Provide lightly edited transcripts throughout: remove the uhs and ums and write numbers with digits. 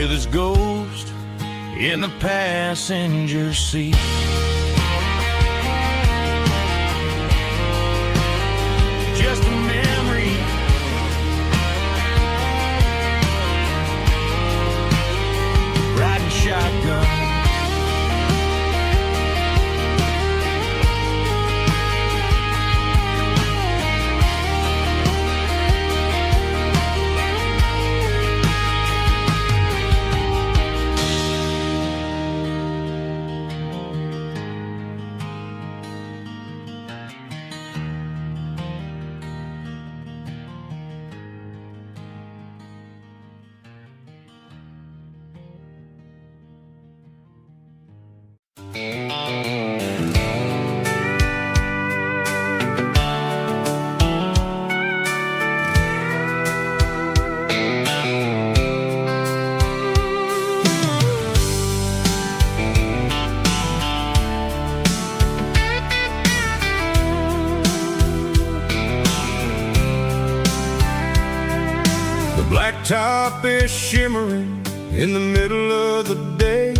with his ghost in the passenger seat. Just a memory, riding shotgun. Blacktop is shimmering in the middle of the day.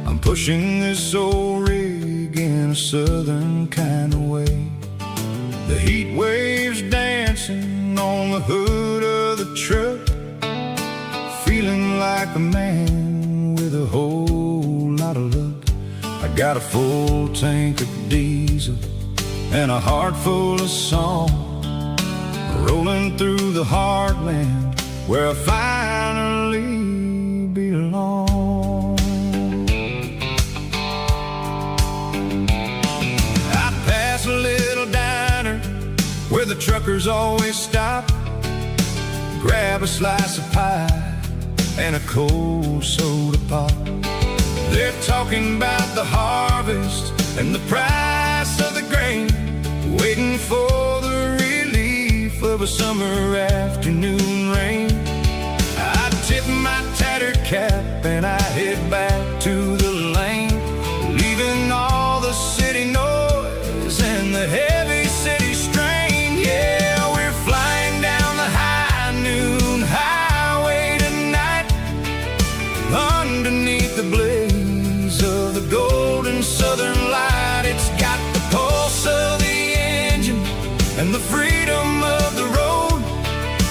I'm pushing this old rig in a southern kind of way. The heat waves dancing on the hood of the truck, feeling like a man with a whole lot of luck. I got a full tank of diesel and a heart full of song, rolling through the heartland where I finally belong. I pass a little diner where the truckers always stop, grab a slice of pie and a cold soda pop. They're talking about the harvest and the price of the grain, waiting for the of a summer afternoon rain. I tip my tattered cap and I head back to the lane, leaving all the city noise and the heavy city strain. Yeah, we're flying down the high noon highway tonight, underneath the blaze of the golden southern light. It's got the pulse of the engine and the freedom of the road,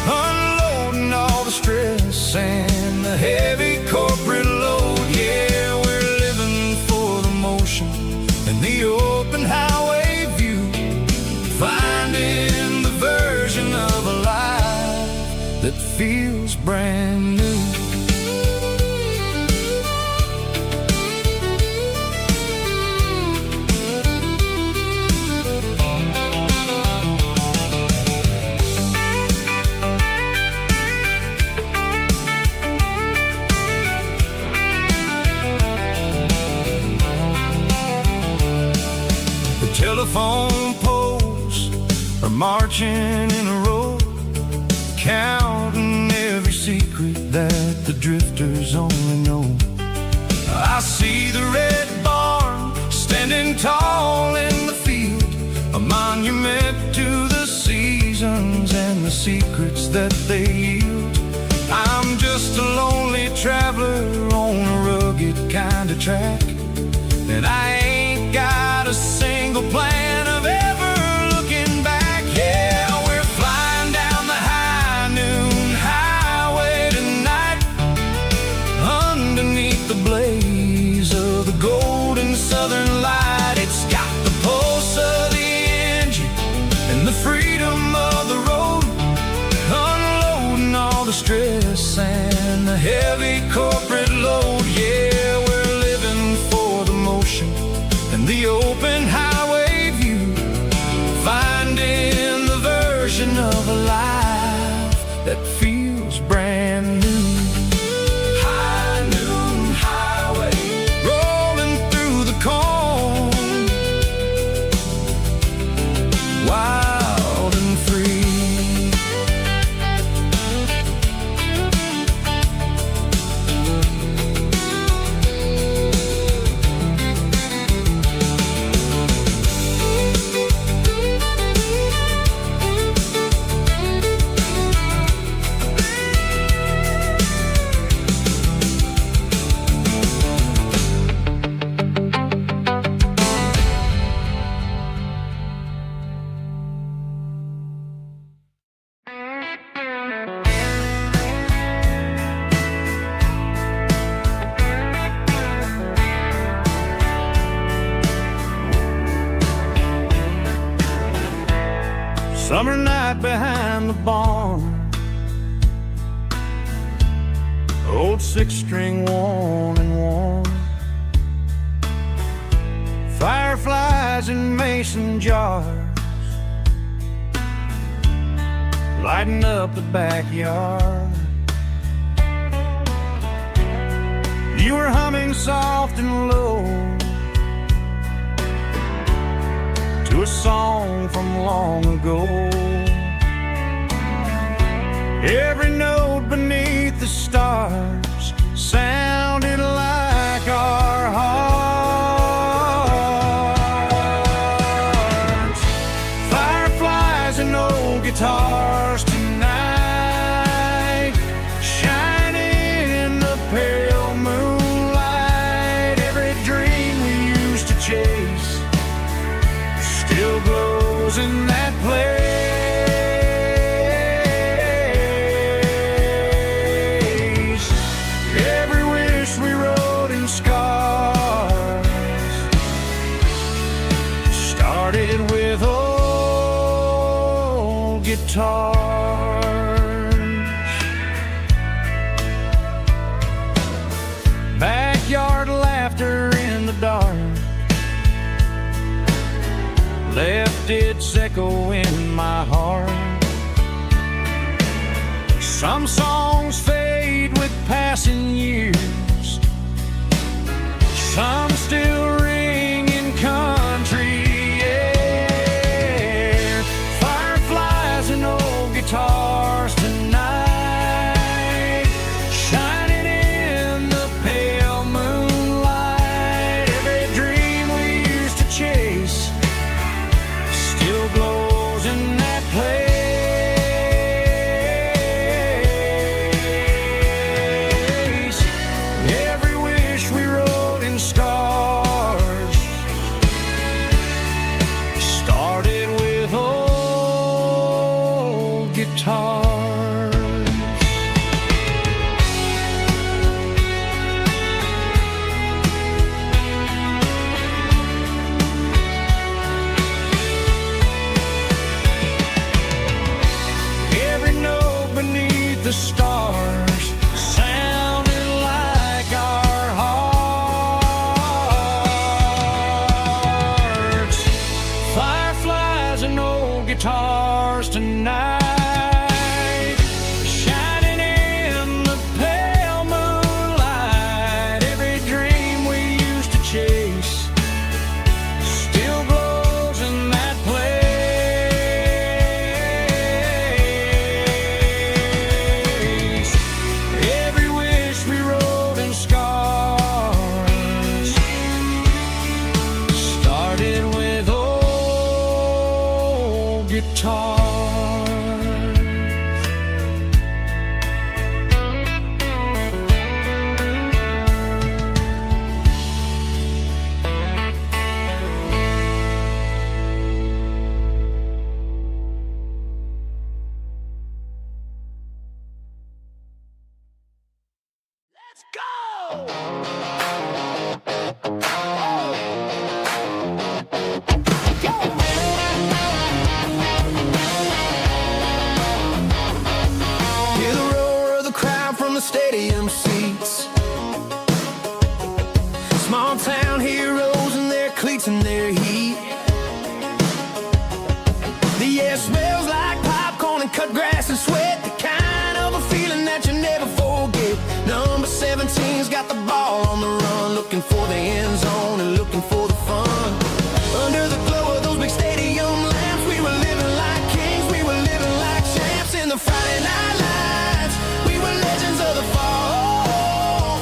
unloading all the stress and the heavy corporate load. Yeah, we're living for the motion and the open highway view, finding the version of a life that feels brand new. Telephone poles are marching in a row, counting every secret that the drifters only know. I see the red barn standing tall in the field, a monument to the seasons and the secrets that they yield. I'm just a lonely traveler on a rugged kind of track, and I ain't got a single plan of ever looking back. Yeah, we're flying down the high noon highway tonight, underneath the blaze of the golden southern light. It's got the pulse of the engine and the freedom of the road, Summer night behind the barn, old six-string worn and worn, fireflies in mason jars, lighting up the backyard. You were humming soft and low to a song from long ago. Every note beneath the stars sounded like our hearts. Fireflies and old guitars tonight, shining in the pale moonlight. Every dream we used to chase still glows in that place. Every wish we wrote in scars started with old guitars. Backyard laughter in the dark left its echo in my heart. Some songs fade with passing years, some still ring in country air. Fireflies and old guitars tonight, shining in the pale moonlight. Every dream we used to chase still glows in that place. Every wish we wrote in scars started with old guitars. Every note beneath the stars sounded like our hearts. Fireflies and old guitars tonight, shining in the pale moonlight. Every dream we used to chase still glows in that place. Every wish we wrote in scars started with old guitars. Let's go! Hear the roar of the crowd from the stadium seats. Small town heroes in their cleats and their heat. The air smells like popcorn and cut grass and sweat. The kind of a feeling that you never forget. Number 17's got the ball on the run, looking for the end zone and looking for the fun. Under the glow of those big stadium lamps, we were living like kings, we were living like champs in the Friday night lights. We were legends of the fall,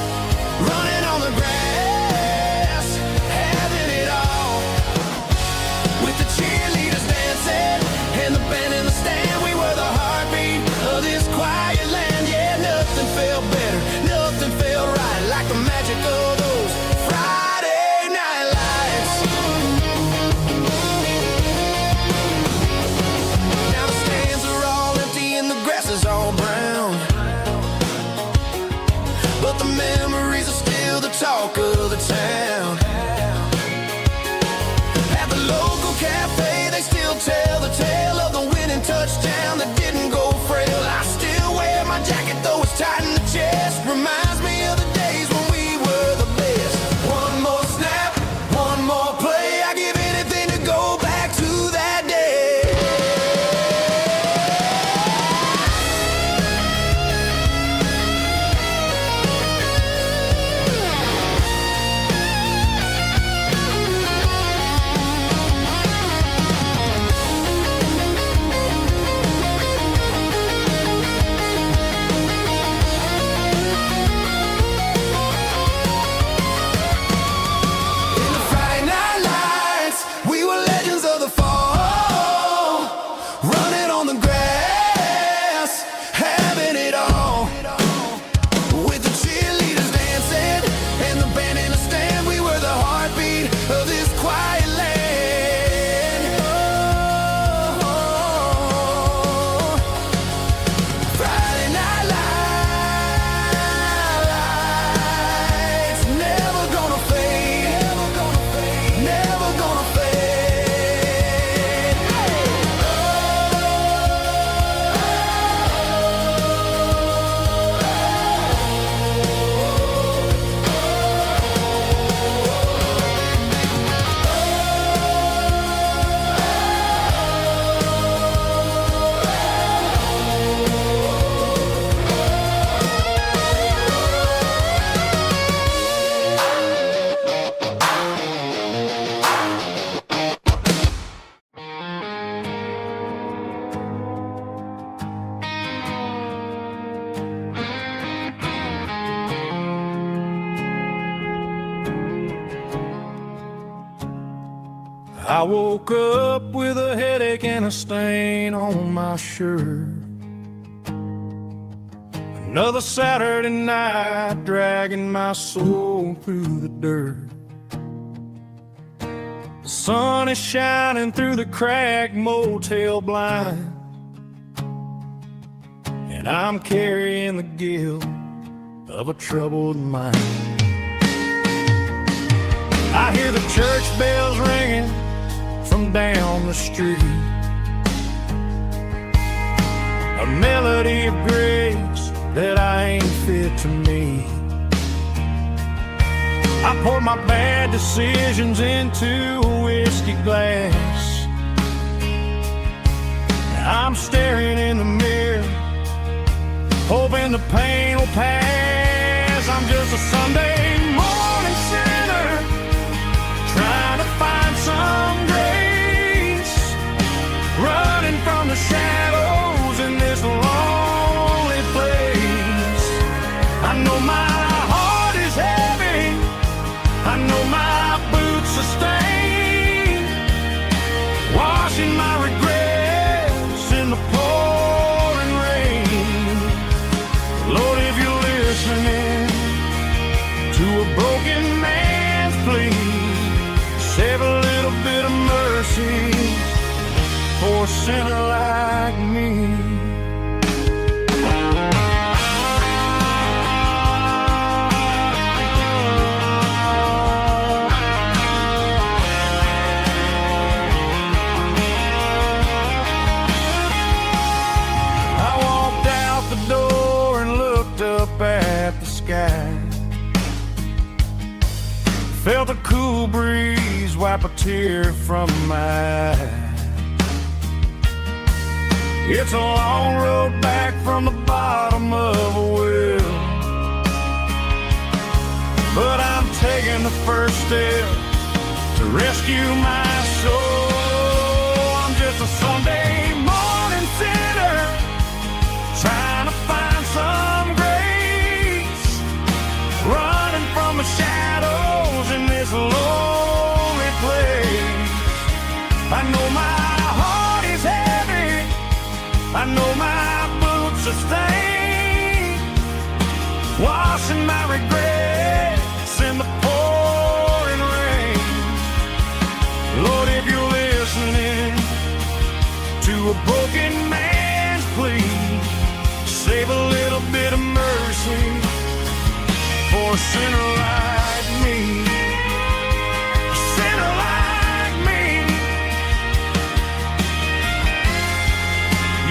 running on the grass, having it all. With the cheerleaders dancing and the band in the stand, we were the heartbeat of this quiet land. Yeah, nothing felt better, nothing felt right like the magic of those Friday night lights. Now the stands are all empty and the grass is all brown, but the memories are still the talk of the town. At the local cafe, they still tell the tale of the winning I woke up with a headache and a stain on my shirt. Another Saturday night dragging my soul through the dirt. The sun is shining through the cracked motel blind, and I'm carrying the guilt of a troubled mind. I hear the church bells ringing from down the street, a melody of grace that I ain't fit to meet. I poured my bad decisions into a whiskey glass. I'm staring in the mirror, hoping the pain will pass. I'm just a Sunday morning sinner, trying to find some grace, running from the shadows in this lonely place. I know my heart is heavy, I know my boots are stained, washing my regrets in the pouring rain. Lord, if you're listening to a broken man's plea, save a little bit of mercy for a sinner like me. At the sky, felt a cool breeze wipe a tear from my eye. It's a long road back from the bottom of a well, but I'm taking the first step to rescue my soul. I'm just a Sunday morning sinner, trying to find some grace, running from the shadows in this lonely place. I know my heart is heavy, I know my boots are stained, washing my regrets in the pouring rain. Lord, if you're listening to a broken man's plea, save a little bit of mercy for a sinner like me. A sinner like me.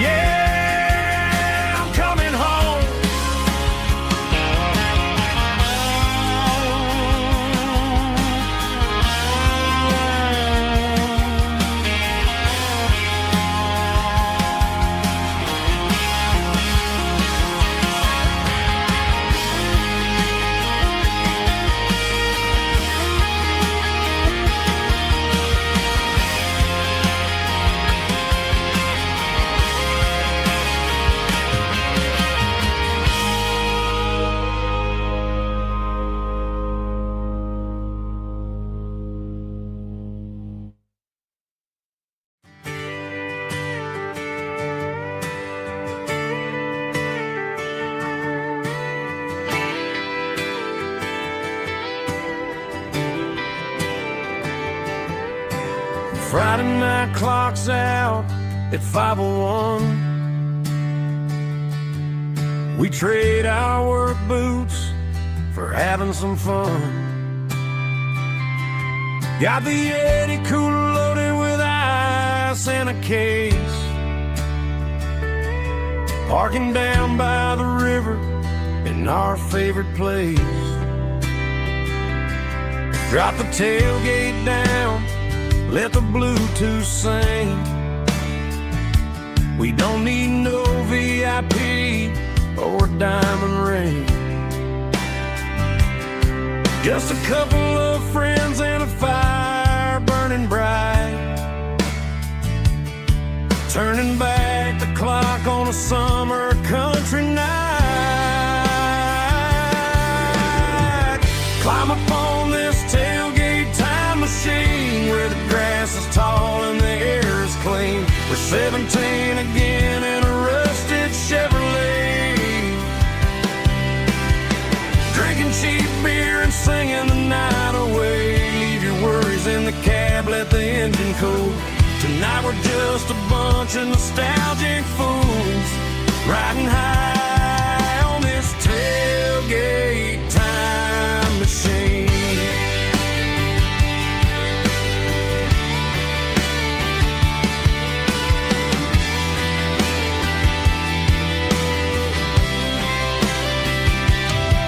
Yeah, I'm coming home. Friday night clock's out at 5:01. We trade our work boots for having some fun. Got the Yeti cooler loaded with ice and a case, parking down by the river in our favorite place. Drop the tailgate down, let the Bluetooth sing. We don't need no VIP or diamond ring, just a couple of friends and a fire burning bright, turning back the clock on a summer country night. Climb up on this tailgate time machine where the grass is tall clean. We're 17 again in a rusted Chevrolet, drinking cheap beer and singing the night away. Leave your worries in the cab, let the engine cool. Tonight we're just a bunch of nostalgic fools, riding high on this tailgate time machine.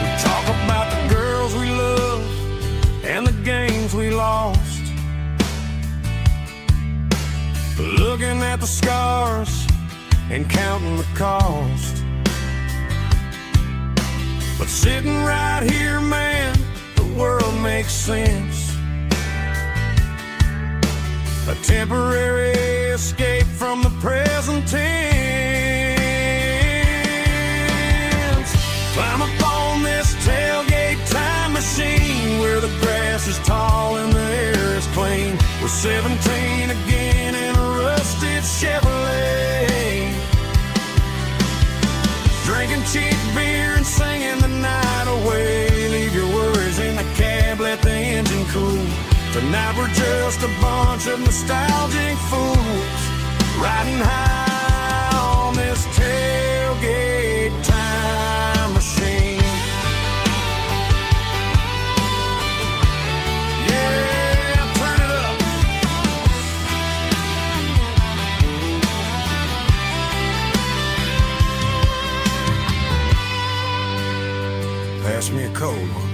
We talk about the girls we love and the games we lost, looking at the scars and counting the cost. But sitting right here, man, the world makes sense. A temporary escape from the present tense. Climb up on this tailgate time machine, where the grass is tall and the air is clean. We're 17 again in a rusted Chevrolet, drinking cheap beer and singing the night away. Leave your worries in the cab, let the engine cool. Tonight we're just a bunch of nostalgic fools, riding high on this tailgate time machine. Yeah, turn it up. Pass me a cold one.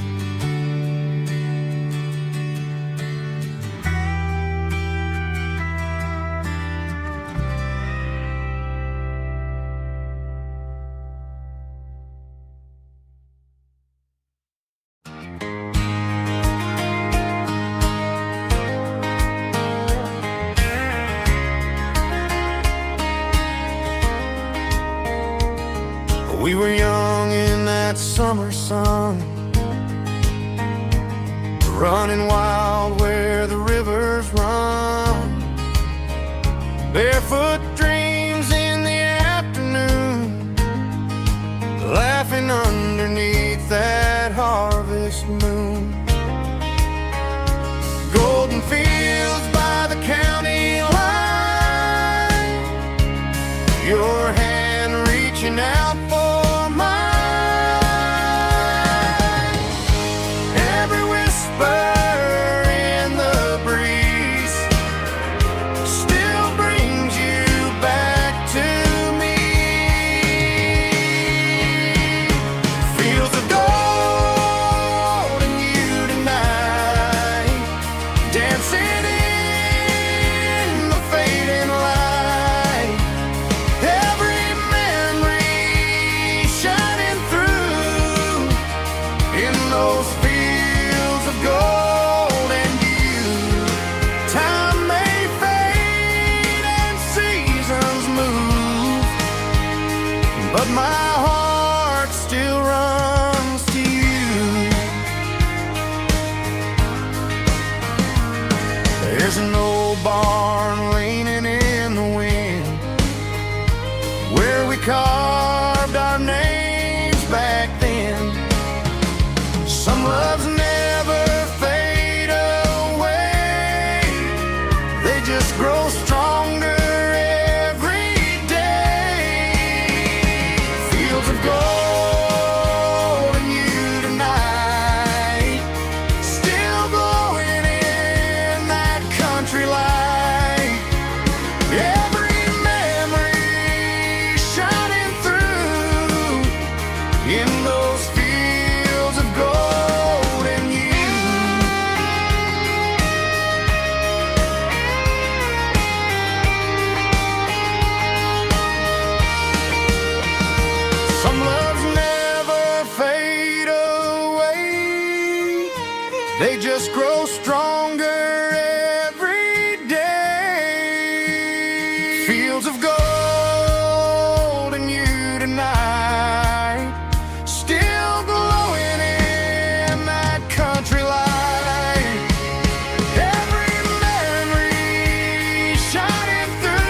We were young in that summer sun, running wild where the rivers run. Barefoot dreams in the afternoon, laughing underneath that harvest moon. Golden fields by the county line, your hand reaching out for carved our names back then. Some loves never fade away, they just grow stronger every day. Fields of gold and you tonight, still glowing in that country light. They just grow stronger every day. Fields of gold and you tonight, still glowing in that country light. Every memory shining through.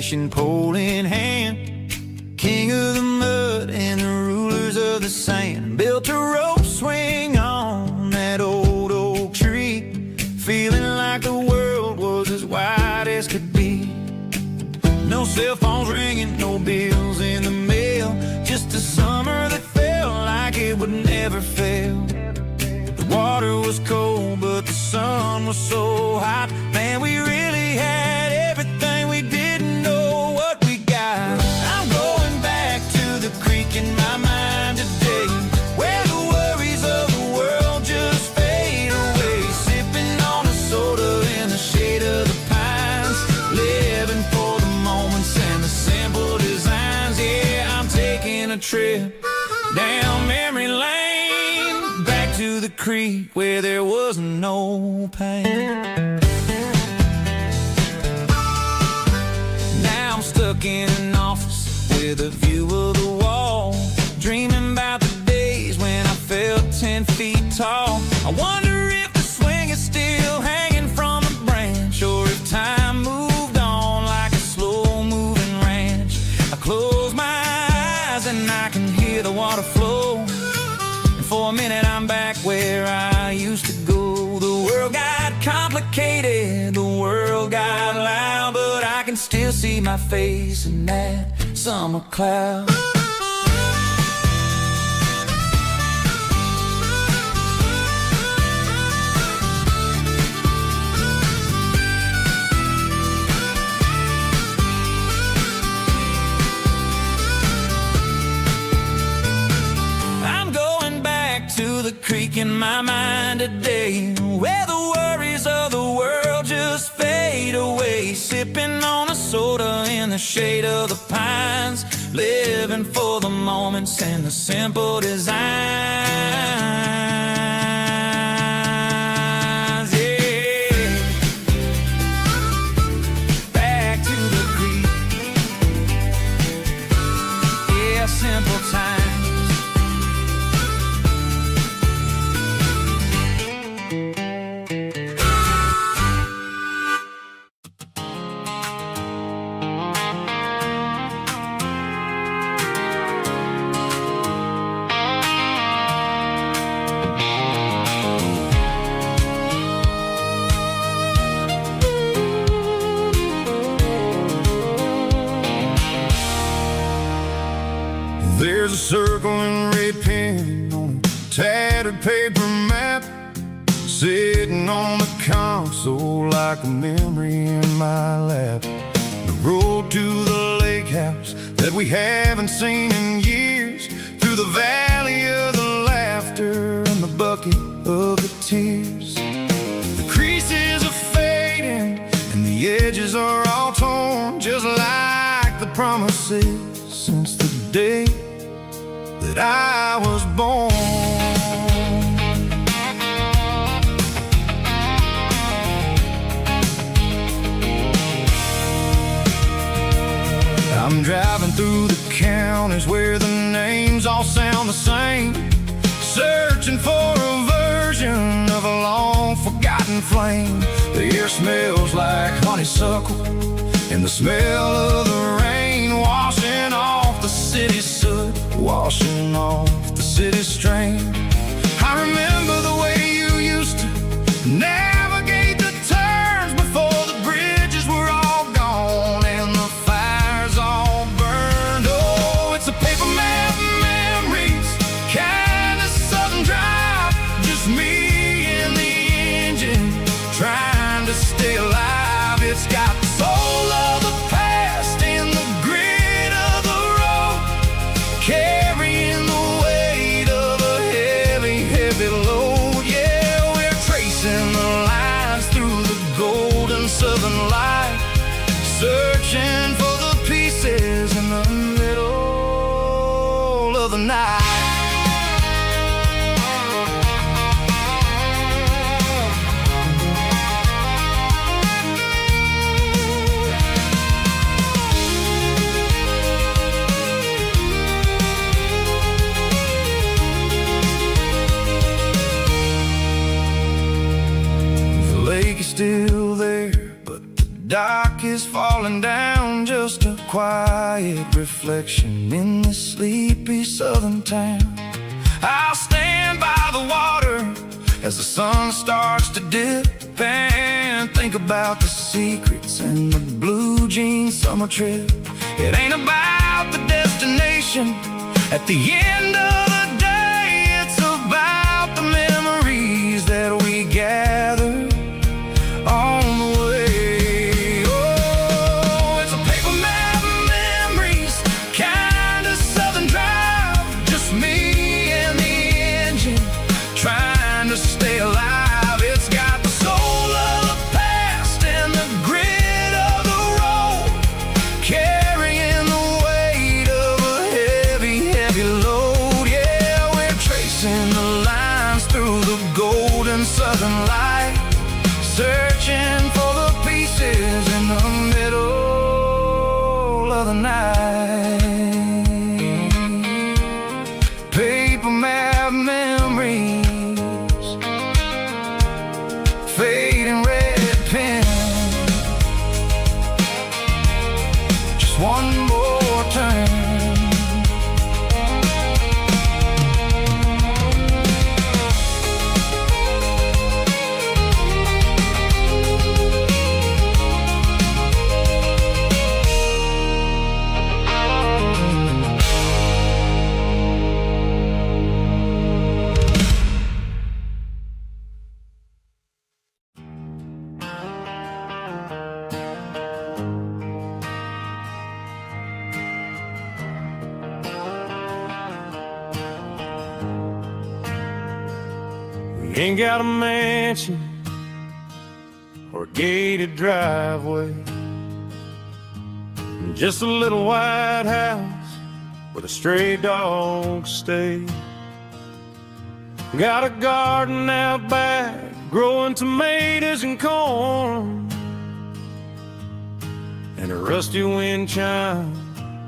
fishing pole in hand, king of the mud and the rulers of the sand. Built a rope swing on that old oak tree, feeling like the world was as wide as could be. No cell phones ringing, no bills in the mail, just a summer that felt like it would never fail. The water was cold, but the sun was so hot. Man, we really had everything, we didn't know what we got. I'm going back to the creek in my mind today, where the worries of the world just fade away. Sipping on a soda in the shade of the pines, living for the moments and the simple designs. Yeah, I'm taking a trip down memory lane, back to the creek where there was no pain. Now I'm stuck in an office with a view of the wall, dreaming about the days when I felt 10 feet tall. I wonder if the swing is still hanging from a branch, or if time moved on like a slow-moving ranch. I close my eyes and I can hear the water flow, and for a minute I'm back where I used to go. The world got complicated, the world got loud, but I can still see my face in that summer cloud. To the creek in my mind today, where the worries of the world just fade away. Sipping on a soda in the shade of the pines, living for the moments and the simple designs. Yeah, back to the creek. Yeah, simple times. There's a circle and red pen on a tattered paper map, sitting on the console like a memory in my lap. The road to the lake house that we haven't seen in years, through the valley of the laughter and the bucket of the tears. The creases are fading and the edges are all torn, just like the promises since the day that I was born. I'm driving through the counties where the names all sound the same, searching for a version of a long forgotten flame. The air smells like honeysuckle and the smell of the rain washing off the city soot, washing off the city strain. I remember the way you used to navigate the turns before the bridges were all gone and the fires all burned. Oh, it's a paper map memories, kind of southern drive, just me and the engine trying to stay alive. It's got the soul of the past and the grit of the road, carrying the weight of a heavy, heavy load. Yeah, we're tracing the lines through the golden southern light, searching for the pieces in the middle of the night. The lake is still there, but the dock clock is falling down, just a quiet reflection in this sleepy southern town. I'll stand by the water as the sun starts to dip and think about the secrets and the blue jean summer trip. It ain't about the destination at the end of the day, it's about the memories that we gather on the way. Oh, it's a paper map of memories, kind of southern drive, just me and the engine trying to stay alive. It's got the soul of the past and the grit of the road, carrying the weight of a heavy, heavy load. Yeah, we're tracing the lines through the golden southern light, searching for the pieces in the middle of the night. Paper map memories, fading red pen, just one more turn. Ain't got a mansion or a gated driveway, just a little white house where the stray dogs stay. Got a garden out back, growing tomatoes and corn, and a rusty wind chime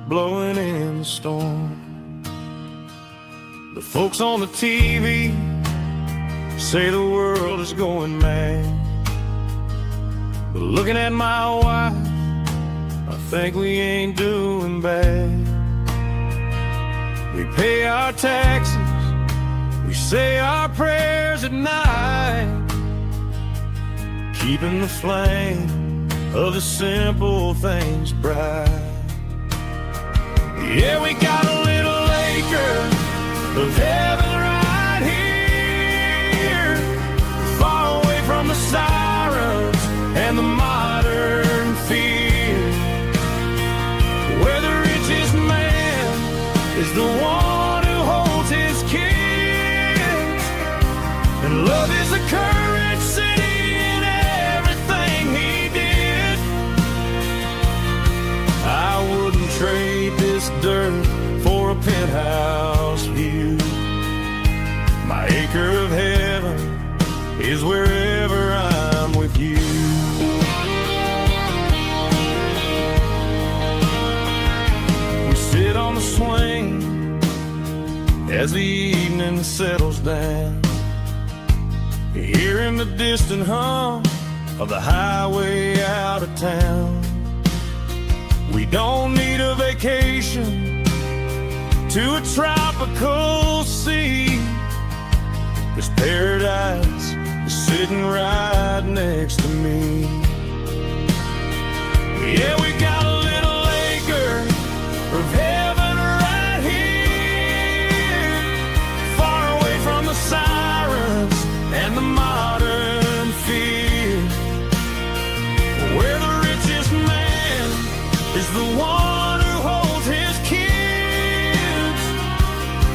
blowing in the storm. The folks on the TV say the world is going mad, but looking at my wife, I think we ain't doing bad. We pay our taxes, we say our prayers at night, keeping the flame of the simple things bright. Yeah, we got a little acre of heaven right here, far away from the sirens and the modern fear, where the richest man is the one who holds his kids, and love is the currency in everything he did. I wouldn't trade this dirt for a penthouse view. My acre of heaven is wherever I'm with you. We sit on the swing as the evening settles down, hearing the distant hum of the highway out of town. We don't need a vacation to a tropical sea, 'cause paradise is sitting right next to me. Yeah, we got a little acre of heaven right here, far away from the sirens and the modern fear, where the richest man is the one who holds his kids,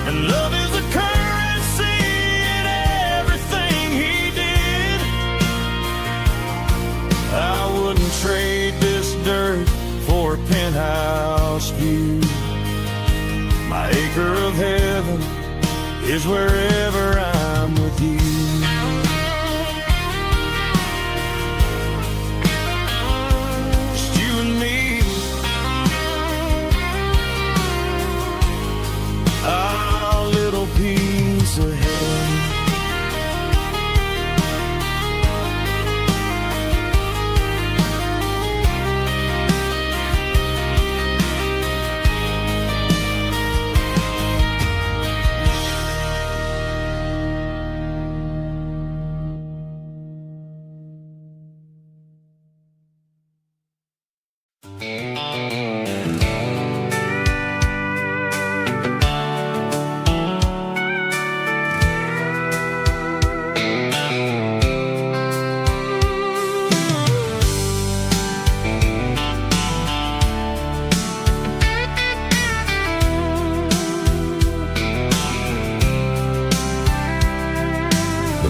and love is the currency in everything he did. I wouldn't trade this dirt for a penthouse view. My acre of heaven is wherever I'm with you. Just you and me, our little piece of heaven.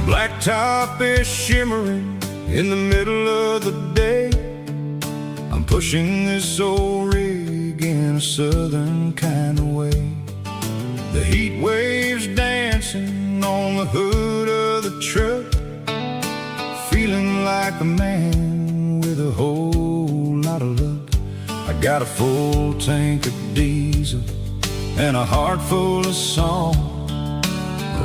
blacktop is shimmering in the middle of the day. I'm pushing this old rig in a southern kind of way. The heat waves dancing on the hood of the truck, feeling like a man with a whole lot of luck. I got a full tank of diesel and a heart full of song,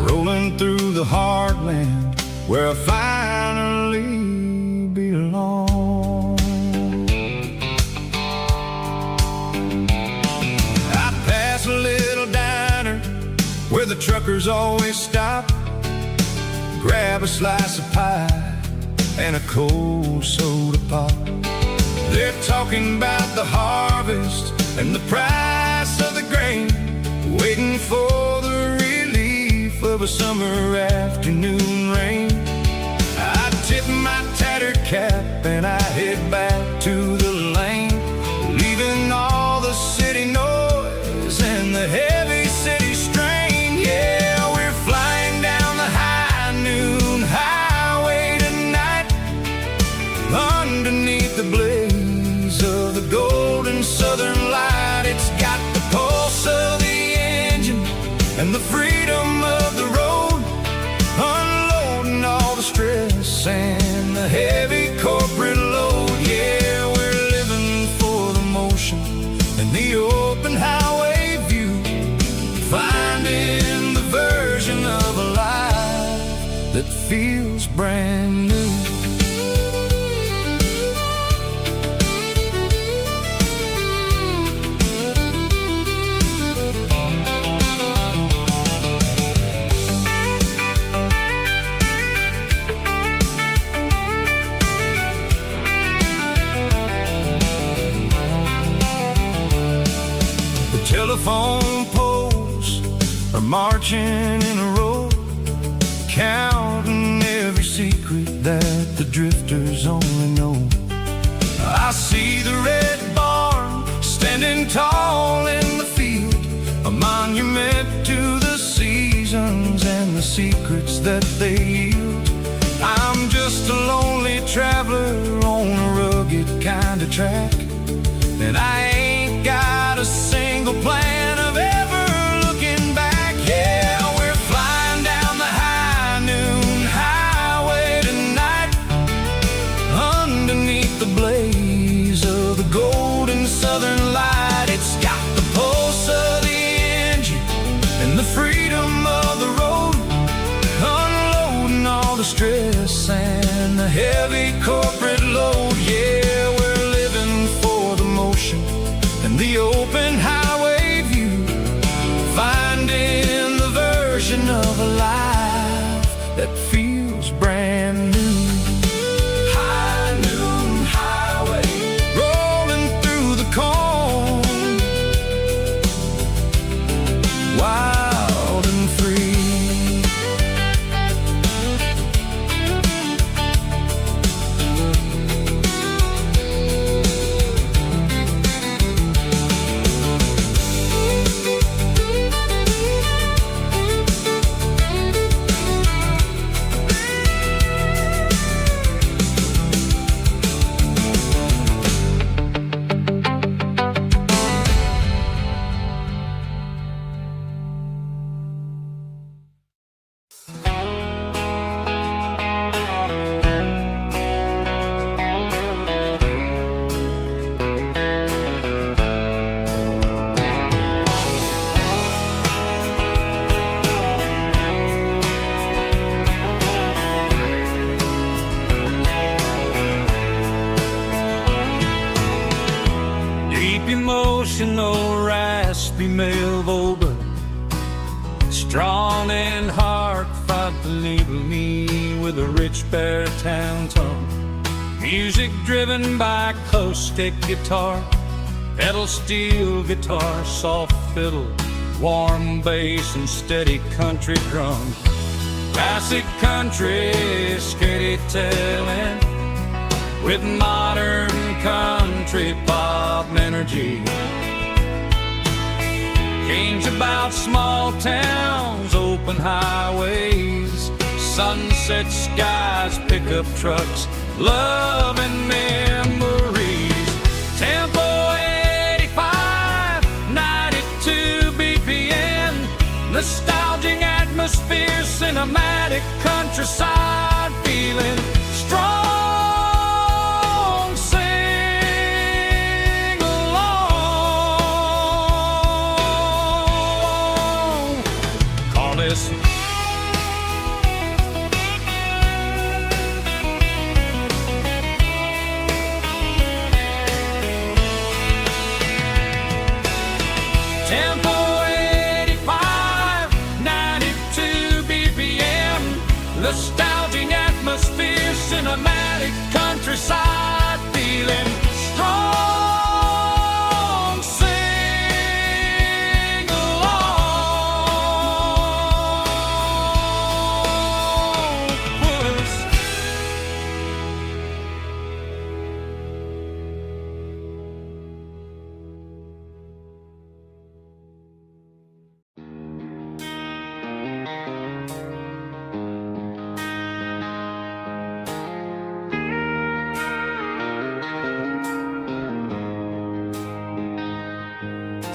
rolling through the heartland where I finally belong. I pass a little diner where the truckers always stop, grab a slice of pie and a cold soda pop. They're talking about the harvest and the price of the grain, waiting for the relief of a summer afternoon rain. I tip my tattered cap and I head back to the lane, leaving all the city noise and the heavy city strain. Yeah, we're flying down the high noon highway tonight, underneath the blaze of the golden southern light. It's got the pulse of the engine and the freedom of the road, unloading all the stress and the heavy corporate load. Yeah, we're living for the motion and the open highway view, finding the version of a life that feels brand new. Telephone poles are marching in a row, counting every secret that the drifters only know. I see the red barn standing tall in the field, a monument to the seasons and the secrets that they yield. I'm just a lonely traveler on a rugged kind of track, and I ain't got a single plan of ever looking back. Yeah, we're flying down the high noon highway tonight, underneath the blaze of the golden southern light. It's got the pulse of the engine and the freedom of the road, unloading all the stress and the heavy corporate load. Yeah, we're living for the motion and the open highway view, finding the version of a life that feels brand new. High noon highway, rolling through the corn, wild and free. Emotional, raspy male vulva, strong and heartfelt, enable me with a rich baritone tone. Music driven by acoustic guitar, pedal steel guitar, soft fiddle, warm bass and steady country drum. Classic country, skitty telling, with modern country pop energy. Games about small towns, open highways, sunset skies, pickup trucks, love and memories. Tempo 85, 92 BPM, nostalgic atmosphere, cinematic countryside feeling strong. Sing along. Call this Tempo 85, 92 BPM, nostalgic atmosphere, cinematic countryside feeling strong. Sing along. Puss.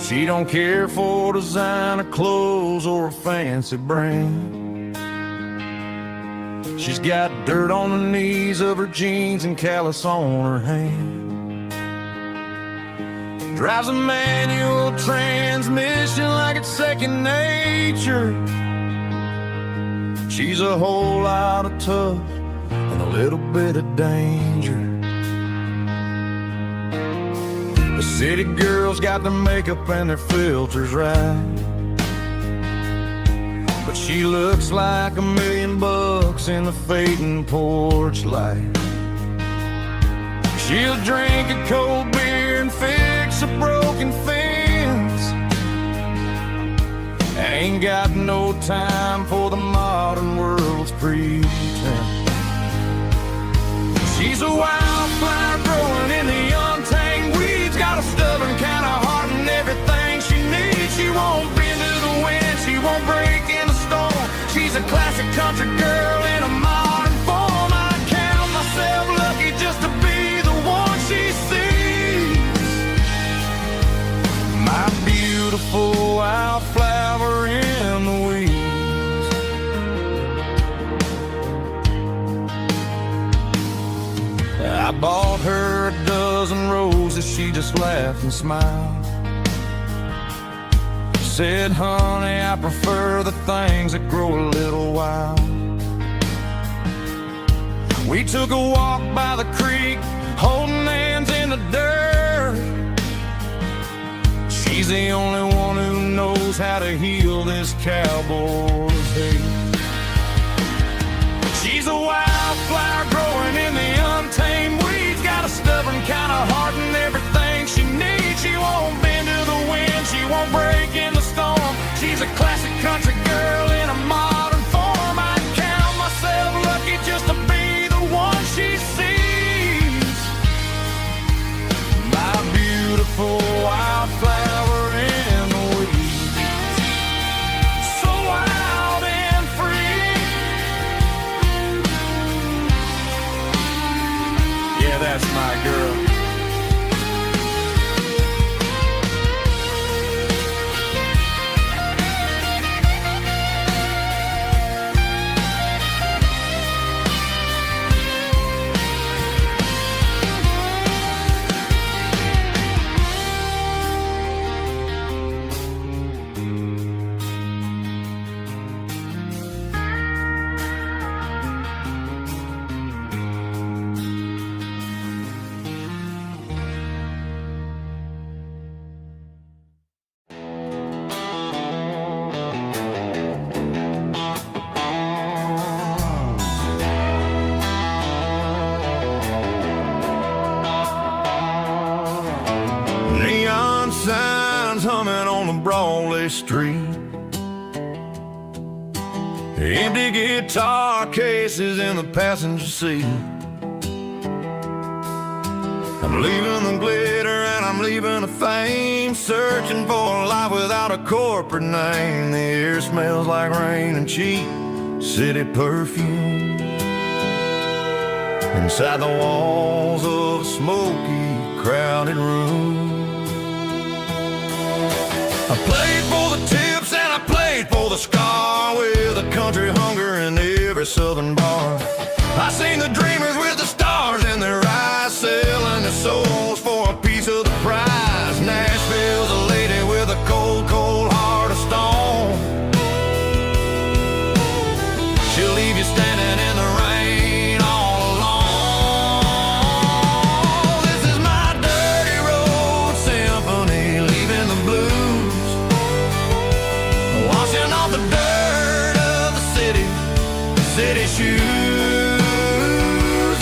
She don't care for designer clothes or a fancy brand. She's got dirt on the knees of her jeans and callus on her hand. Drives a manual transmission like it's second nature. She's a whole lot of tough and a little bit of danger. The city girls got their makeup and their filters right, but she looks like $1 million in the fading porch light. She'll drink a cold beer and fix a broken fence. Ain't got no time for the modern world's pretense. She's a wildflower growing in the untamed weeds, got a stubborn kind of heart and everything she needs. She won't bend to the wind, she won't break in the storm. She's a classic country girl in a modern form. I count myself lucky just to be the one she sees. My beautiful wildflower in the weeds. I bought her a dozen roses, she just laughed and smiled. Said, honey, I prefer the things that grow a little wild. We took a walk by the creek, holding hands in the dirt. She's the only one who knows how to heal this cowboy's hate. She's a wildflower growing in the untamed weeds, got a stubborn kind of heart and everything she needs. She won't bend to the wind, she won't break in the storm. She's a classic country girl in a modern form. I count myself lucky just to be the one she sees. My beautiful wildflower in the weeds, so wild and free. Yeah, that's my girl. Neon signs humming on the Broadway street, empty guitar cases in the passenger seat. I'm leaving the glitter and I'm leaving the fame, searching for a life without a corporate name. The air smells like rain and cheap city perfume inside the walls of a smoky, crowded room. I played for the tips and I played for the scar, with a country hunger in every southern bar. I seen the dreamers with the stars in their eyes, selling their souls for a piece of the prize. Nashville's a lady with a cold, cold heart of stone. She'll leave you standing in the rain all alone. This is my dirty road symphony, leaving the blues, washing off the dirt of the city shoes.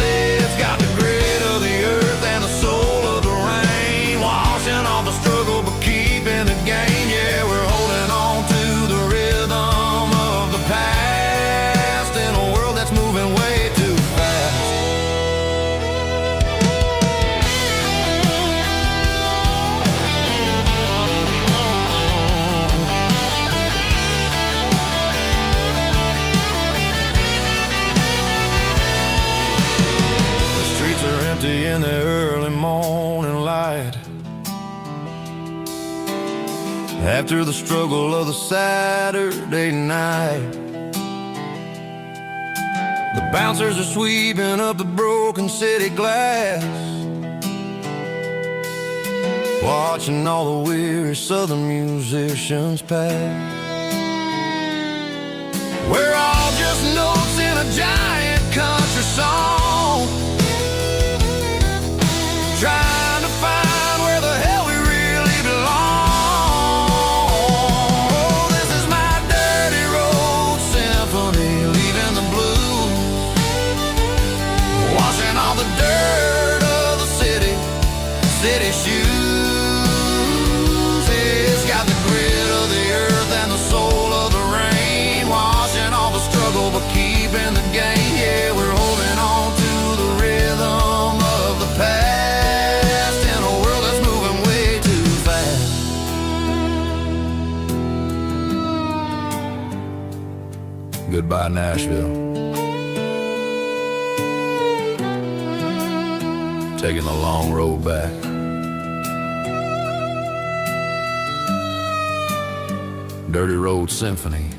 It's got the grit of the earth and the soul of the rain, washing off the struggle but keeping the game. Yeah, we're holding on to the rhythm of the past in a world that's moving way too fast. The streets are empty in the early morning light, after the struggle of the Saturday night. The bouncers are sweeping up the broken city glass, watching all the weary southern musicians pass. We're all just notes in a giant country song, trying to find where the hell we really belong. Oh, this is my dirty road symphony, leaving the blues, washing all the dirt of the city shoes. It's got the grit of the earth and the soul of the rain, washing all the struggle but keeping the game. Yeah, we're holding on to the rhythm of the past in a world that's moving way too fast. Goodbye, Nashville. Taking the long road back. Dirty Road Symphony.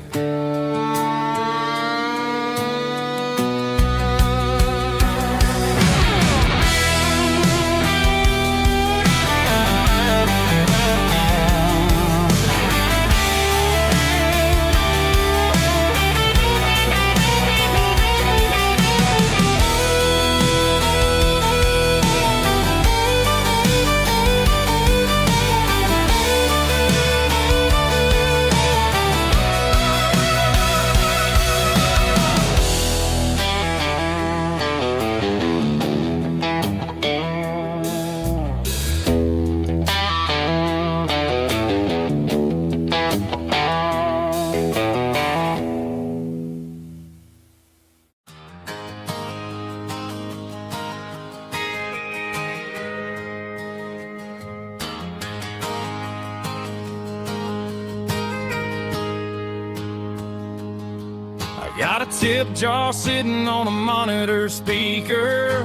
Got a tip jar sitting on a monitor speaker,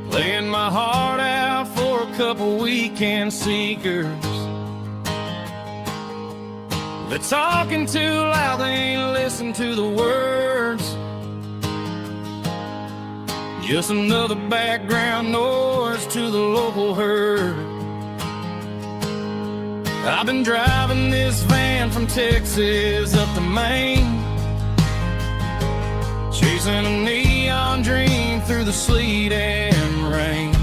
playing my heart out for a couple weekend seekers. They're talking too loud, they ain't listen to the words. Just another background noise to the local herd. I've been driving this van from Texas up to Maine, chasing a neon dream through the sleet and rain.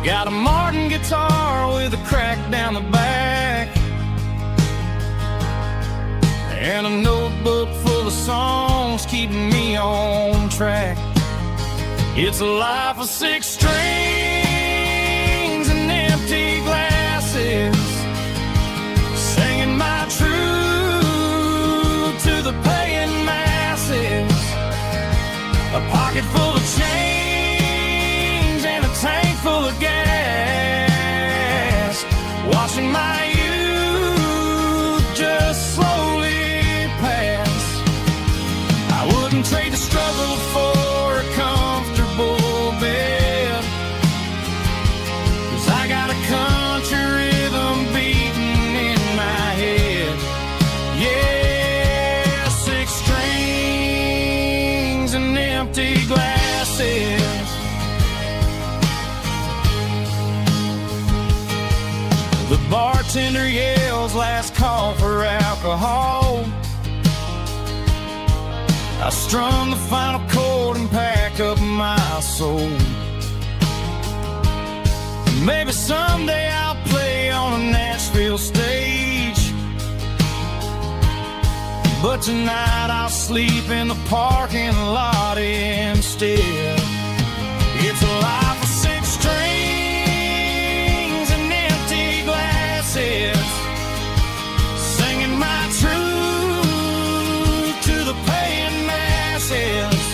Got a Martin guitar with a crack down the back, and a notebook full of songs keeping me on track. It's a life of 6 strings and empty glasses, singing my truth to the paying masses. A pocket full of change and a tank full of gas, watching my youth just empty glasses. The bartender yells last call for alcohol. I strum the final chord and pack up my soul. Maybe someday I'll play on a Nashville stage, but tonight I'll sleep in the parking lot instead. It's a life of 6 strings and empty glasses, singing my truth to the paying masses.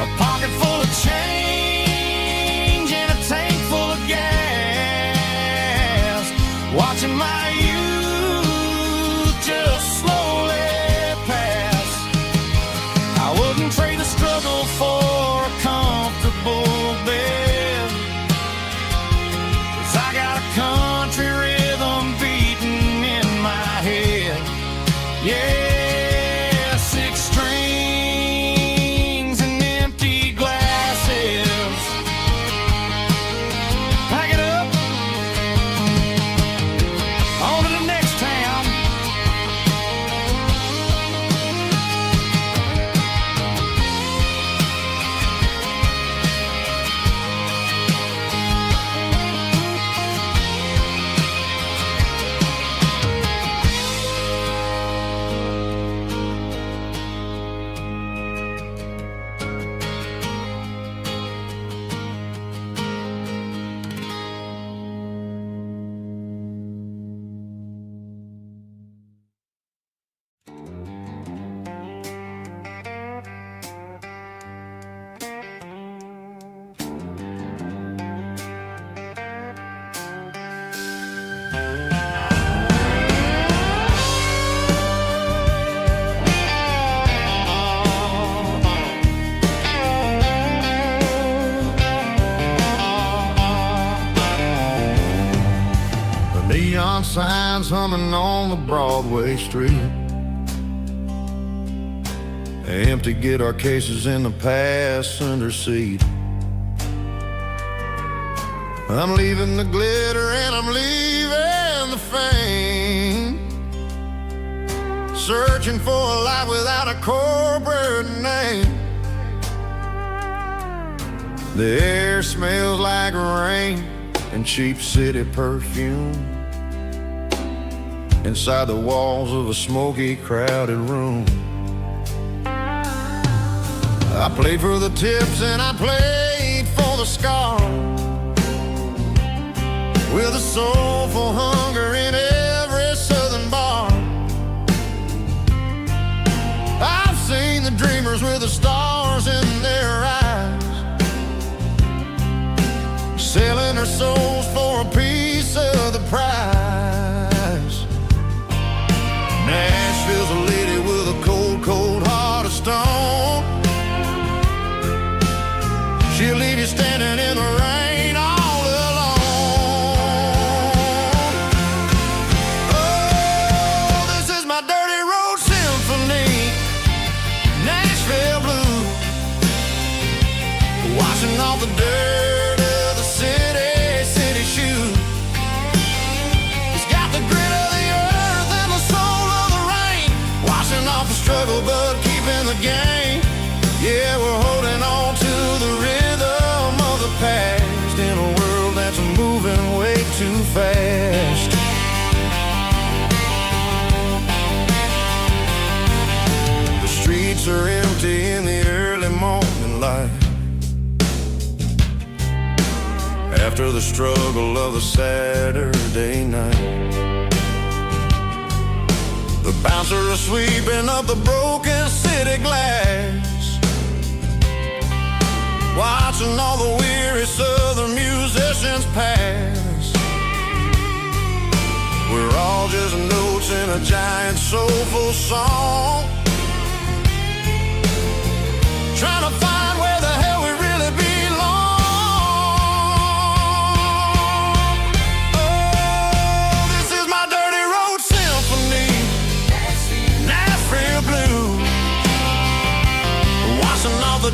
A pocket full of change and a tank full of gas, watching my youth just slowly pass. I wouldn't trade the struggle for a comfortable bed, 'cause I got a country rhythm beating in my head. Yeah, 6 strings and empty glasses. Pack it up, on to the next town. Neon signs humming on the Broadway street. Empty guitar cases in the passenger seat. I'm leaving the glitter and I'm leaving the fame, searching for a life without a corporate name. The air smells like rain and cheap city perfume inside the walls of a smoky, crowded room. I played for the tips and I played for the scars, with a soulful hunger in every southern bar. I've seen the dreamers with the stars in their eyes, selling their souls for a piece of the prize. Nashville's a lady with a cold, cold heart of stone. She'll leave you standing in the rain all alone. Oh, this is my dirty road symphony, Nashville blues, washing off the dirt of the city shoes. It's got the grit of the earth and the soul of the rain, washing off the struggle but keeping the game. Yeah, we're holding on to the rhythm of the past in a world that's moving way too fast. The streets are empty in the early morning light, after the struggle of the Saturday night. The bouncer is sweeping up the broken city glass, watching all the weary southern musicians pass. We're all just notes in a giant soulful song, trying to find where the hell we really belong. Oh, this is my dirty road symphony, Nashville blues, washing off the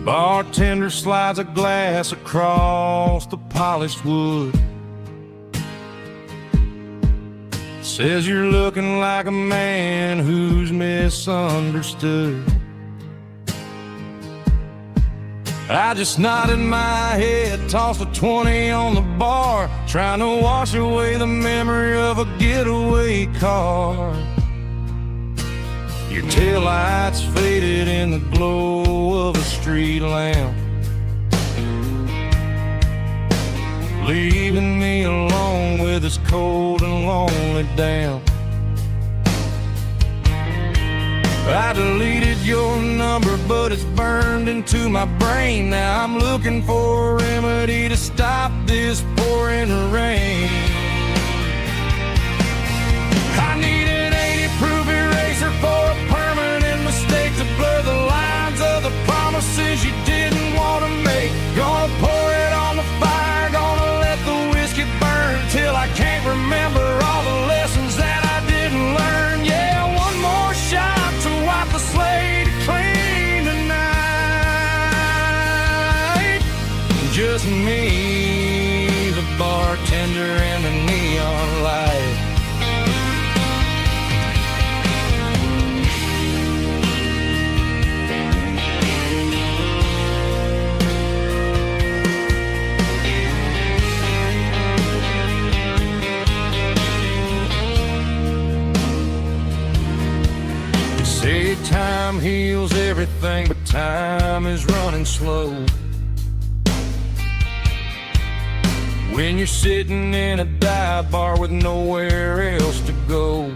Bartender slides a glass across the polished wood. Says you're looking like a man who's misunderstood. I just nodded my head, tossed a 20 on the bar, trying to wash away the memory of a getaway car. Your taillights faded in the glow of a street lamp, leaving me alone with this cold and lonely damp. I deleted your number, but it's burned into my brain. Now I'm looking for a remedy to stop this pouring rain. I need an 80-proof eraser for a permanent mistake to blur the lines of the promises you didn't want to make. Gonna pour it on the fire, gonna let the whiskey burn till I can't remember all the lessons that I didn't learn. Yeah, one more shot to wipe the slate clean tonight. Just me, the bartender, and the neon light. Say time heals everything, but time is running slow. When you're sitting in a dive bar with nowhere else to go,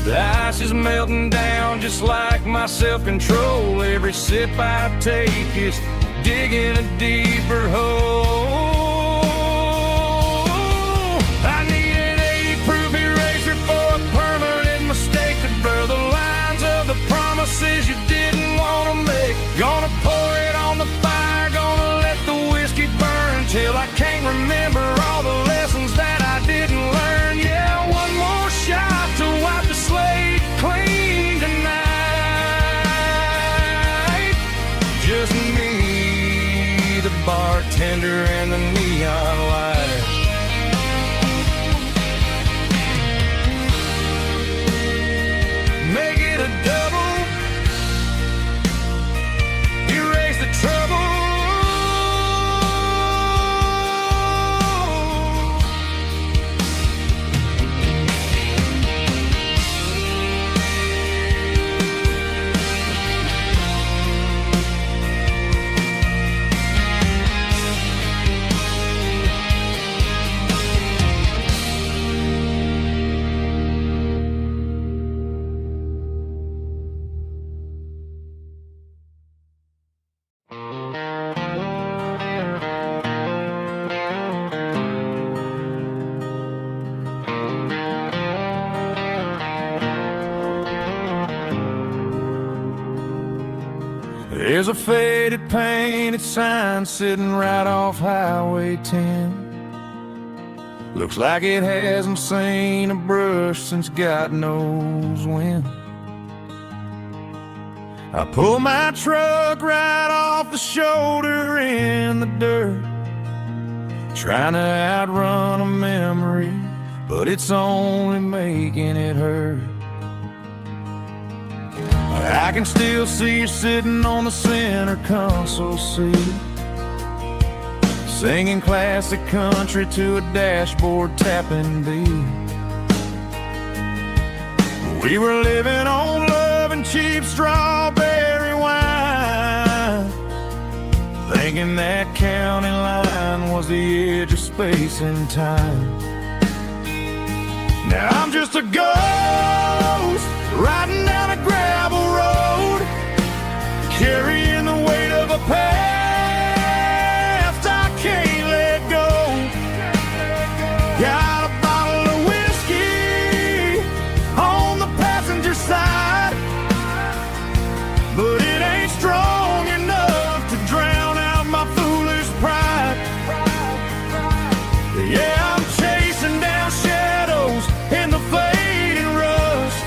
the ice is melting down just like my self-control. Every sip I take is digging a deeper hole. I need an 80-proof eraser for a permanent mistake to blur the lines of the promises you didn't want to make. Gonna pour it on the fire, gonna let the whiskey burn till I can't remember all the lessons that I didn't learn. Yeah, one more shot to wipe the slate clean tonight. Just me, the bartender, and the neon light. Make it a double, erase the trouble. There's a faded painted sign sitting right off Highway 10. Looks like it hasn't seen a brush since God knows when. I pull my truck right off the shoulder in the dirt, trying to outrun a memory, but it's only making it hurt. I can still see you sitting on the center console seat, singing classic country to a dashboard tapping beat. We were living on love and cheap strawberry wine, thinking that county line was the edge of space and time. Now I'm just a ghost riding down a gravel road, carrying the weight of a past I can't let go. Got a bottle of whiskey on the passenger side, but it ain't strong enough to drown out my foolish pride. Yeah, I'm chasing down shadows in the fading rust,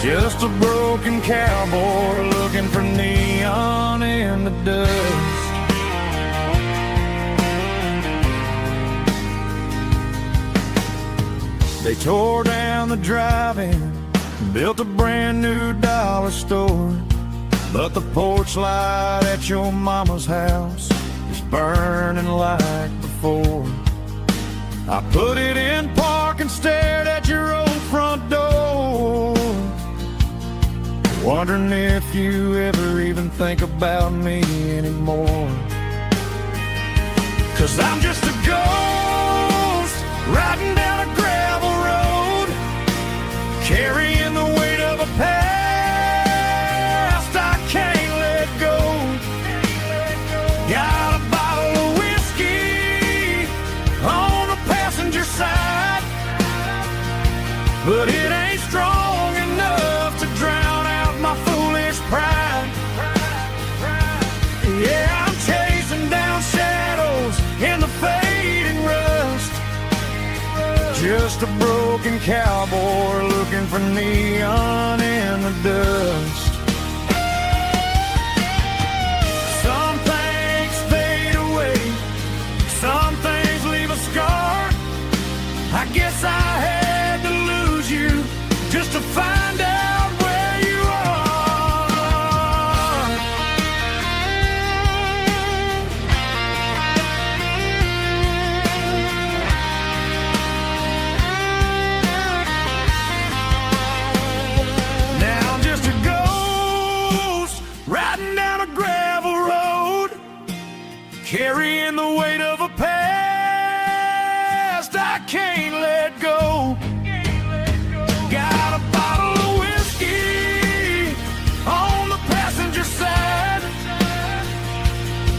Just a broken cowboy looking for neon in the dust. They tore down the drive-in, built a brand new dollar store, but the porch light at your mama's house is burning like before. I put it in park and stared at your old front door, wondering if you ever even think about me anymore. 'Cause I'm just a ghost riding down a gravel road, carrying the weight of a past I can't let go. Got a bottle of whiskey on the passenger side, but it ain't strong enough to drown out my foolish pride. Yeah, I'm chasing down shadows in the fading rust, just a broken cowboy looking for neon in the dust. Some things fade away, some things leave a scar. I guess I had to lose you just to find out where you are. Now I'm just a ghost riding down a gravel road, carrying the weight of a past I can't let go. Got a bottle of whiskey on the passenger side,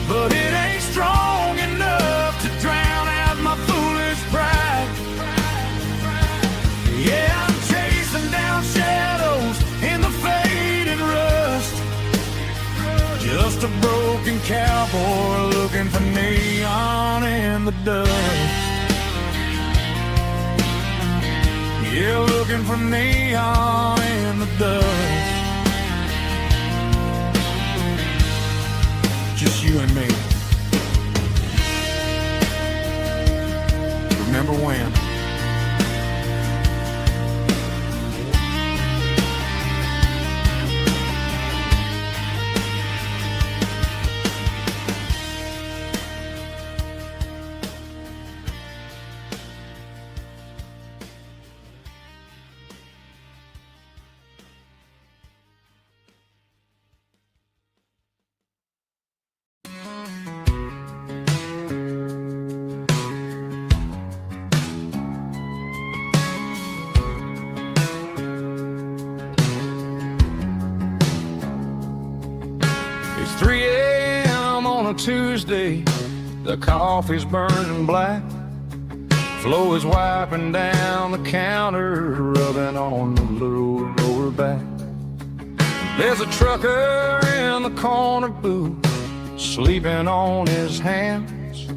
but it ain't strong enough to drown out my foolish pride. Yeah, I'm chasing down shadows in the fading rust, just a broken cowboy looking for neon in the dust. Yeah, looking for neon in the dust. Just you and me. Remember when? It's 3 a.m. on a Tuesday, the coffee's burning black. Flo is wiping down the counter, rubbing on the little lower back. There's a trucker in the corner booth, sleeping on his hands.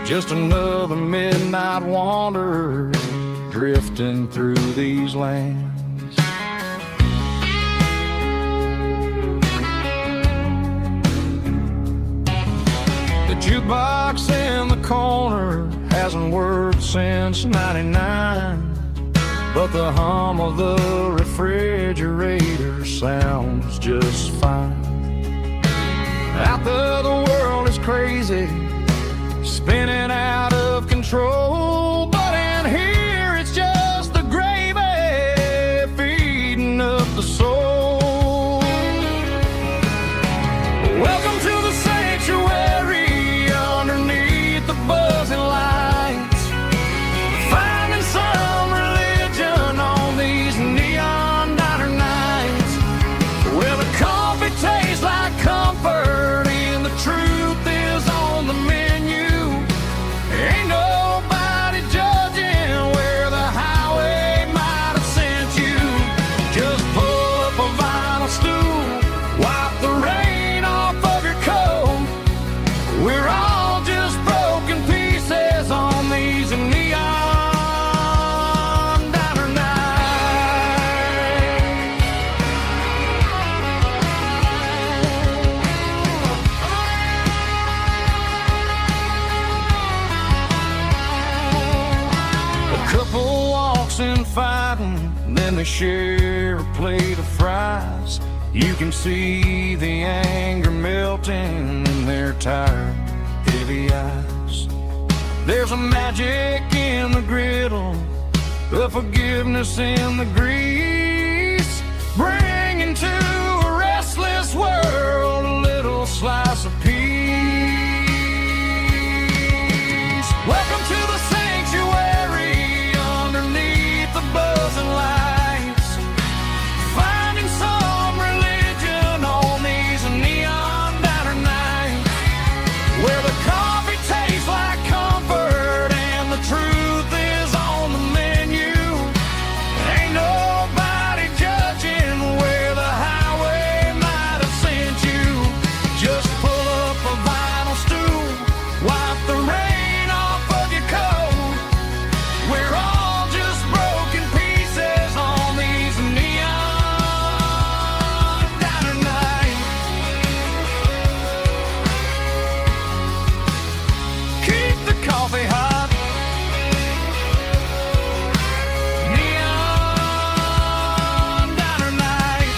Just another midnight wanderer, drifting through these lands. The jukebox in the corner hasn't worked since '99, but the hum of the refrigerator sounds just fine. Out there the world is crazy, spinning out of control, but in here it's just the gravy feeding up the soul. Welcome to the sanctuary underneath the buzzing lights, finding some religion on these neon diner nights, where the coffee tastes like comfort and the truth is on the menu. Ain't nobody fighting, then they share a plate of fries. You can see the anger melting in their tired, heavy eyes. There's a magic in the griddle, a forgiveness in the grease, bringing to a restless world a little slice of peace. Welcome to the sanctuary underneath the buzzing lights, finding some religion on these neon diner nights, where the coffee tastes like comfort and the truth is on the menu. Ain't nobody judging where the highway might have sent you. Just pull up a vinyl stool, wipe the rain off of your coat. We're all just broken pieces on these neon diner nights. Keep the coffee hot. Neon diner night.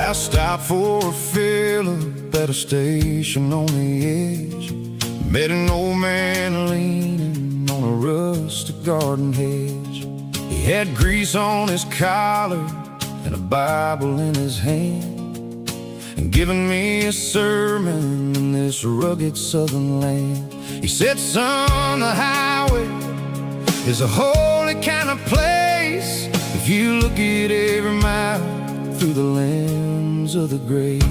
I stopped for a fill-up at a station on the edge. Met an old man leaning on a rustic garden hedge. He had grease on his collar and a Bible in his hand, and giving me a sermon in this rugged southern land. He said, son, the highway is a holy kind of place if you look at every mile through the lens of the grace.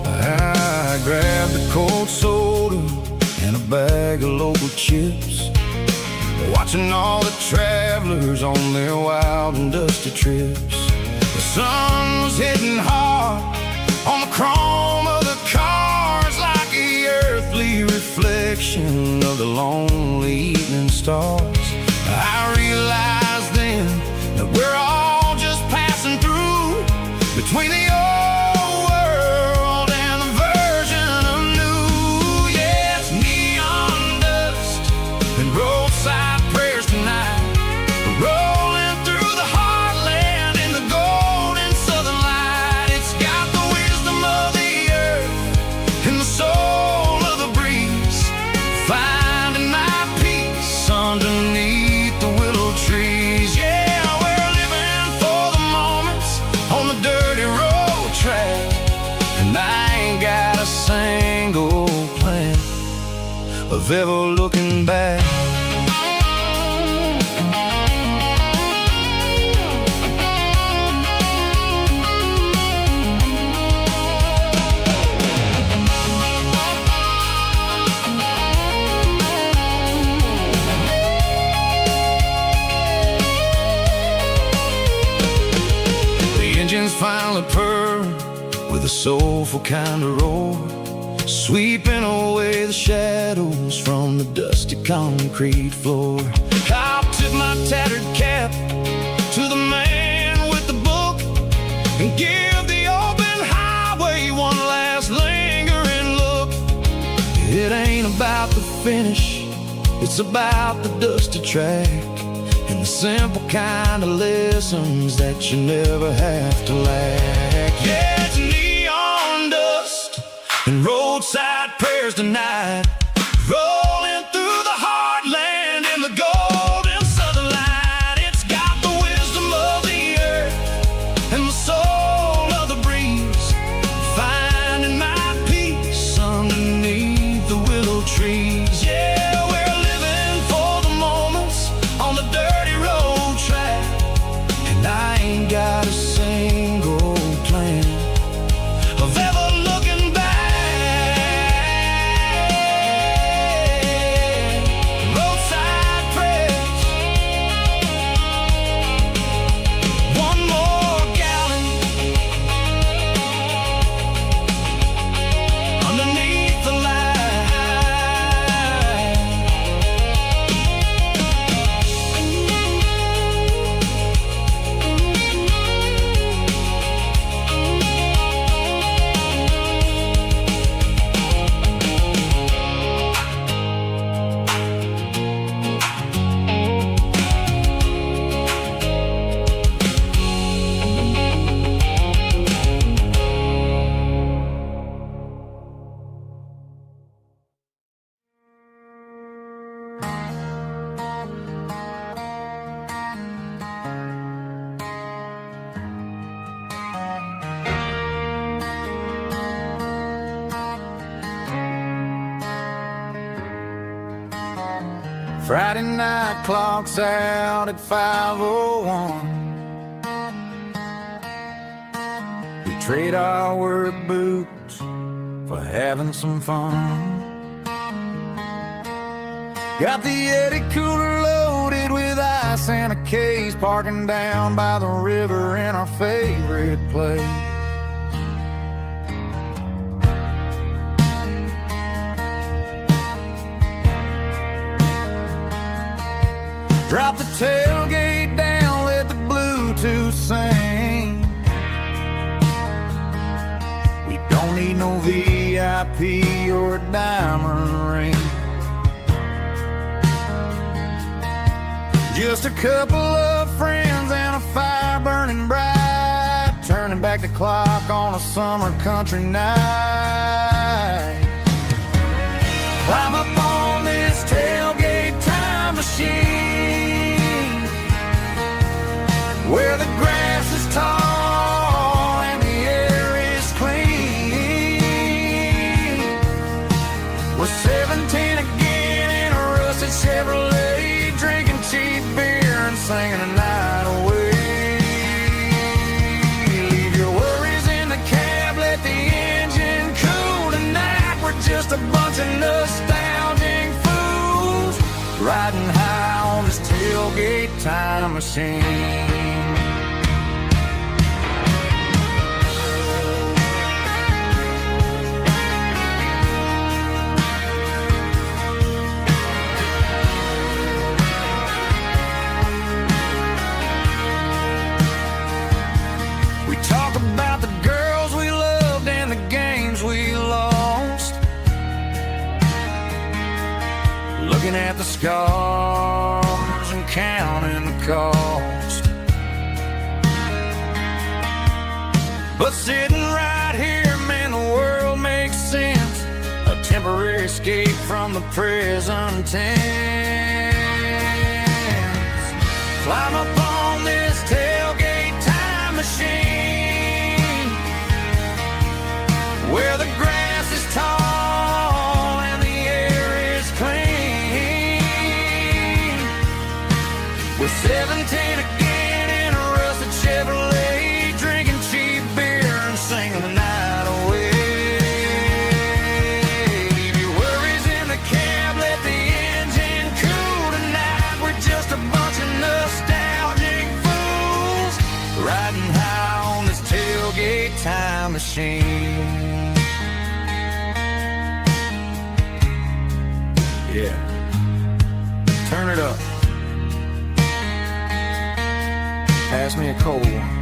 I grabbed a cold soda and a bag of local chips, watching all the travelers on their wild and dusty trips. The sun was hitting hard on the chrome of the cars, like the earthly reflection of the lonely evening stars. I realized then that we're all just passing through between the old world and the version of new. Yeah, it's neon dust and roadside prayers tonight, rolling through the heartland in the golden southern light. It's got the wisdom of the earth and the soul of the breeze, finding my peace underneath the willow trees. Yeah, we're living for the moments on the dirty road track, and I ain't got a single plan of ever looking back. Engines finally purr with a soulful kind of roar, sweeping away the shadows from the dusty concrete floor. I'll tip my tattered cap to the man with the book and give the open highway one last lingering look. It ain't about the finish, it's about the dusty track and the simple kind of lessons that you never have to lack. Yeah, it's neon dust and roadside prayers tonight, rolling through the heartland in the golden southern light. It's got the wisdom of the earth and the soul of the breeze, finding my peace underneath the willow trees. Yeah, we're living for the moments on the dirty road track, and I ain't got Friday night clocks out at 5:01. We trade our work boots for having some fun. Got the Yeti cooler loaded with ice and a case, parking down by the river in our favorite place. Drop the tailgate down, let the Bluetooth sing. We don't need no VIP or a diamond ring. Just a couple of friends and a fire burning bright, turning back the clock on a summer country night. Climb up on this tailgate time machine, where the grass is tall and the air is clean. We're 17 again in a rusted Chevrolet, drinking cheap beer and singing the night away. Leave your worries in the cab, let the engine cool tonight. We're just a bunch of nostalgic fools, riding high on this tailgate time machine. About the girls we loved and the games we lost, looking at the scars and counting the cost. But sitting right here, man, the world makes sense, a temporary escape from the present tense. Climb up on this tailgate time machine, where the grass is tall and the air is clean. We're 17 again in a rusted Chevrolet, drinking cheap beer and singing the night away. Leave your worries in the cab, let the engine cool tonight. We're just a bunch of nostalgic fools, riding high on this tailgate time machine. Yeah, turn it up. Pass me a cold one.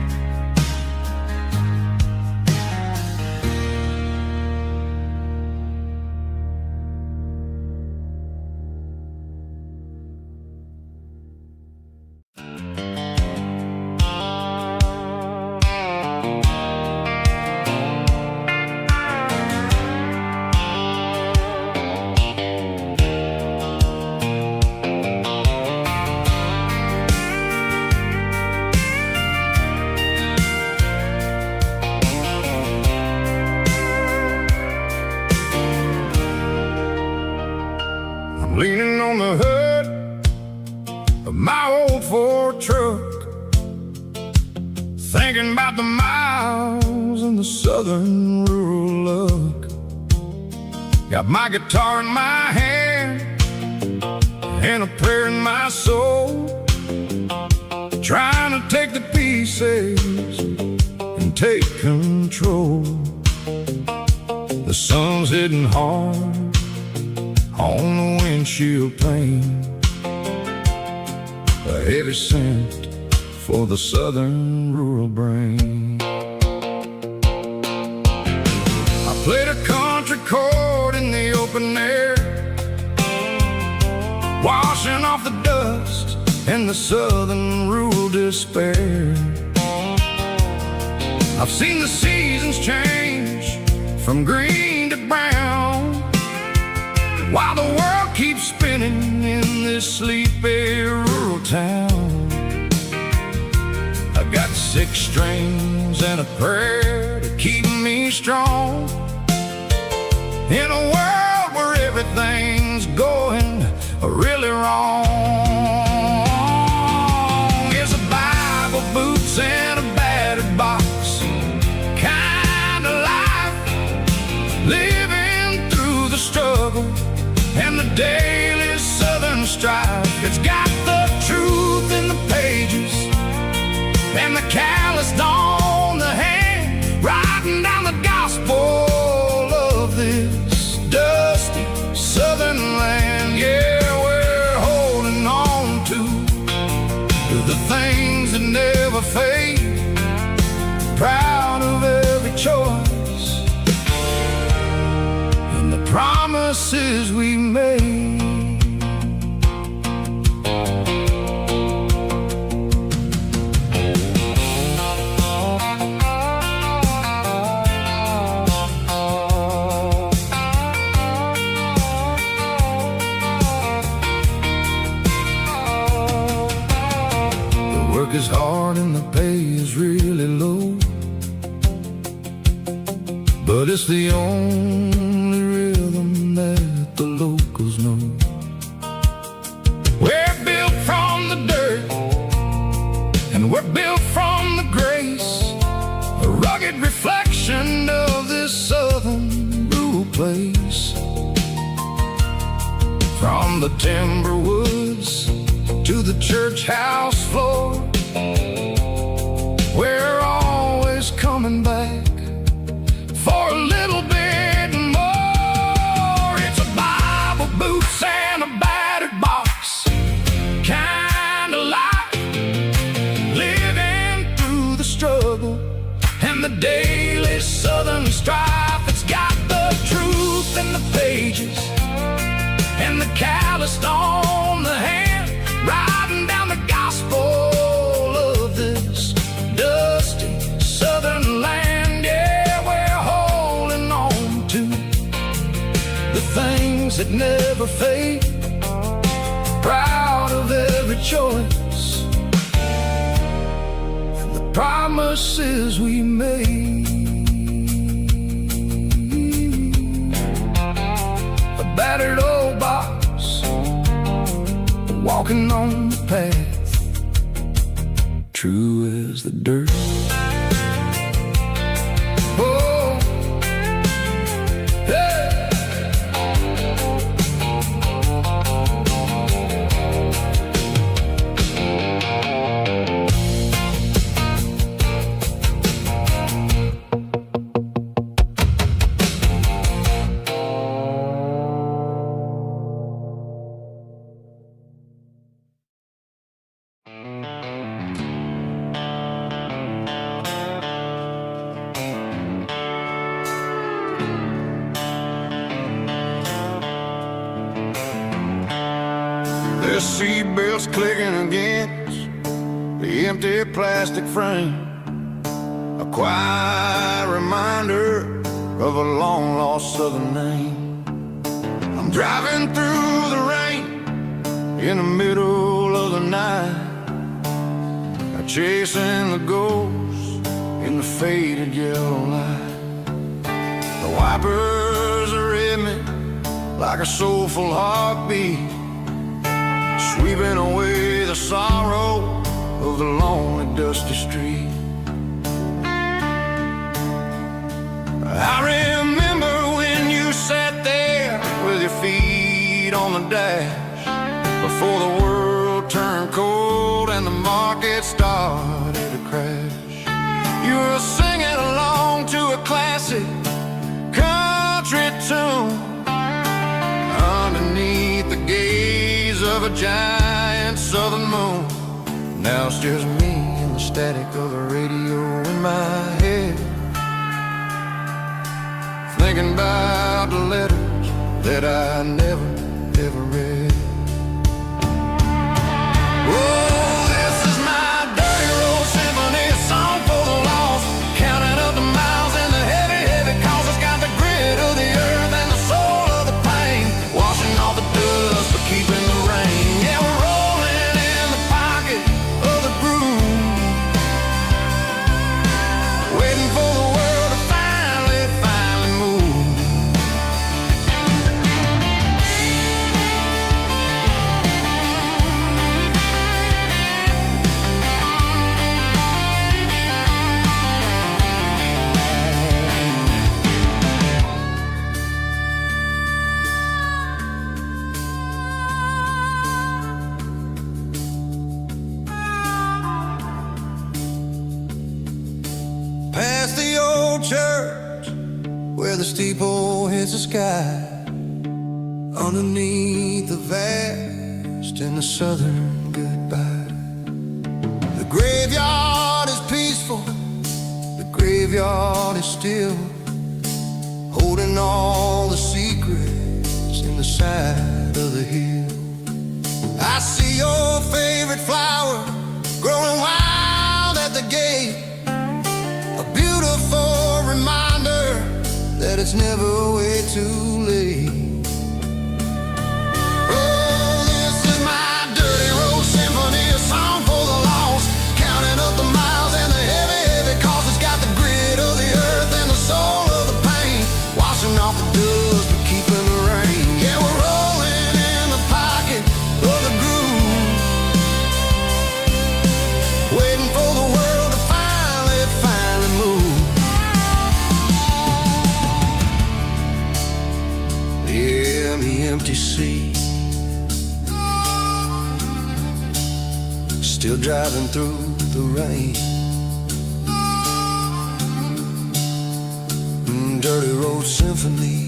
Leaning on the hood of my old Ford truck, thinking about the miles and the southern rural look. Got my guitar in my hand and a prayer in my soul, trying to take the pieces and take control. The sun's hitting hard on the windshield pane, a heavy scent for the southern rural brain. I played a country chord in the open air, washing off the dust and the southern rural despair. I've seen the seasons change from green to brown, while the world keeps spinning in this sleepy rural town. I got 6 strings and a prayer to keep me strong, in a world where everything's going really wrong. It's a Bible, boots, and a battered box kind of life, living through the struggle and the daily southern strife. It's got the truth in the pages and the calloused on the hand, writing down the gospel of this dusty southern land. Yeah, we're holding on to the things that never fade, proud of every choice and the promises we made. Is hard and the pay is really low, but it's the only rhythm that the locals know. We're built from the dirt and we're built from the grace, a rugged reflection of this southern rural place. From the timber woods to the church house floor, we're always coming back for a little bit more. It's a Bible, boots, and a battered box kind of life, living through the struggle and the daily southern strife. It's got the truth in the pages and the calloused on the hand, writing down the gospel of this dusty southern land. Yeah, we're holding on to the things that never fade, proud of every choice and the promises we made. A battered old box, walking on the path, true as the dirt. Oh, hey. The seatbelts clicking against the empty plastic frame, a quiet reminder of a long-lost southern name. I'm driving through the rain in the middle of the night, chasing the ghosts in the faded yellow light. The wipers are in me like a soulful heartbeat, sweeping away the sorrow of the lonely, dusty street. I remember when you sat there with your feet on the dash, before the world turned cold and the market started to crash. You were singing along to a classic country tune underneath the gaze of a giant southern moon. Now it's just me and the static of the radio in my head, thinking about the letters that I never, ever read. Oh, this is my dirty road symphony, a song for the lost, counting up the miles and the heavy, heavy calls. It's got the grit of the earth and the soul of the pain, washing off the dust but keeping the rain. Yeah, we're rolling in the pocket of the groove, waiting for the world to finally move. old church where the steeple hits the sky, underneath the vast in the southern goodbye. The graveyard is peaceful, the graveyard is still, holding all the secrets in the side of the hill. I see your favorite flower growing wild at the gate, a beautiful reminder that it's never way too late. Oh, this is my dirty road symphony, a song for the lost, counting up the miles and the heavy, heavy cost. It's got the grit of the earth and the soul of the pain, washing off the dust but keeping the rain. Yeah, we're rolling in the pocket of the groove, waiting for the world to finally move. Yeah, the empty sea, still driving through the rain. Dirty road symphony.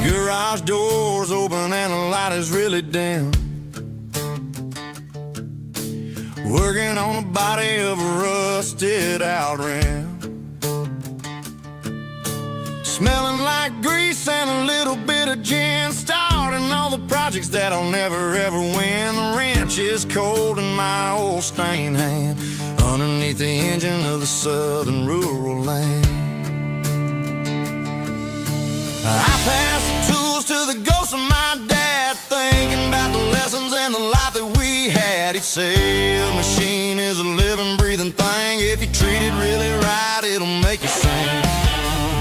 Garage doors open and the light is really dim, working on the body of a rusted out rim, smelling like grease and a little bit of gin, starting all the projects that'll never ever win. The wrench is cold in my old stained hand, underneath the engine of the southern rural land. I pass the tools to the ghost of my dad, thinking about the lessons and the life that we had. He'd say a machine is a living, breathing thing. If you treat it really right, it'll make you sing.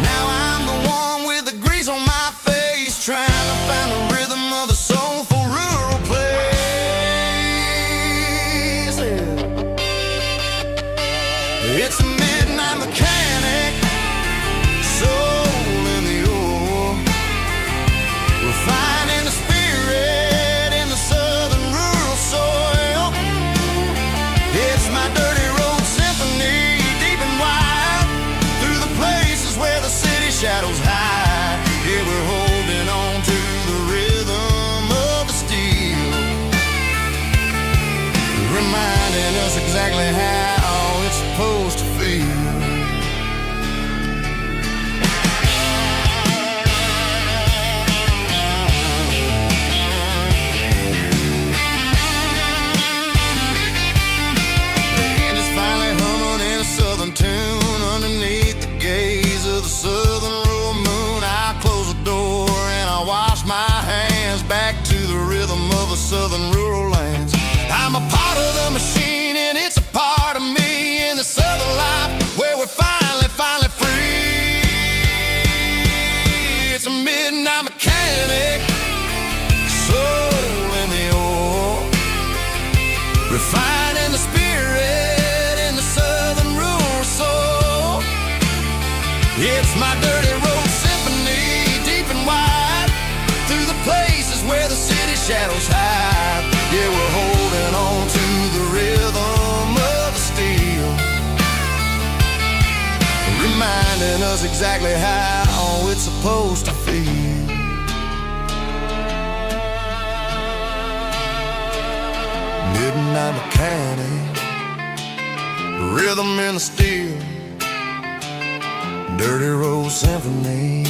Now I'm the one with the grease on my face, trying to find the rhythm of the soulful rural place. It's a midnight mechanic, soul in the ore, refining the spirit in the southern rural soil. It's my dirty road symphony, deep and wide, through the places where the city shadows hide. Yeah, we're holding on to the rhythm of the steel, reminding us exactly how it's supposed to feel. Tune underneath the gaze of the southern rural moon. I close the door and I wash my hands, back to the rhythm of the southern rural lands. I'm a part of the machine and it's a part of me in the southern life where we're finally free. It's a midnight mechanic, soul in the ore, refining the spirit in the southern rural soul. It's my dirty road symphony, deep and wide, through the places where the city shadows hide. Yeah, we're holding on to the rhythm of the steel, reminding us exactly how it's supposed to feel. Midnight mechanic, rhythm in the steel, dirty road symphony.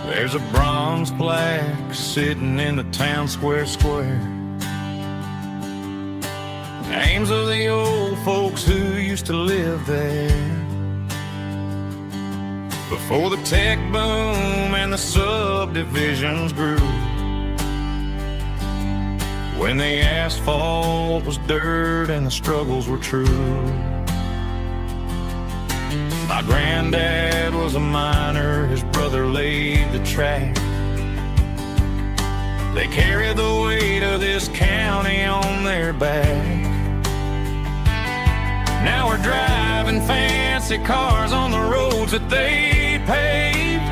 There's a bronze plaque sitting in the town square. Names of the old folks who used to live there before the tech boom and the subdivisions grew, when the asphalt was dirt and the struggles were true. My granddad was a miner, his brother laid the track. They carried the weight of this county on their back. Now we're driving fancy cars on the roads that they paved,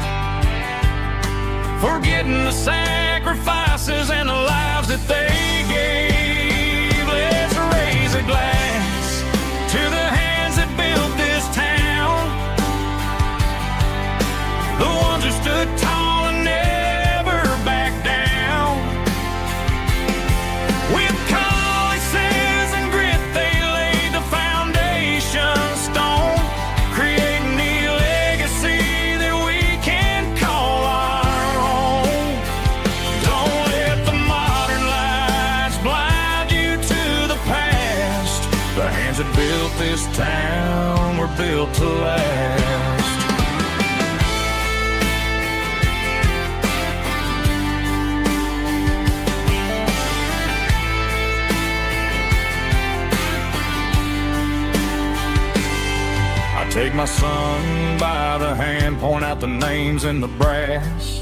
forgetting the sacrifices and the lives that they gave. Let's raise a glass to the hands that built this town, the ones who stood tall and never backed down. With calluses and grit, they laid the foundation stone, creating a legacy that we can call our own. Don't let the modern lights blind you to the past. The hands that built this town were built to last. Take my son by the hand, point out the names in the brass.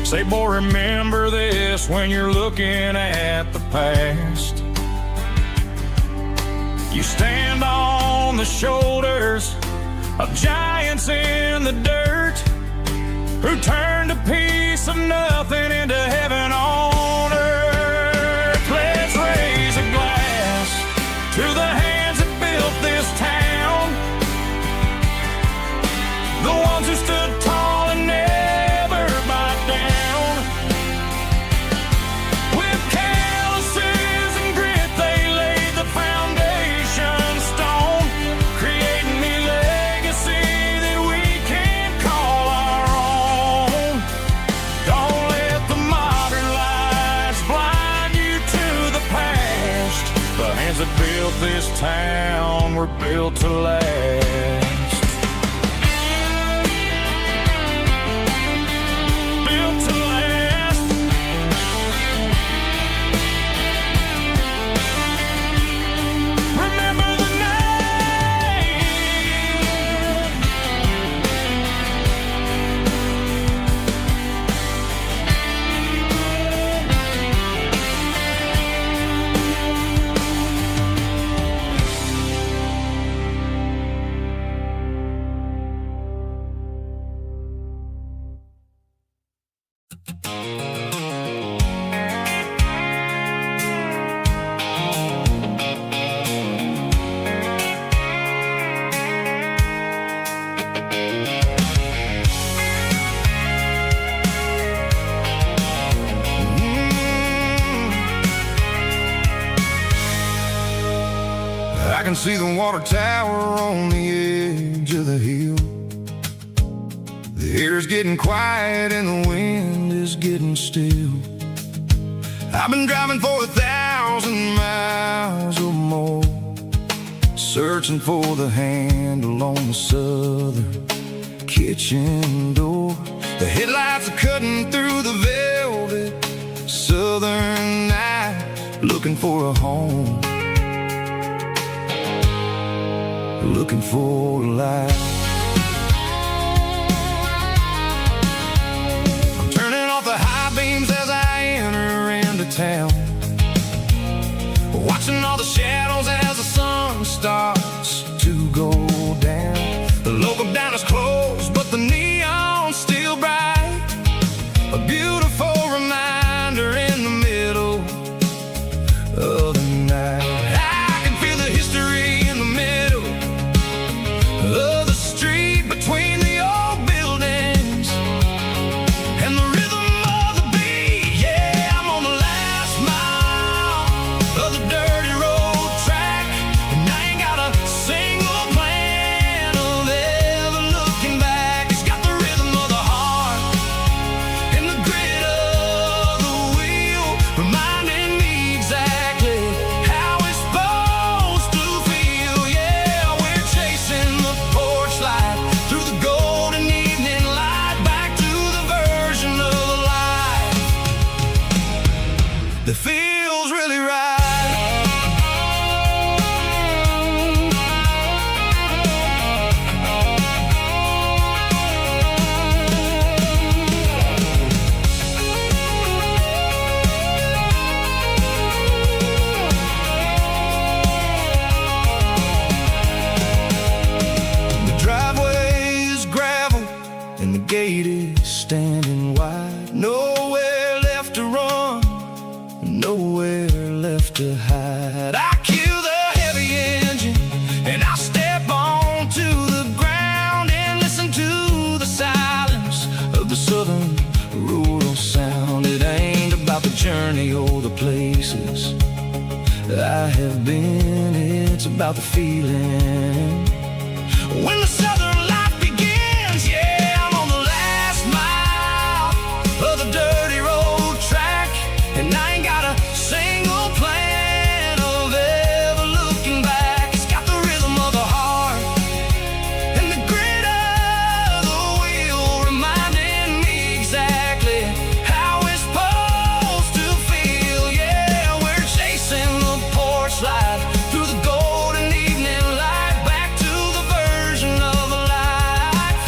Say, boy, remember this when you're looking at the past. You stand on the shoulders of giants in the dirt, who turned a piece of nothing into heaven on earth. Let's raise a glass to the hands that built this town, the ones who stood tall and never backed down. With calluses and grit, they laid the foundation stone, creating a legacy that we can call our own. Don't let the modern lights blind you to the past. The hands that built this town were built to last. I can see the water tower on the edge of the hill. The air's getting quiet and the wind is getting still. I've been driving for 1,000 miles or more, searching for the handle on the southern kitchen door. The headlights are cutting through the velvet southern night, looking for a home, looking for a life. of the street between the old buildings and the rhythm of the beat. Yeah, I'm on the last mile of the dirty road track, and I ain't got a single plan of ever looking back. It's got the rhythm of the heart and the grit of the wheel, reminding me exactly how it's supposed to feel. Yeah, we're chasing the porch light through the golden evening light, back to the version of life that feels really right. The driveway is gravel and the gate is standing wide. Nowhere left to run, nowhere left to hide. I kill the heavy engine and I step onto the ground and listen to the silence of the southern rural sound. It ain't about the journey or the places I have been, it's about the feeling when the southern life begins. Yeah, I'm on the last mile of the dirty road track, and I ain't got a single plan of ever looking back. It's got the rhythm of the heart and the grit of the wheel, reminding me exactly how it's supposed to feel. Yeah, we're chasing the porch light through the golden evening light, back to the version of life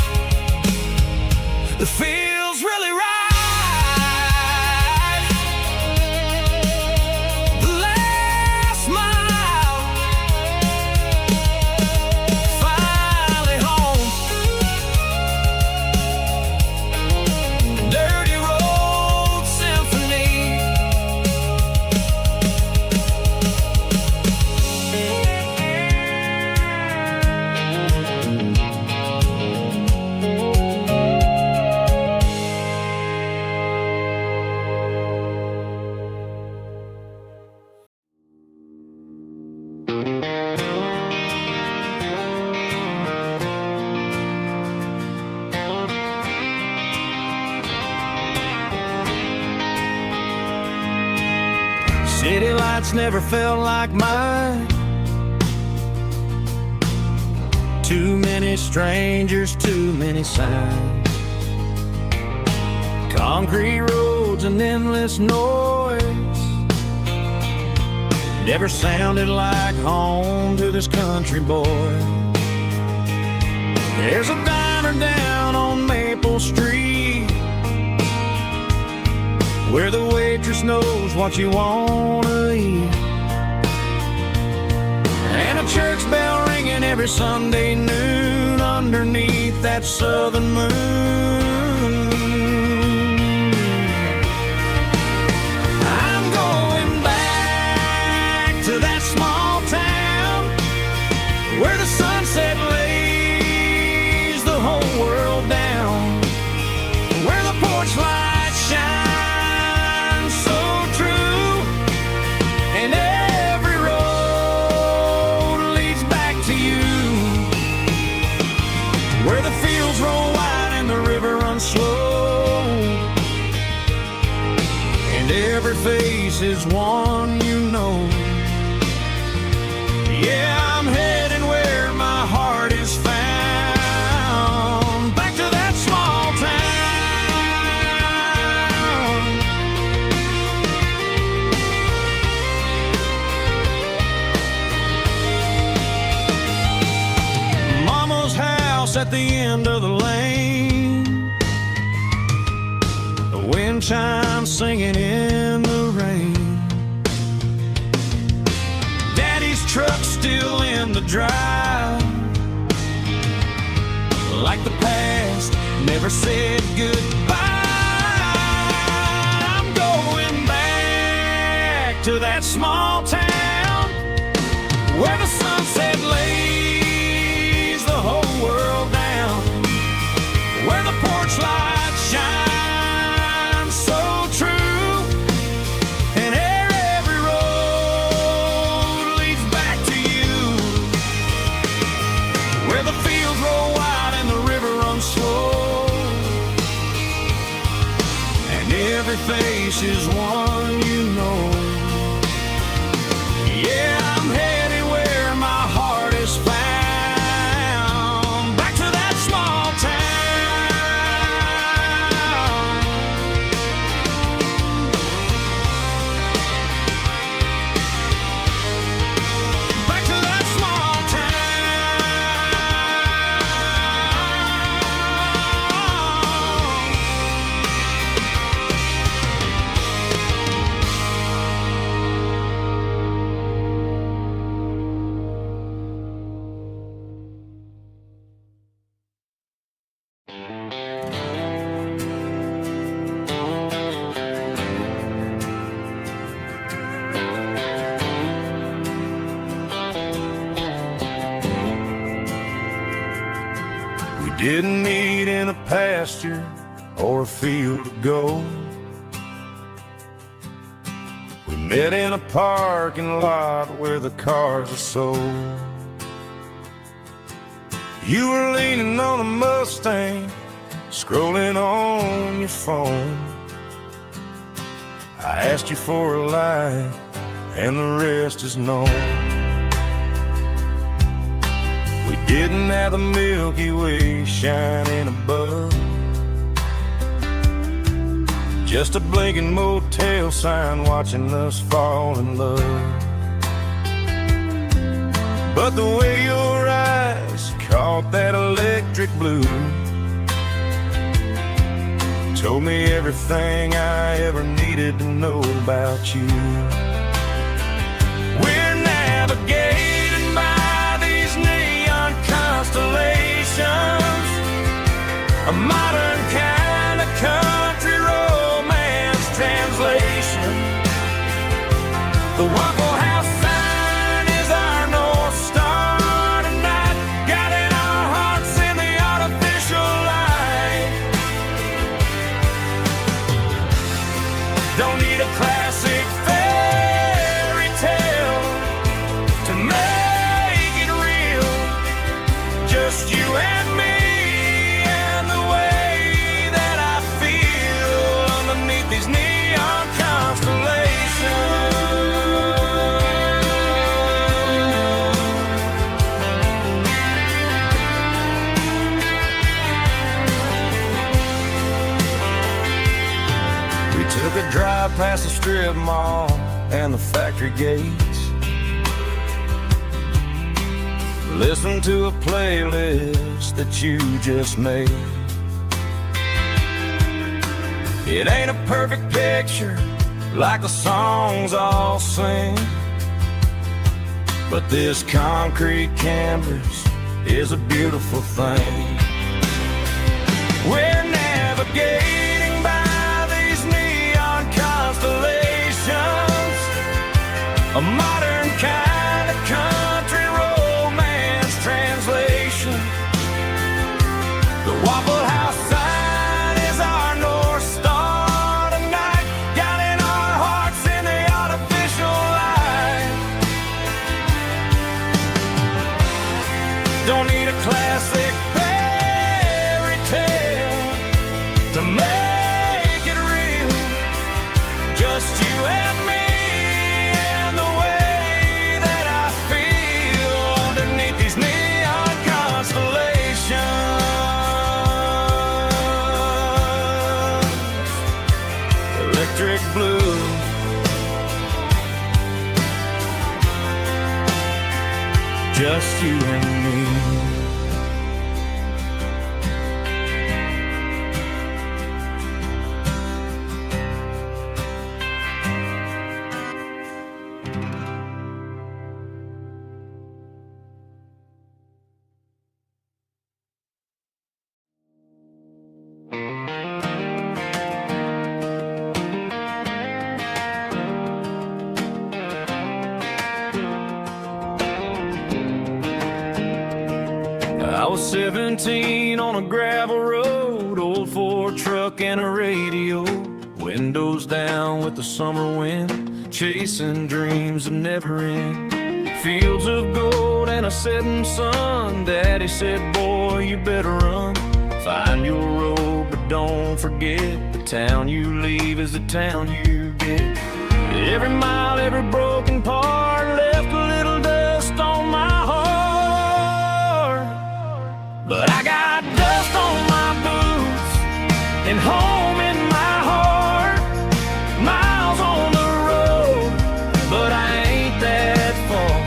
that feels really right. The last mile, finally home. Dirty road symphony. City lights never felt like mine. Too many strangers, too many signs. Concrete roads and endless noise never sounded like home to this country boy. There's a diner down on Maple Street where the waitress knows what you wanna eat, and a church bell ringing every Sunday noon underneath that southern moon. I'm going back to that small town where the sunset lays the whole world down, where the porch lights shine so true, and every road leads back to you, where the fields roll wide and the river runs slow, and every face is one you know. Yeah, I'm heading where my heart is found, back to that small town. Mama's house at the end of the lane, the wind chimes singing in the rain, Daddy's truck still in the drive, like the past never said goodbye. I'm going back to that small town where the sunset lays the whole every face is one you know. Yeah, I'm headed where my heart is found, back to that small town. Back to that small Didn't meet in a pasture or a field of gold. We met in a parking lot where the cars are sold. You were leaning on a Mustang, scrolling on your phone. I asked you for a light, and the rest is known. We didn't have the Milky Way shining above, just a blinking motel sign watching us fall in love. But the way your eyes caught that electric blue told me everything I ever needed to know about you. We're navigating by these neon constellations, a modern kind of country romance translation. The Waffle House sign is our North Star tonight, guiding our hearts in the artificial light. Don't need a classic fairy tale to make it real, just you and me and the way that I feel underneath these neon constellations. We took a drive past the strip mall and the factory gates, listened to a playlist that you just made. It ain't a perfect picture like the songs all sing, but this concrete canvas is a beautiful thing. We're navigating by these neon constellations, a modern kind of country romance translation. The Waffle House sign is our North Star tonight, guiding our hearts in the artificial light. Don't need a classic fairy tale to make it real, just you and me and the way that I feel underneath these neon constellations. Electric blue, just you and me. I was 17 on a gravel road, old Ford truck and a radio, windows down with the summer wind, chasing dreams that never end. Fields of gold and a setting sun. Daddy said, boy, you better run, find your road, but don't forget the town you leave is the town you get. Every mile, every broken part left a little dust on my heart. But I got dust on my boots and home in my heart. Miles on the road, but I ain't that far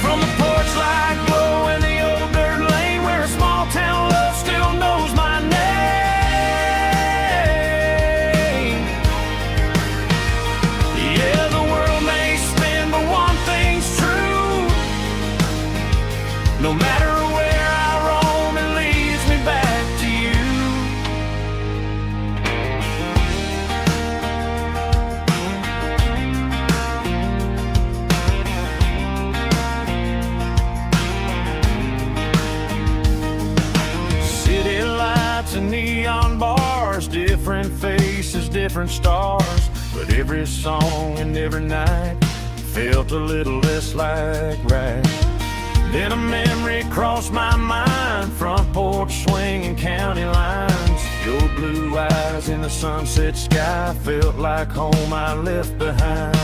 from the porch light glow and the old dirt lane where a small town love still knows my name. Yeah, the world may spin, but one thing's true. No matter where I roam, it leads me back to you. City lights and neon bars, different faces, different stars. But every song and every night felt a little less like right. Then a memory crossed my mind, front porch swinging county lines. Your blue eyes in the sunset sky felt like home I left behind.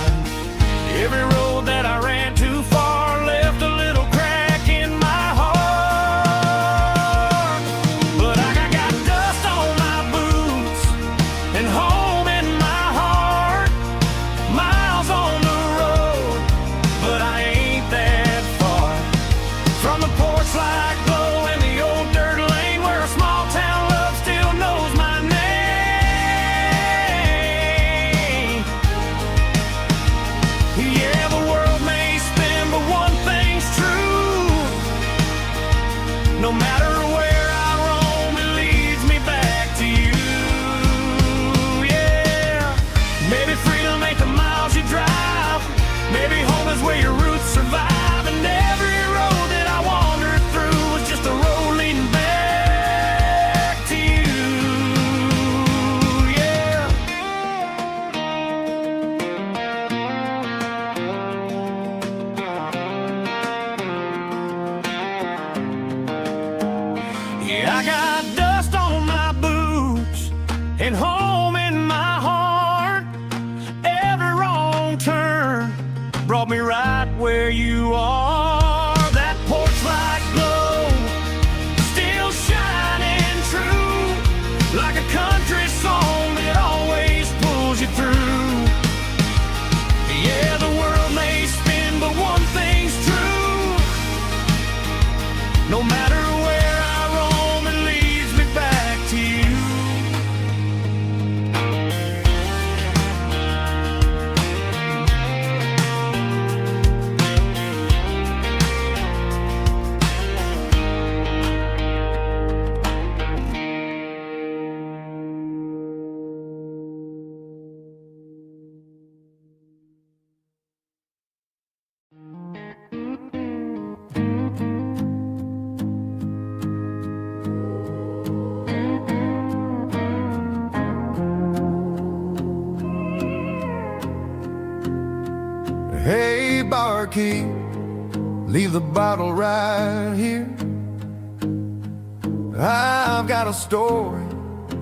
Every road that I ran too far left a little crack in my heart. But I got dust on my boots and home in my heart. Miles on the road, but I ain't that far from the porch light glow and the old dirt lane where a small town love still knows my name. Yeah, the world may spin, but one thing's true. No matter where I roam, it leads me back to you. Yeah, maybe freedom ain't the miles you drive. Maybe home is where your roots survive. And every road that I wandered through was just a road leading back to you. Yeah. Yeah, I got dust on my boots and home in my heart. Every wrong turn brought me right where you are. That porch light glow still shining true, like a country song that always pulls you through. Yeah, the world may spin, but one thing's true. No matter where I roam, it leads me back to you. Hey, barkeep, leave the bottle right here. I've got a story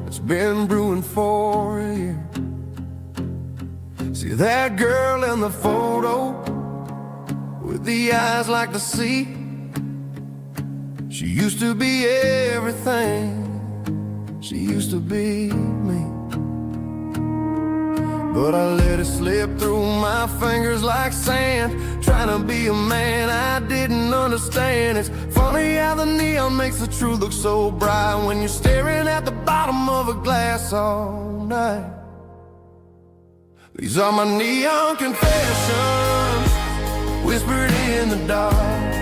that's been brewing for a year. See that girl in the photo with the eyes like the sea? She used to be everything. She used to be me. But I let it slip through my fingers like sand, trying to be a man I didn't understand. It's funny how the neon makes the truth look so bright when you're staring at the bottom of a glass all night. These are my neon confessions, whispered in the dark,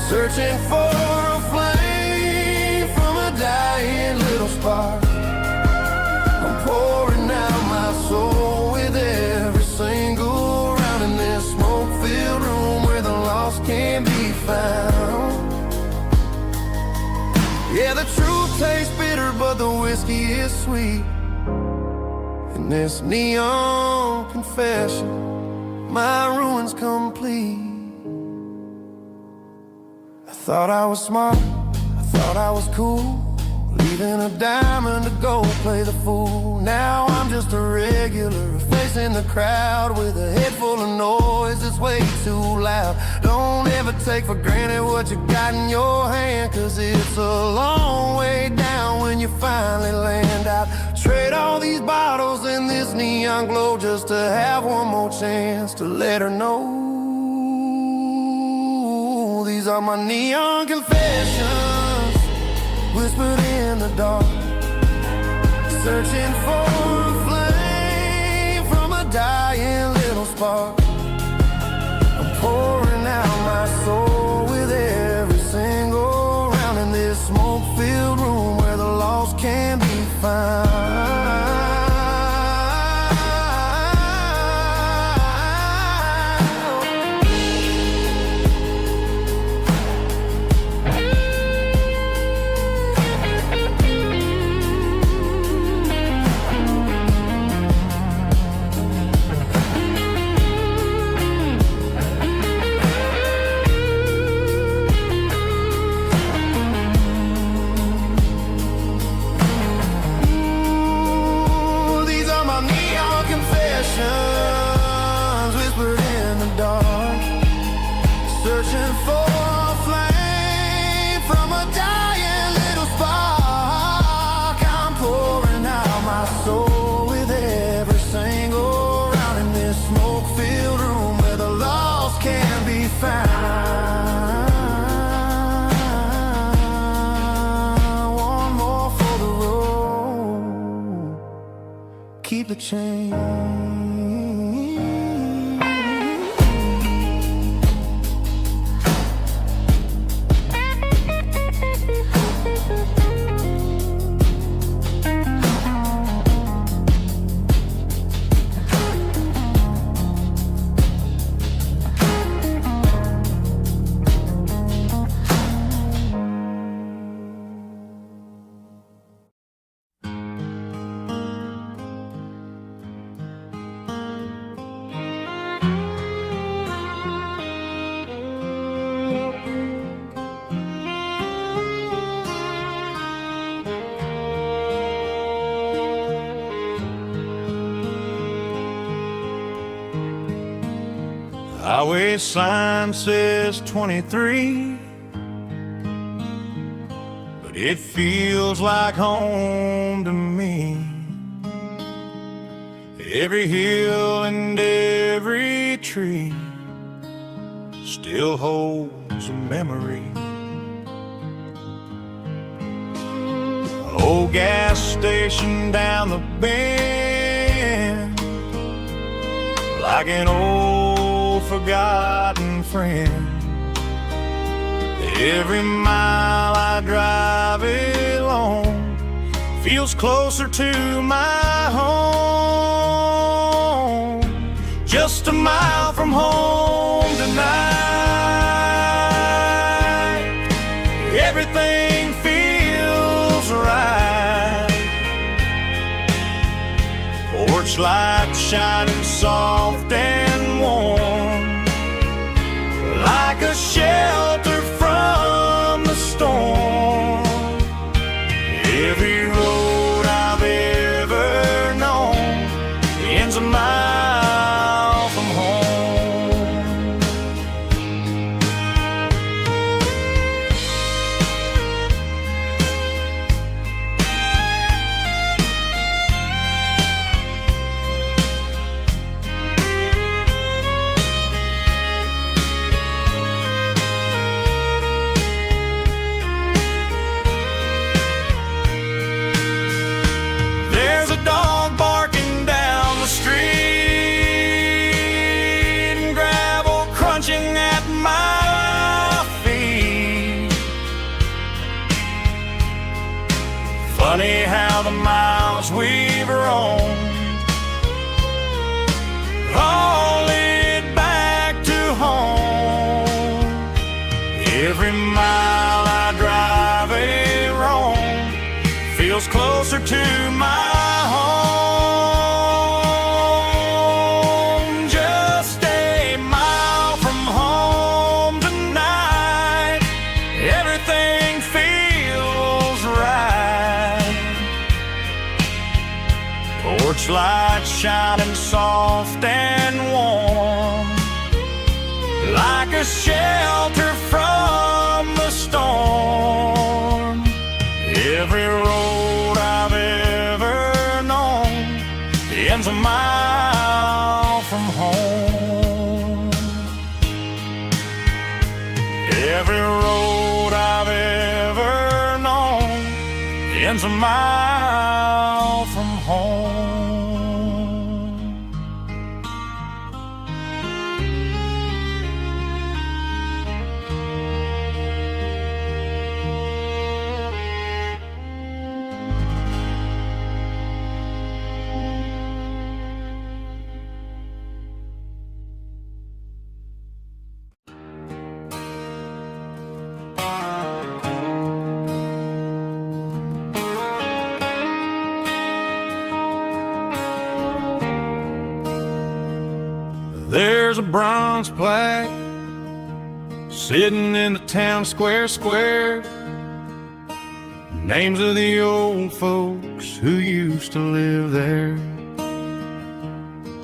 searching for a flame from a dying little spark. I'm pouring out my soul with every single round in this smoke-filled room where the lost can't be found. Yeah, the truth tastes bitter, but the whiskey is sweet. In this neon confession, my ruin's complete. I thought I was smart, I thought I was cool, leaving a diamond to go play the fool. Now I'm just a regular, facing the crowd with a head full of noise that's way too loud. Don't ever take for granted what you got in your hand, 'cause it's a long way down when you finally land out. Trade all these bottles and this neon glow just to have one more chance to let her know. These are my neon confessions, whispered in the dark, searching for a flame from a dying little spark. I'm pouring out my soul with every single round in this smoke-filled room where the lost can be found. Whispered in the dark, searching for a flame from a dying little spark. I'm pouring out my soul with every single round in this smoke-filled room where the lost can be found. One more for the road, keep the change. Highway sign says 23, but it feels like home to me. Every hill and every tree still holds a memory. An old gas station down the bend, like an old forgotten friend. Every mile I drive along feels closer to my home. Just a mile from home tonight, everything feels right. Porch light shining soft and warm, like a shelter from the storm. Every road I've ever known ends a mile from home. There's a dog barking down the street, and gravel crunching at my feet. Funny how the miles we've roamed all lead back to home. Every mile I drive roam feels closer to my home. Just a mile from home tonight, everything feels right. Porch light shining soft and warm, like a shelter from the storm. Every road I've ever known ends a mile from home. Every road I've ever known ends a mile from home. There's a bronze plaque sitting in the town square. Names of the old folks who used to live there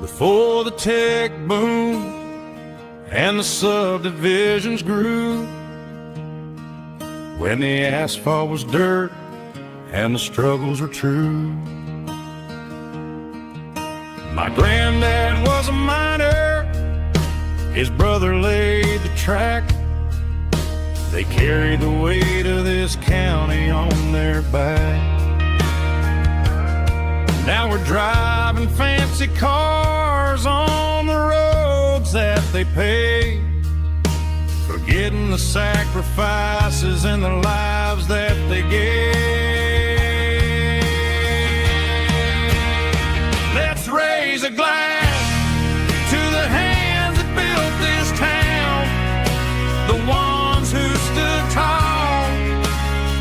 before the tech boom and the subdivisions grew, when the asphalt was dirt and the struggles were true. My granddad was a miner, his brother laid the track. They carried the weight of this county on their back. Now we're driving fancy cars on the roads that they paved, forgetting the sacrifices and the lives that they gave. Let's raise a glass to the hands that built this town, the ones who stood tall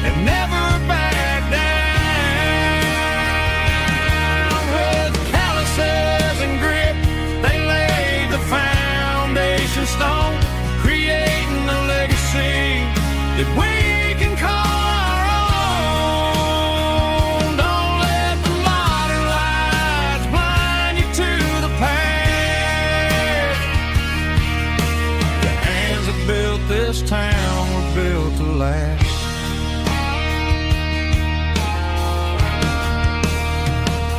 and never backed down. With calluses and grit, they laid the foundation stone, creating a legacy that we can call our own. Don't let the modern lights blind you to the past. The hands that built this town were built to last.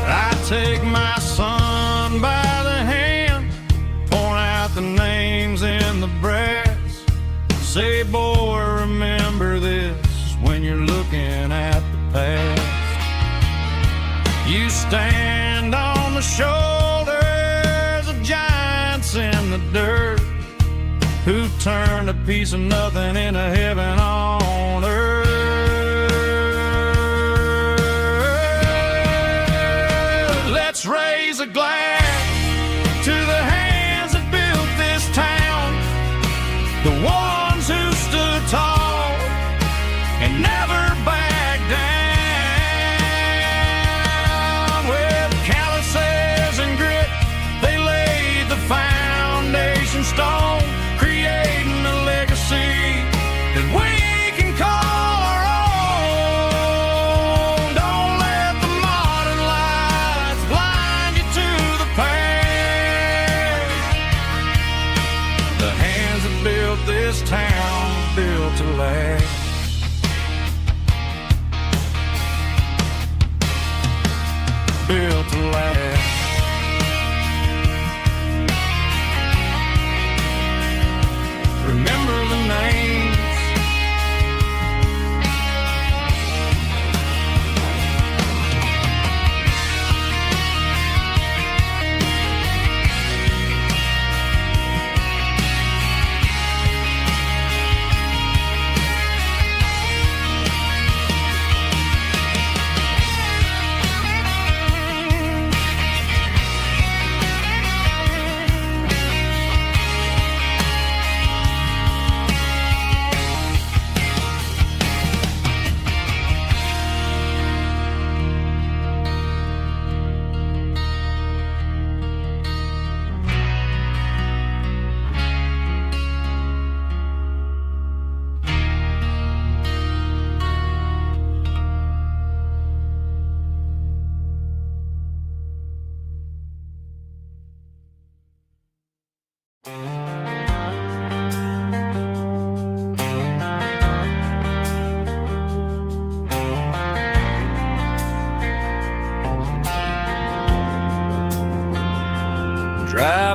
I take my son by the hand, point out the names in the brass. Say, boy, remember this when you're looking at the past. You stand on the shoulders of giants in the dirt, who turned a piece of nothing into heaven on earth. Let's raise a glass to the hands that built this town, the ones who stood tall and never backed down. With calluses and grit, they laid the foundation stone, creating a legacy that we can call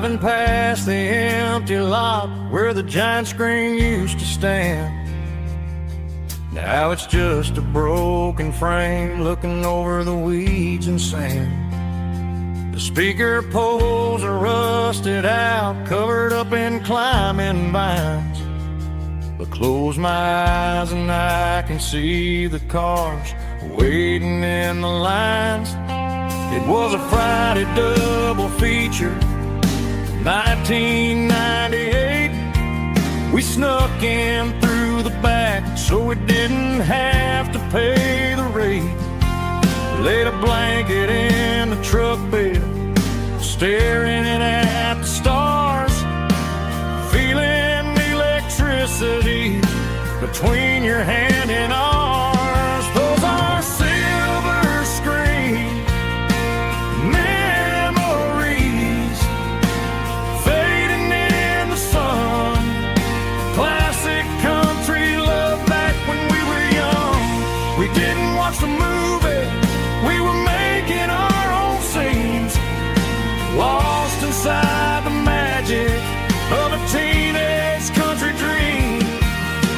Driving past the empty lot where the giant screen used to stand. Now it's just a broken frame looking over the weeds and sand. The speaker poles are rusted out, covered up in climbing vines. But close my eyes and I can see the cars waiting in the lines. It was a Friday double feature, 1998. We snuck in through the back so we didn't have to pay the rate. Laid a blanket in the truck bed, staring at the stars, feeling the electricity between your hand and ours. Those are silver screen memories fading in the sun. Classic country love back when we were young. We didn't watch the movie, we were making our own scenes, lost inside the magic of a teenage country dream.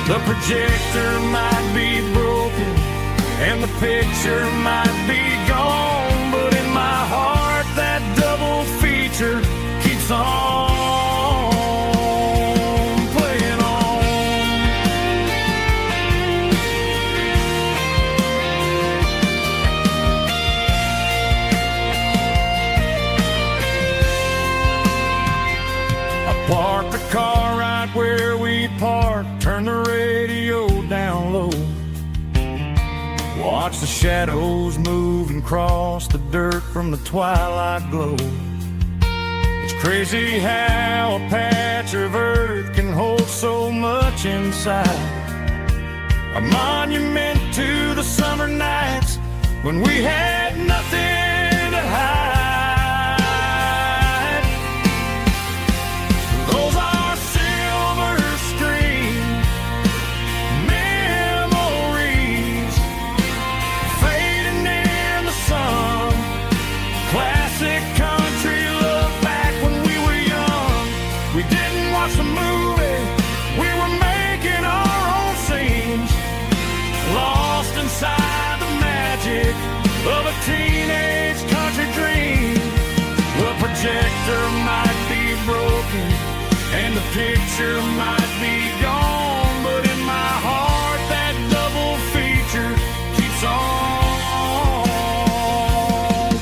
The projector might be broken and the picture might be gone, but in my heart that double feature keeps on playing on. I parked the car right where we parked, turned the radio down low, watch the shadows move and cross the dirt from the twilight glow. It's crazy how a patch of earth can hold so much inside. A monument to the summer nights when we had nothing to hide. Those are silver screen memories fading in the sun. Classic country love back when we were young. We didn't watch the movie, we were making our own scenes, lost inside the magic of a teenage country dream. The projector might be broken and the picture might be gone, but in my heart that double feature keeps on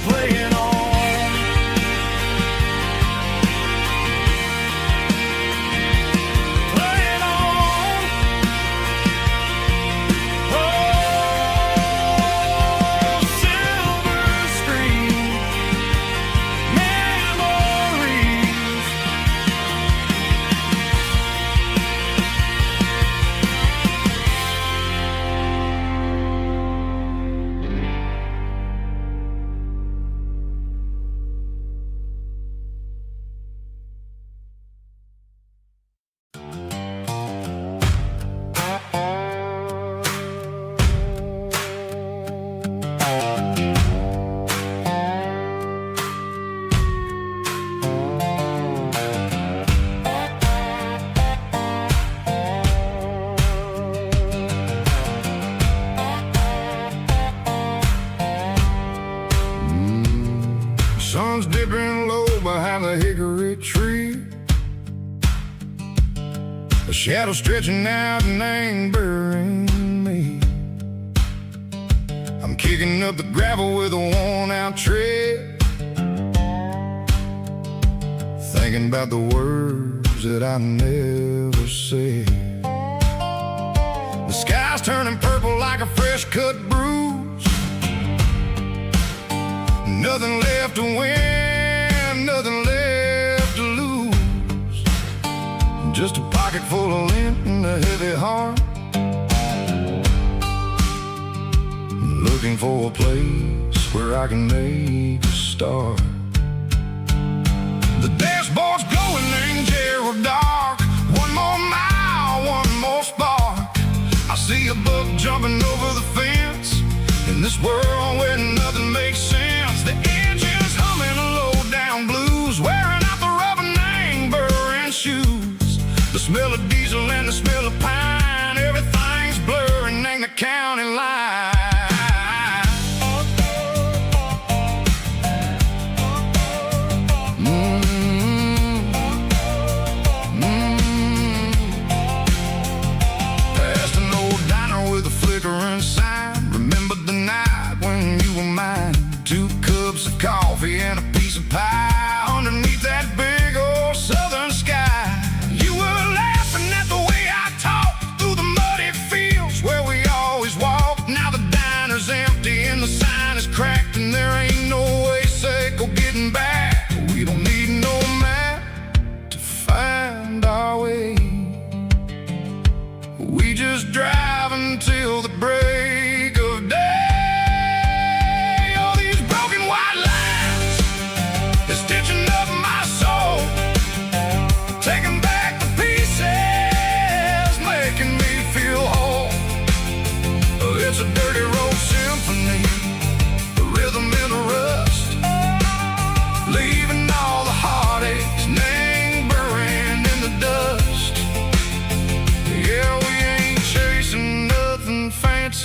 playing on. Playing on. Oh, silver screen memories. Sun's dipping low behind the hickory tree. A shadow stretching out and ain't burying me. I'm kicking up the gravel with a worn-out tread, thinking about the words that I never said. The sky's turning purple like a fresh-cut bruise. Nothing left to win, nothing left to lose. Just a pocket full of lint and a heavy heart, looking for a place where I can make a start. The dashboard's glowing in Gerald dark. One more mile, one more spark. I see a buck jumping over the fence in this world where nothing makes sense. The engine's humming a low down blues, wearing out the rubber now.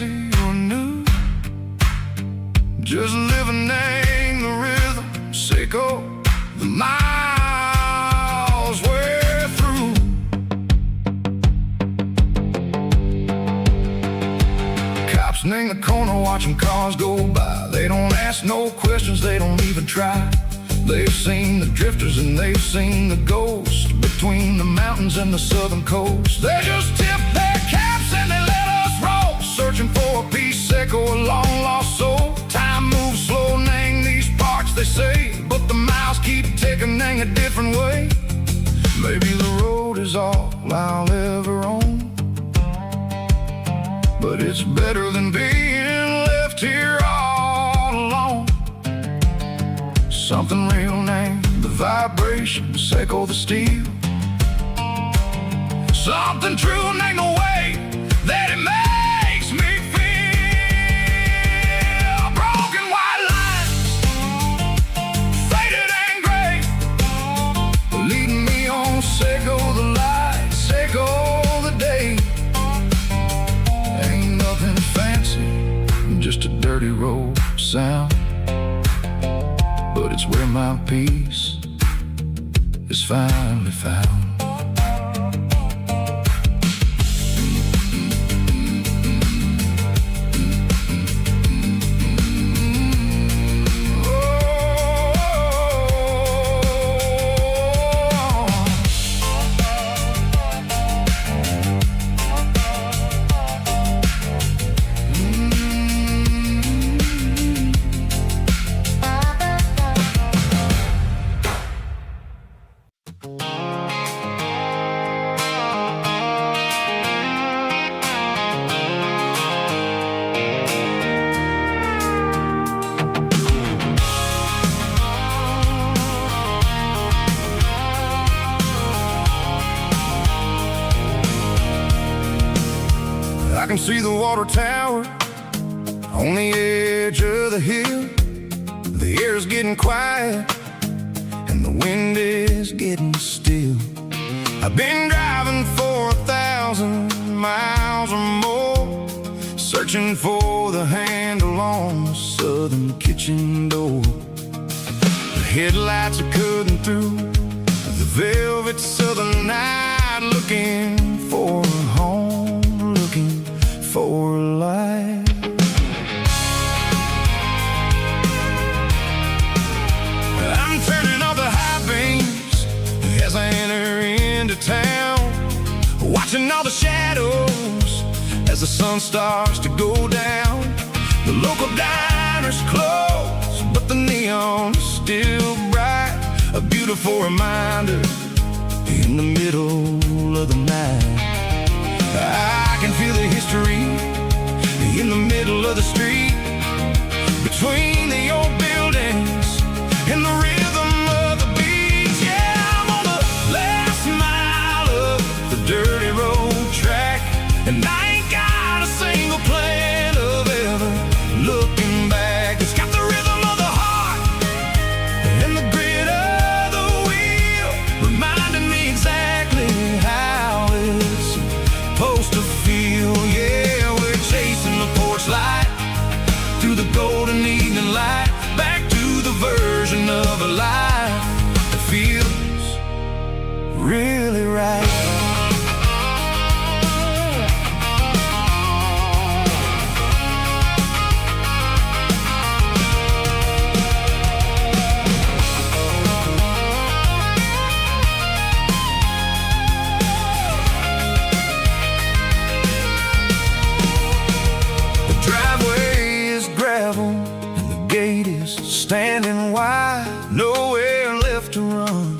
fancy or new, just living in the rhythm, Seiko, the miles we're through. Cops in the corner watching cars go by. They don't ask no questions, they don't even try. They've seen the drifters and they've seen the ghosts between the mountains and the southern coast. They just tip their caps and they let us roll, searching for a piece, Seiko, a long lost soul. Time moves slow, Nang, these parts they say, but the miles keep ticking, Nang, a different way. Maybe the road is all I'll ever own, but it's better than being left here all alone. Something real, Nang, the vibration, Seiko, the steel. Something true, Nang, the way that it makes me feel. Broken white lines, faded and gray, leading me on, Seiko, the light, Seiko, the day. Ain't nothing fancy, just a dirty road sound, but it's where my peace is finally found. I can see the water tower on the edge of the hill. The air's getting quiet and the wind is getting still. I've been driving for 1,000 miles or more, searching for the handle on the southern kitchen door. The headlights are cutting through the velvet southern night, looking for a home, looking for a life. I'm turning off the high beams as I enter into town, watching all the shadows as the sun starts to go down. The local diner's closed, but the neon is still bright, a beautiful reminder in the middle of the night. I can feel the history in the middle of the street, between the old buildings and the rhythm of the beats. Yeah, I'm on the last mile of the dirty road track, and I ain't got a single plan of ever looking back. It's got the rhythm of the heart and the grit of the wheel, reminding me exactly how it's supposed to feel. Yeah, we're chasing the porch light through the golden evening light, back to the version of a life that feels really right. Standing wide, nowhere left to run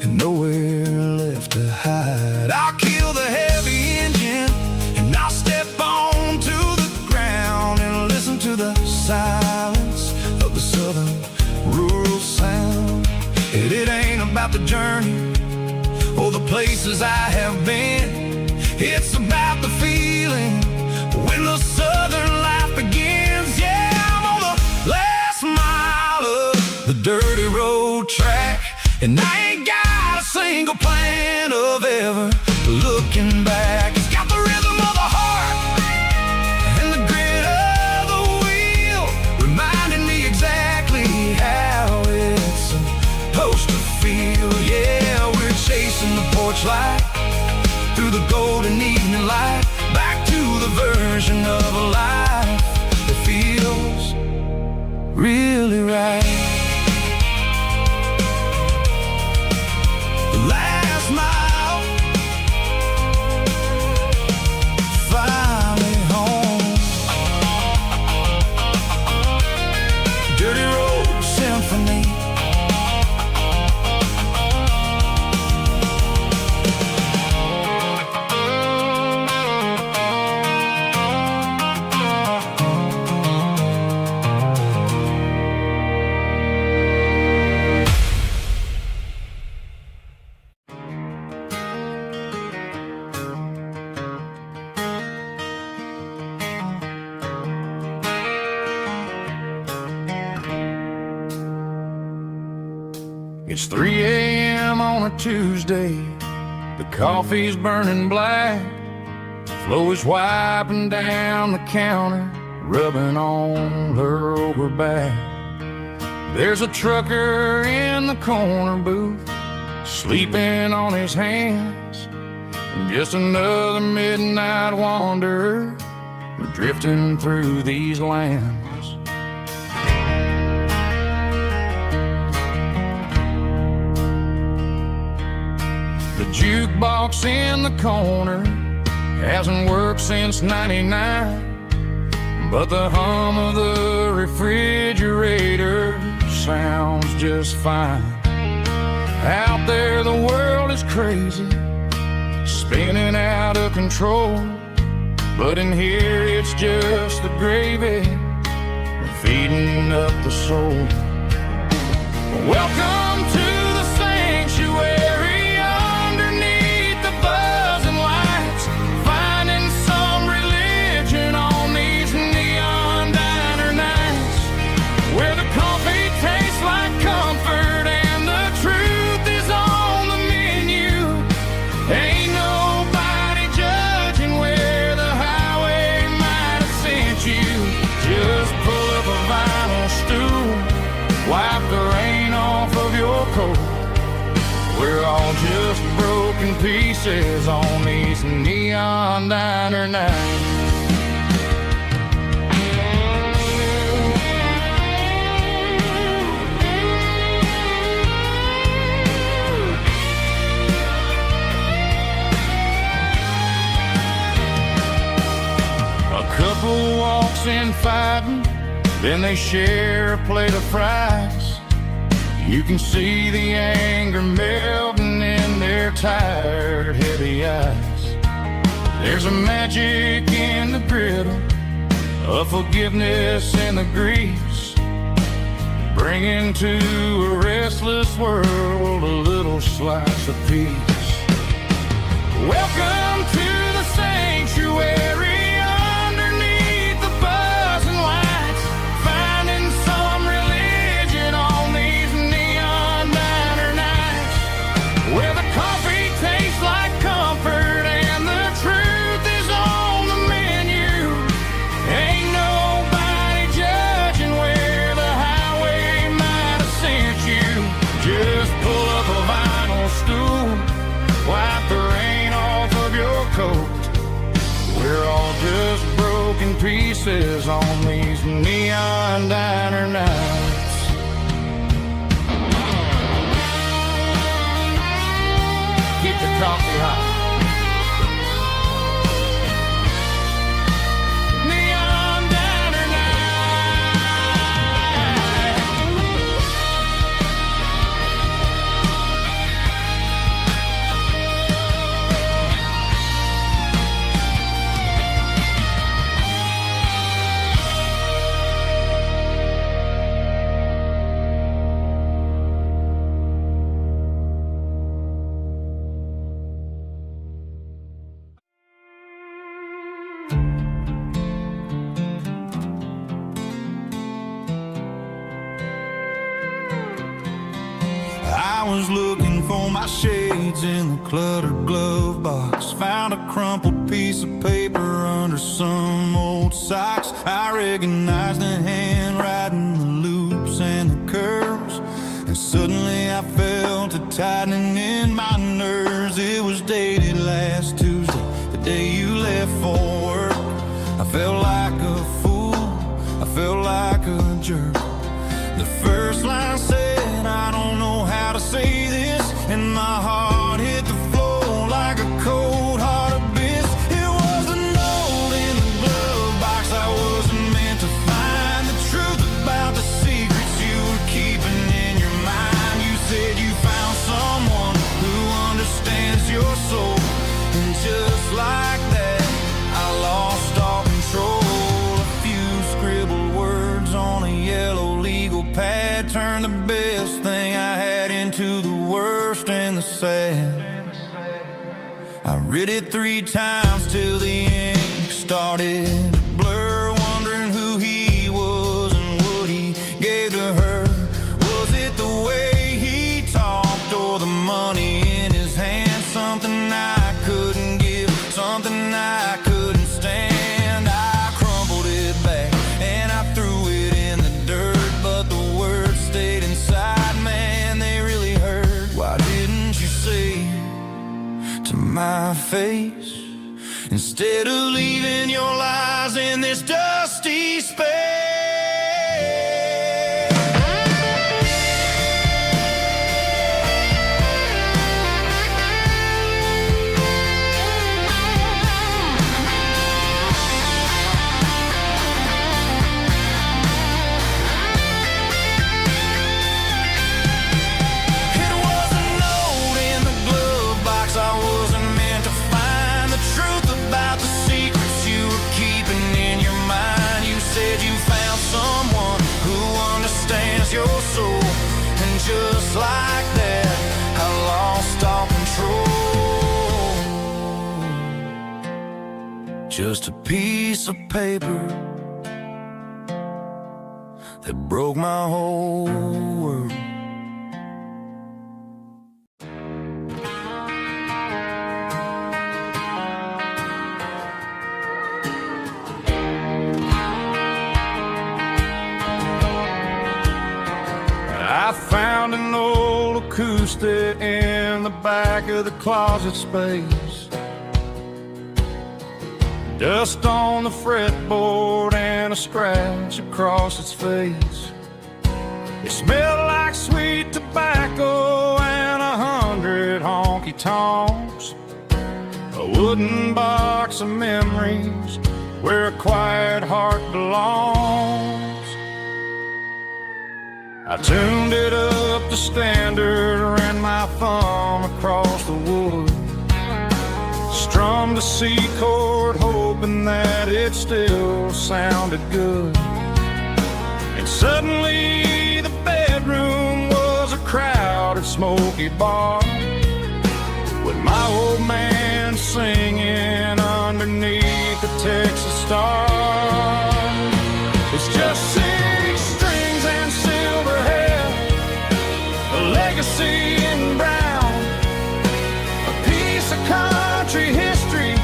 and nowhere left to hide. I'll kill the heavy engine and I'll step onto the ground and listen to the silence of the southern rural sound. It ain't about the journey or the places I have been, it's about the feeling when the southern life begins. Yeah, I'm on the last mile of the dirty road track, and I ain't got a single plan of ever looking back. It's got the rhythm of the heart and the It's 3 a.m. on a Tuesday. The coffee's burning black. Flo is wiping down the counter, rubbing on her over back. There's a trucker in the corner booth, sleeping on his hands. Just another midnight wanderer, drifting through these lands. The jukebox in the corner hasn't worked since '99, but the hum of the refrigerator sounds just fine. Out there the world is crazy, spinning out of control, but in here it's just the gravy feeding up the soul. Welcome to the sanctuary, underneath the buzzing lights, finding some religion on these neon diner nights, where the coffee tastes like comfort and the truth is on the menu. Ain't nobody judging where the highway might have sent you. Just pull up a vinyl stool, wipe the rain off of your coat. We're all just broken pieces on these neon diner nights. A couple walks in fighting, then they share a plate of fries. You can see the anger melting in their tired, heavy eyes. There's a magic in the griddle, a forgiveness in the grease, bringing to a restless world a little slice of peace. Welcome to the sanctuary, where the coffee tastes like comfort and the truth is on the menu. Ain't nobody judging where the highway might have sent you. Just pull up a vinyl stool, wipe the rain off of your coat. We're all just broken pieces on these neon diner nights. Keep the coffee hot. Neon diner I was looking for my shades in the cluttered glove box, found a crumpled piece of paper under some old socks. I recognized the handwriting, the loops and the curves, and suddenly I felt a tightening in my nerves. It was dated last Tuesday, the day you left for work. I felt like a fool, I felt like a jerk. The first line said, I don't know how to say this, and my heart hit the floor like a cold heart abyss. It was a note in the glove box I wasn't meant to find, the truth about the secrets you were keeping in your mind. You said you found someone who understands your soul, and just like that I lost all control. A few scribbled words on a yellow legal pad turned the best thing I had into the worst and the sad. I read it 3 times till the ink started to blur, wondering who he was and what he gave to her. Was it the way he talked? face, instead of leaving your lies in this dusty space. Your soul, and just like that, I lost all control. Just a piece of paper that broke my whole world. I found an old acoustic in the back of the closet space. Dust on the fretboard and a scratch across its face. It smelled like sweet tobacco and 100 honky-tonks. A wooden box of memories where a quiet heart belongs. I tuned it up to standard, ran my thumb across the wood, strummed a C chord, hoping that it still sounded good. And suddenly the bedroom was a crowded, smoky bar, with my old man singing underneath the Texas stars. It's just 6 strings and silver hair, a legacy in brown, a piece of country history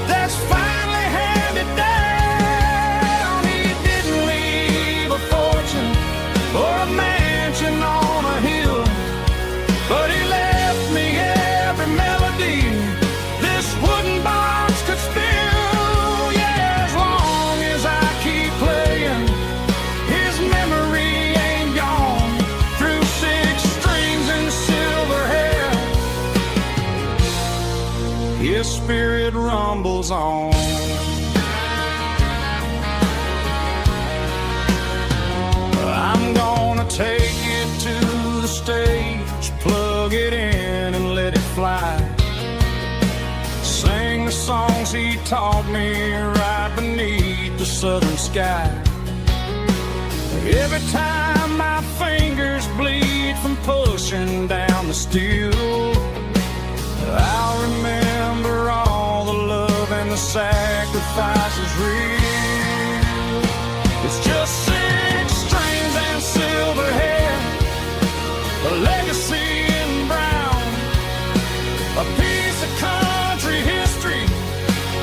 that's finally handed down. He didn't leave a fortune or a mansion on a hill, but he left me every melody this wooden box could spill. Yeah, as long as I keep playing, his memory ain't gone. Through 6 strings and silver hair, his spirit rumbles on. I'm gonna take it to the stage, plug it in and let it fly. Sing the songs he taught me right beneath the southern sky. Every time my fingers bleed from pushing down the steel, I'll remember all the love and the sacrifices real. It's just 6 strings and silver hair, a legacy in brown, a piece of country history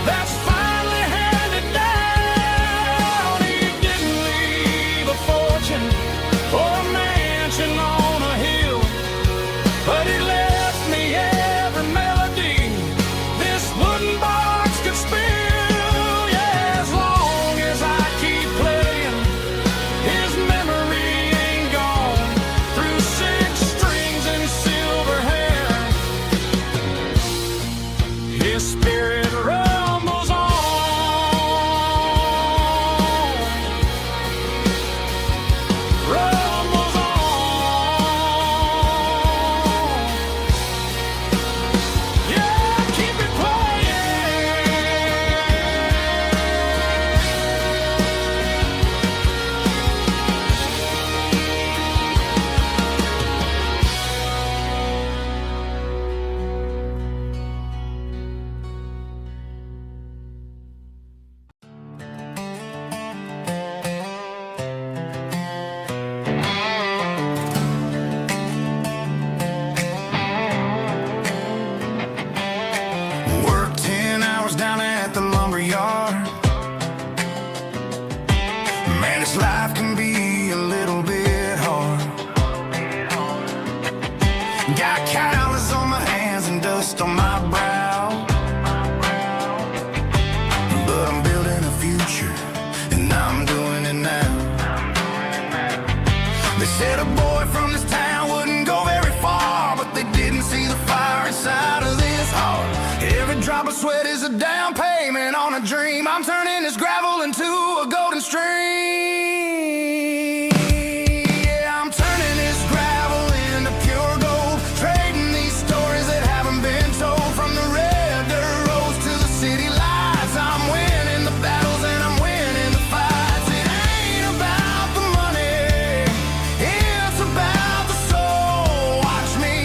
that's finally handed down. He didn't leave a fortune or a mansion on a hill, but he left me every melody this wooden box could spill. Yeah, as long as I keep playing, his memory ain't gone. Through 6 strings and silver hair, his spirit rumbles on. Rumbles on. Yeah, keep it Worked 10 hours down at the lumber yard. Man, this life can be a little bit hard. Got calluses on my hands and dust on my brow. Said a boy from this town wouldn't go very far, but they didn't see the fire inside of this heart. Every drop of sweat is a down payment on a dream. I'm turning this gravel into a golden stream. Yeah, I'm turning this gravel into pure gold, trading these stories that haven't been told. From the red dirt roads to the city lights, I'm winning the battles and I'm winning the fights. It ain't about the money, it's about the soul. Watch me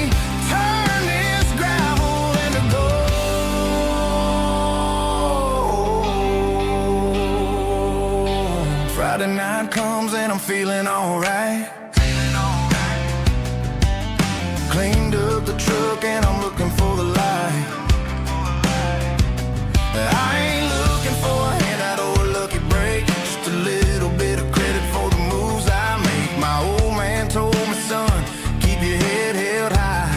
turn this gravel into gold. Friday night comes and I'm feeling alright. Cleaned up the truck and I'm looking for the light. I ain't looking for a handout or a lucky break, just a little bit of credit for the moves I make. My old man told me, son, keep your head held high.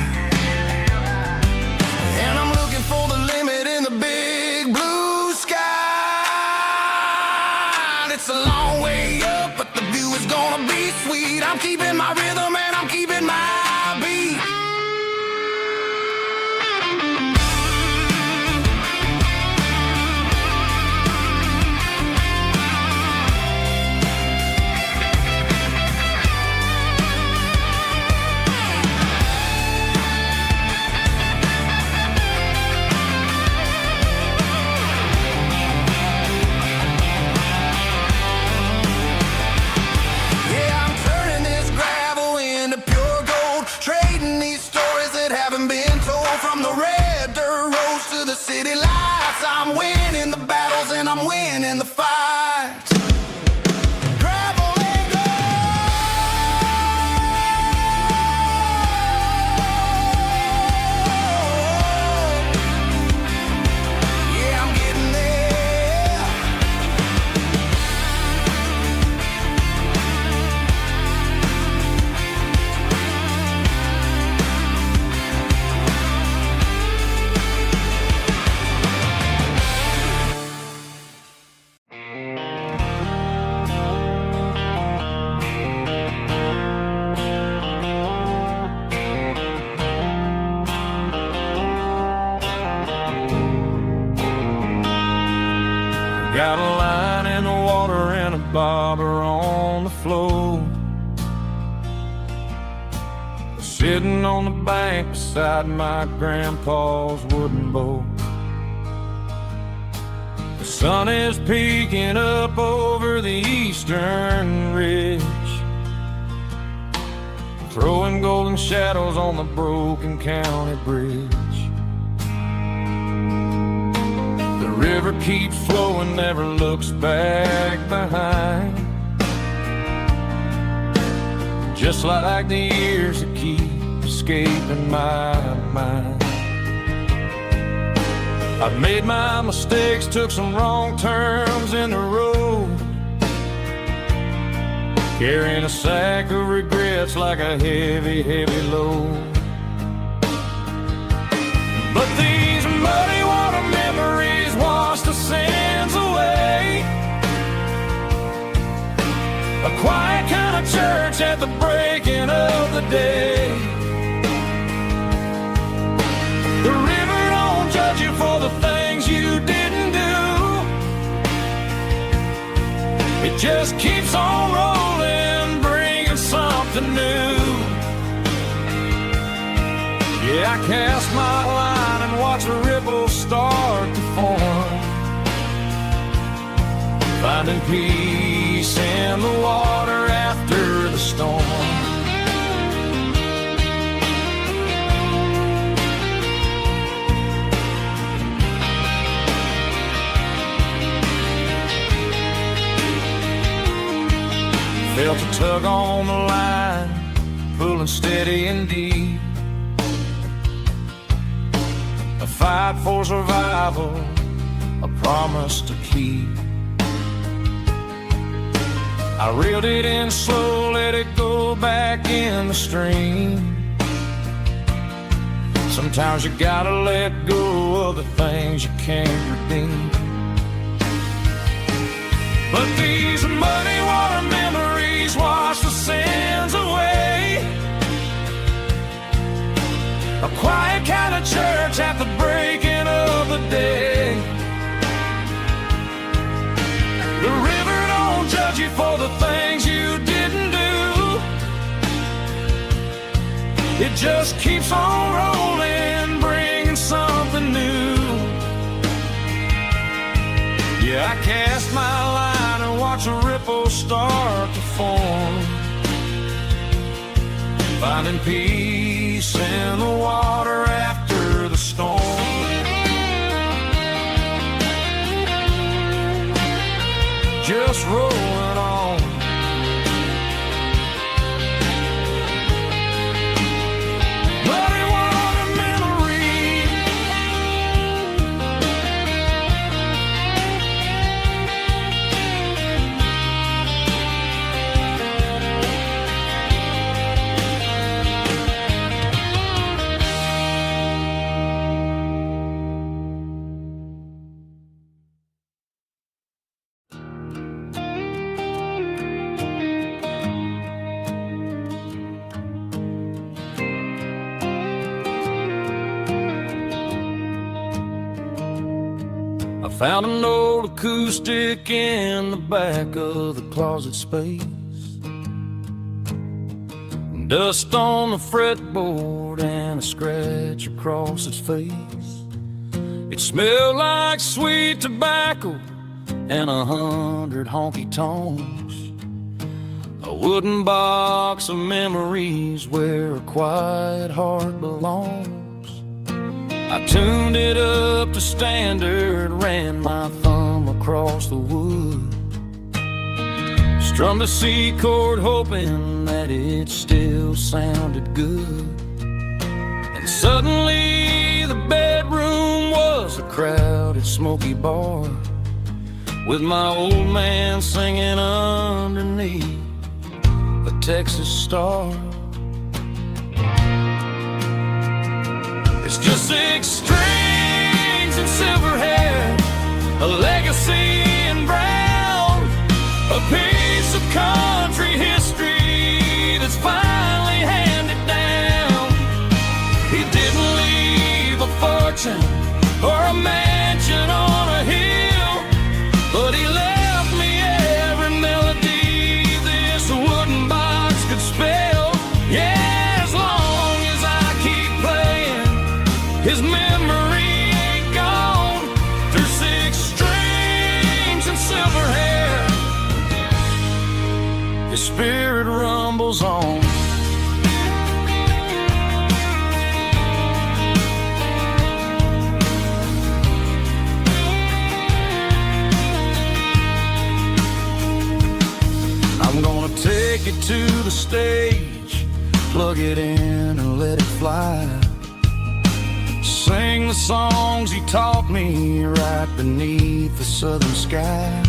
And I'm looking for the limit in the big blue sky. It's a long way up, but the view is gonna be sweet. I'm keeping my rhythm and I'm keeping my beat. Yeah, I'm turning this gravel into pure gold, trading these stories that haven't been told. From the red dirt roads to the city lights, I'm winning the battles and I'm winning the fights. Gravel and gold. Yeah, I'm getting there. Got a line in the water and a bobber on the floor, sitting on the bank beside my grandpa's wooden boat. The sun is peeking up over the eastern ridge, throwing golden shadows on the broken county bridge. The river keeps flowing, never looks back behind, just like the years that keep escaping my mind. I've made my mistakes, took some wrong turns in the road, carrying a sack of regrets like a heavy, heavy load. But these muddy water memories wash the sins away. A quiet kind of church at the breaking of the day. The river don't judge you for the things you didn't do. It just keeps on rolling, bringing something new. Yeah, I cast my line and watch the ripples start to form, finding peace in the water after the storm. Felt a tug on the line, pulling steady and deep. A fight for survival, a promise to keep. I reeled it in slow, let it go back in the stream. Sometimes you gotta let go of the things you can't redeem. But these muddy water memories wash the sins away. just keeps on rolling, bringing something new. Yeah, I cast my line and watch a ripple start to form, finding peace in the water after the storm. Just rolling on. But it was a memory. I found an old acoustic in the back of the closet space. Dust on the fretboard and a scratch across its face. It smelled like sweet tobacco and 100 honky-tonks. A wooden box of memories where a quiet heart belongs. I tuned it up to standard, ran my thumb across the wood, strummed a C chord hoping that it still sounded good. And suddenly the bedroom was a crowded smoky bar, with my old man singing underneath the Texas star. It's just 6 strings and silver hair, a legacy in brown, a piece of country history that's finally handed down. He didn't leave a fortune or a mansion on a hill, but he left me every melody this wooden box could spell. Yeah, as long as I keep playing, his memory ain't gone. Through 6 strings and silver hair, his spirit rumbles on. I'm gonna take it to the stage, plug it in and let it fly. Sing the songs he taught me right beneath the southern sky.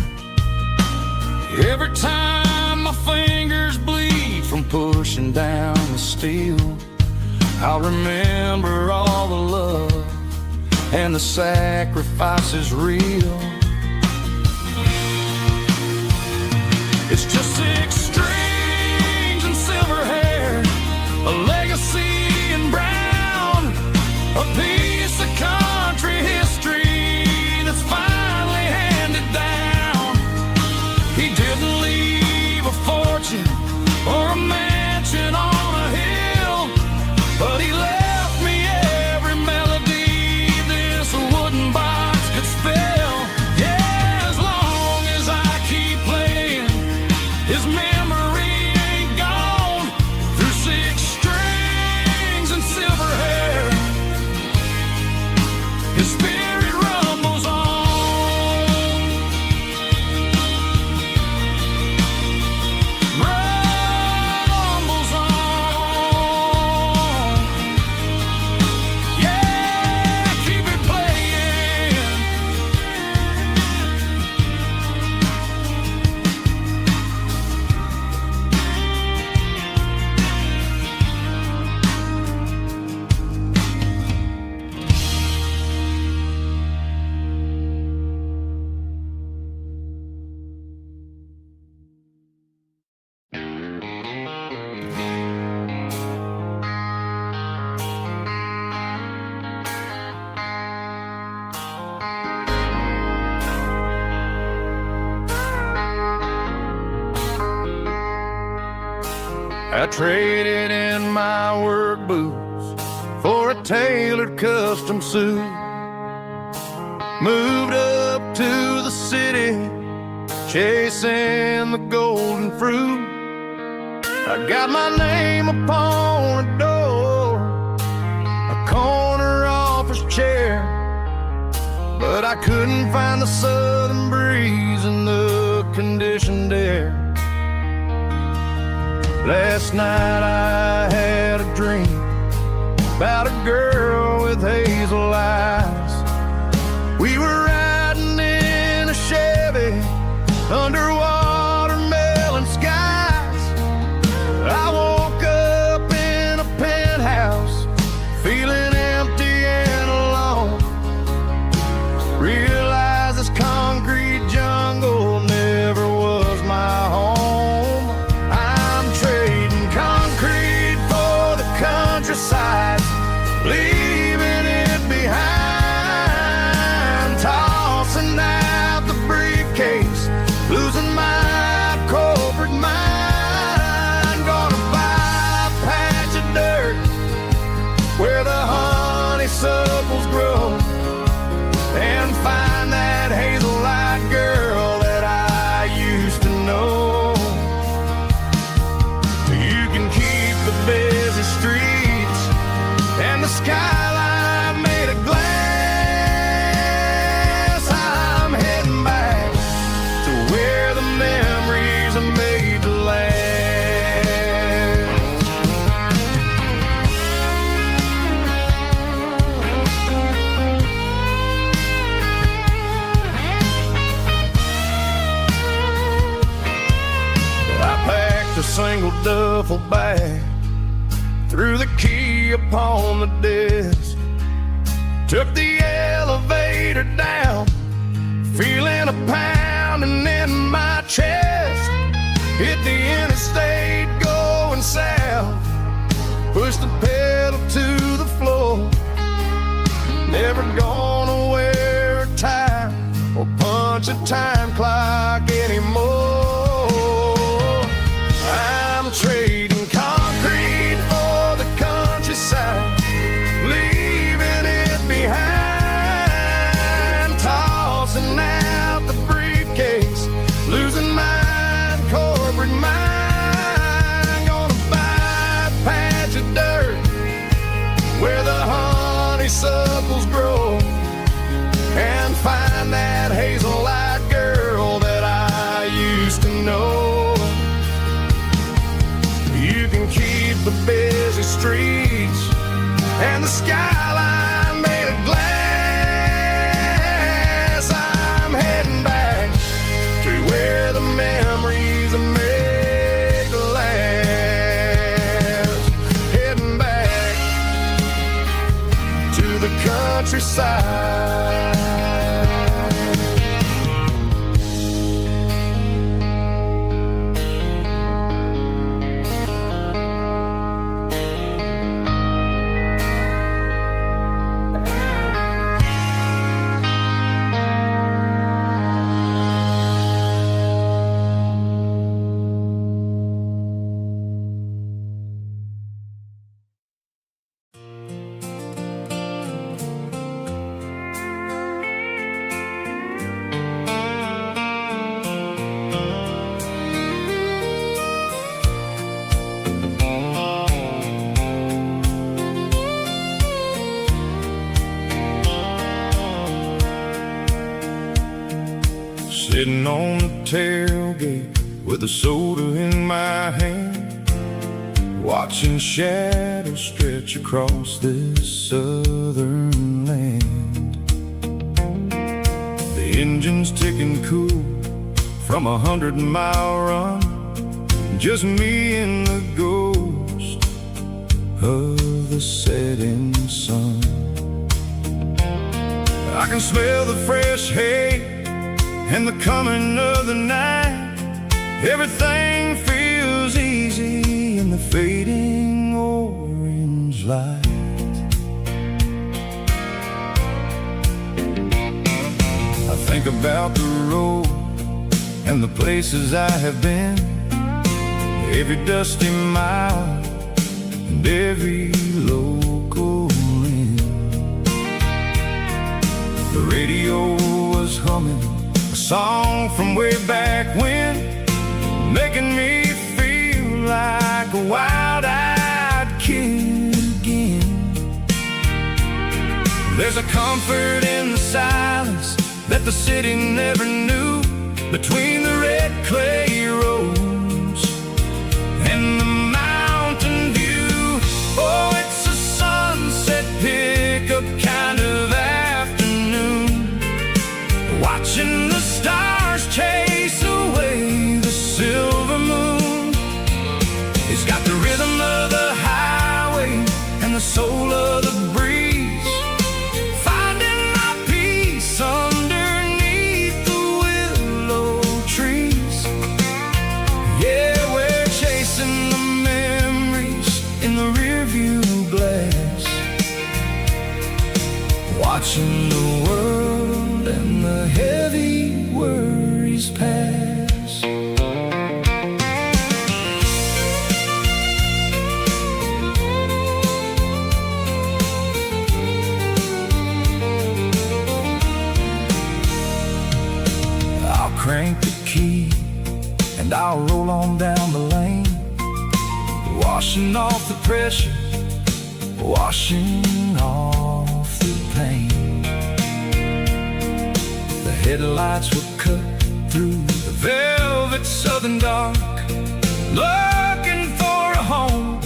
Every time my fingers bleed from pushing down the steel, I'll remember all the love and the sacrifices real. It's just 6 strings and silver hair, a legacy in brown, a piece of country history that's finally handed down. He didn't leave a fortune or a mansion on a hill, but he left me every melody this wooden box could spell. Yeah, as long as I keep playing, his memory ain't gone. Through 6 strings and silver hair, his spirit rumbles on. Rumbles on. Yeah, keep it playing. I traded in my work boots for a tailored custom suit. Moved up to the city, chasing the golden fruit. I got my name upon a door, a corner office chair, but I couldn't find the southern breeze in the conditioned air. Last night I had a dream about a girl with hazel eyes. We were riding in a Chevy under watermelon skies. I woke up in a penthouse, feeling empty and alone. Realized this concrete jungle never was my home. I'm trading concrete for the countryside, leaving it behind. Tossing out the briefcase, losing my corporate mind. Gonna buy a patch of dirt where the honeysuckles grow, and find that hazel-eyed girl that I used to know. You can keep the busy streets and the skyline made of glass. I'm heading back to where the memories are made to last. I packed a single duffel bag, threw the key upon the desk, took the elevator down, feeling a pounding in my chest. Hit the interstate going south, pushed the pedal to the floor. Never gonna wear a tie or punch a time clock anymore. I'm trading concrete for the countryside, leaving it behind. Tossing out the briefcase, losing my corporate mind. Gonna buy a patch of dirt where the honeysuckles grow, and find that hazel-eyed girl that I used to know. You can keep the busy streets and the skyline made of glass. I'm heading back to where the memories are made to last. Heading back to the countryside. Sitting on the tailgate with a soda in my hand, watching shadows stretch across this southern land. The engine's ticking cool from 100-mile run, just me and the ghost of the setting sun. I can smell the fresh hay and the coming of the night. Everything feels easy in the fading orange light. I think about the road and the places I have been. every dusty mile and every local inn. The radio was humming a song from way back when, making me feel like a wild-eyed kid again. There's a comfort in the silence that the city never knew, between the red clay roads and the mountain view. Oh, it's a sunset pickup kind of afternoon, watching the stars chase away the silver moon. It's got the rhythm of the highway and the soul of the breeze, finding my peace underneath the willow trees. Yeah, we're chasing the memories in the rearview glass, watching the world and the heavy worries pass. I'll crank the key and I'll roll on down the lane, washing off the pressure, washing off the pain. The headlights were cut through the velvet southern dark, looking for a home,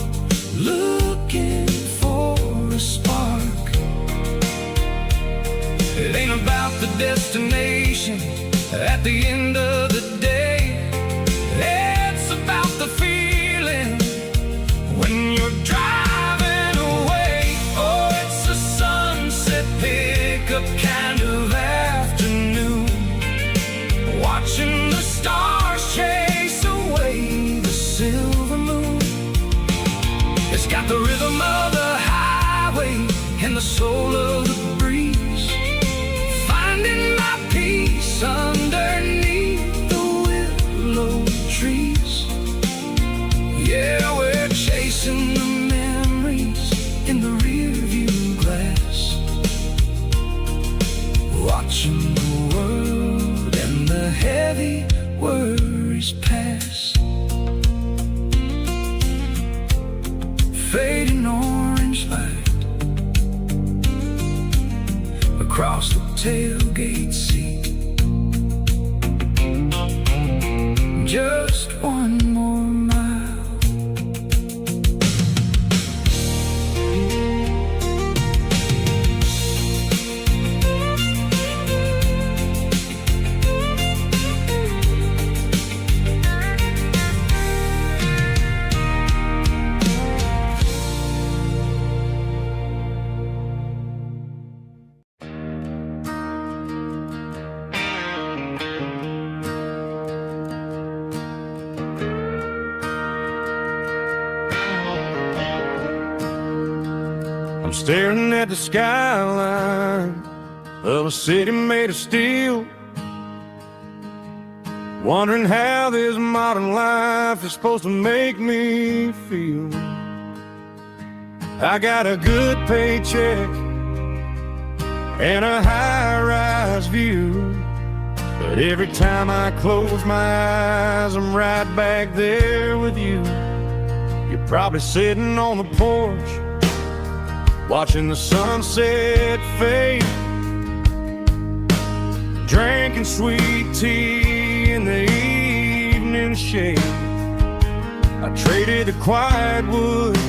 looking for a spark. It ain't about the destination at the end of the day, it's about the feeling when you're driving away. Oh, it's a sunset pickup kind of afternoon, watching the stars chase away the silver moon. It's got the rhythm of the highway and the soul of the breeze, finding my peace underneath the willow trees. Yeah, we're chasing the memories in the rearview glass, watching the world and the heavy worries pass. Fading orange light across the tailgate seat, just one more mile. I'm staring at the skyline of a city made of steel, wondering how this modern life is supposed to make me feel. I got a good paycheck and a high-rise view, but every time I close my eyes, I'm right back there with you. You're probably sitting on the porch, watching the sunset fade, drinking sweet tea in the evening shade. I traded the quiet woods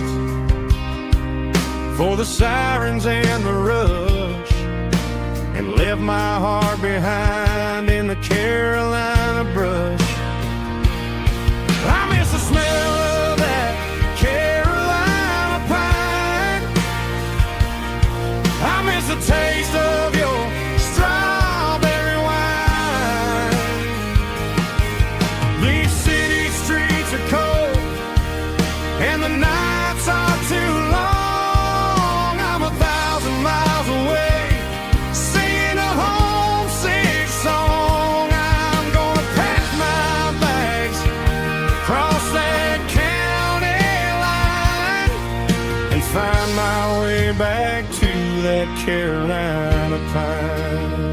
for the sirens and the rush, and left my heart behind in the Carolina brush. I miss the smell of that Carolina pine, I miss the taste of your strawberry wine. These city streets are cold and the nights are too long. I'm 1,000 miles away, singing a homesick song. I'm gonna pack my find my way back to that Carolina pine.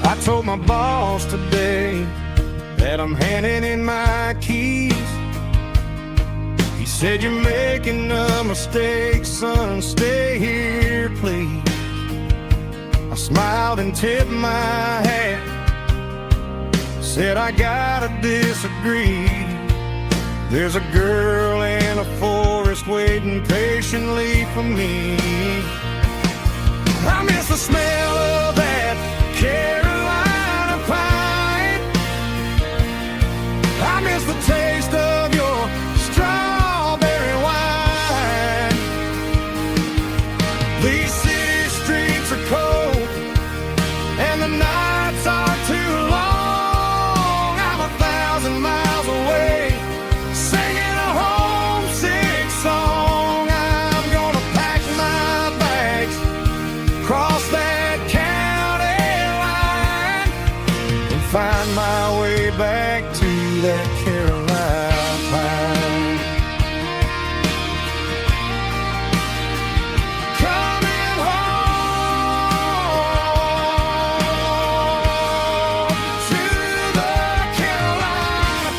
I told my boss today that I'm handing in my keys. He said, "You're making a mistake, son, stay here, please." I smiled and tipped my hat, said, "I gotta disagree. There's a girl in a forest waiting patiently for me. I miss the smell of that Carolina pine. I miss the taste of your strawberry wine. These city streets are cold and the nights are too long. I'm 1,000 miles away, singing a homesick song. I'm gonna pack my bags, cross that county line, and find my way back to that Carolina pine. Coming home to the Carolina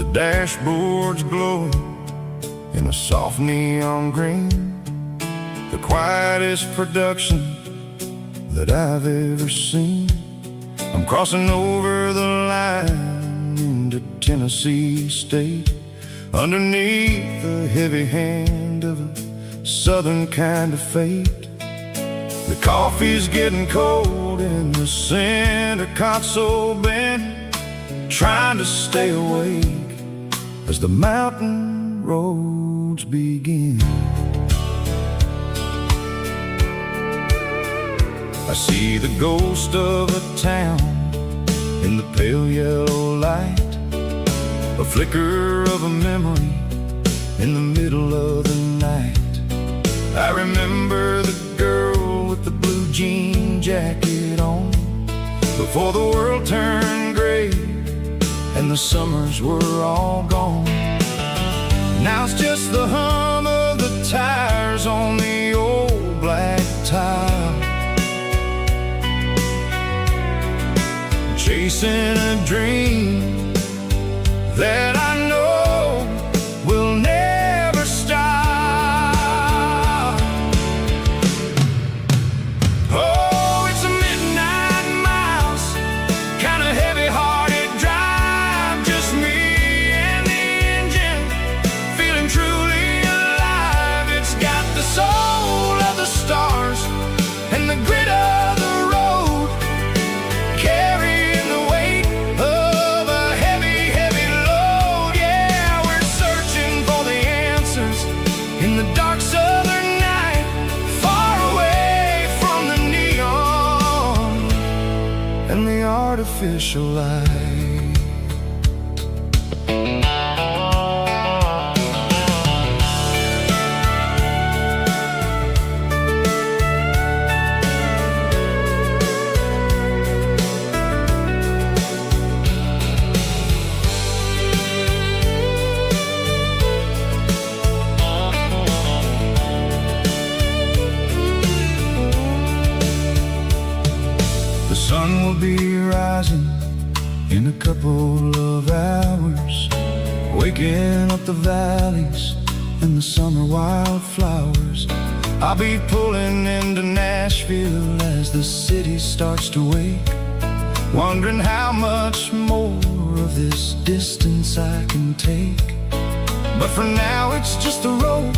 The dashboard's glowing in a soft neon green, the quietest production that I've ever seen. I'm crossing over the line into Tennessee State, underneath the heavy hand of a southern kind of fate. The coffee's getting cold in the center console bin, trying to stay awake as the mountain roads begin. I see the ghost of a town in the pale yellow light, a flicker of a memory in the middle of the night. I remember the girl with the blue jean jacket on, before the world turned gray and the summers were all gone. Now it's just the hum of the tires on the old black tile, chasing a dream that I know will never stop. Oh, it's a midnight miles, kind of heavy-hearted drive, just me and the engine, feeling truly alive. It's got the soul of the stars and the grit of the road, carrying the weight of a heavy, heavy load. Yeah, we're searching for the answers in the dark southern night, far away from the neon and the artificial light. The sun will be rising in a couple of hours, waking up the valleys and the summer wildflowers. I'll be pulling into Nashville as the city starts to wake, wondering how much more of of this distance I can take. But for now it's just the road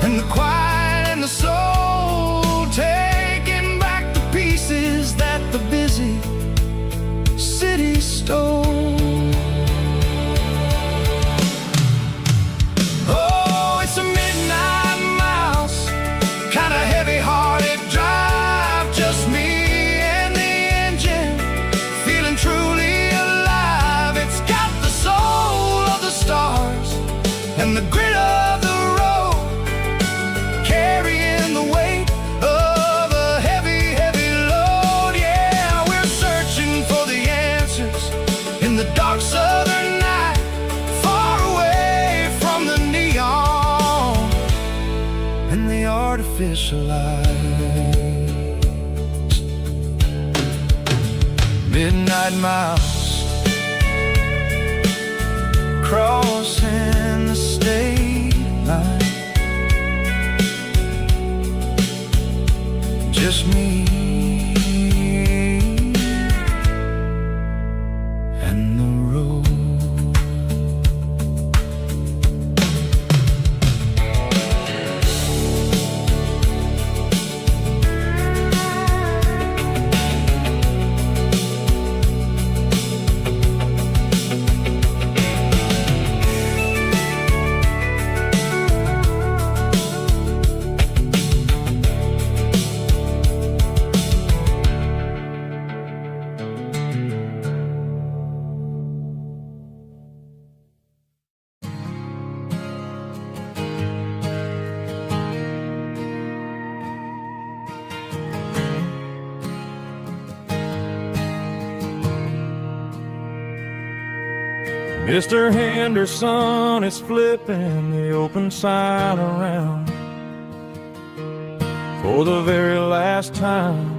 and the quiet and the soul, taking back the pieces that the busy city stole. Oh, it's a midnight mouse, kinda heavy-hearted drive, just me and the engine, feeling truly alive. It's got the soul of the stars and the grit of the road, carrying the weight of a heavy, heavy load. Yeah, we're searching for the answers in the dark southern night, far away from the neon and the artificial lights. Midnight mouse, crossing the state line, just me and the road. Mr. Henderson is flipping the open sign around for the very last time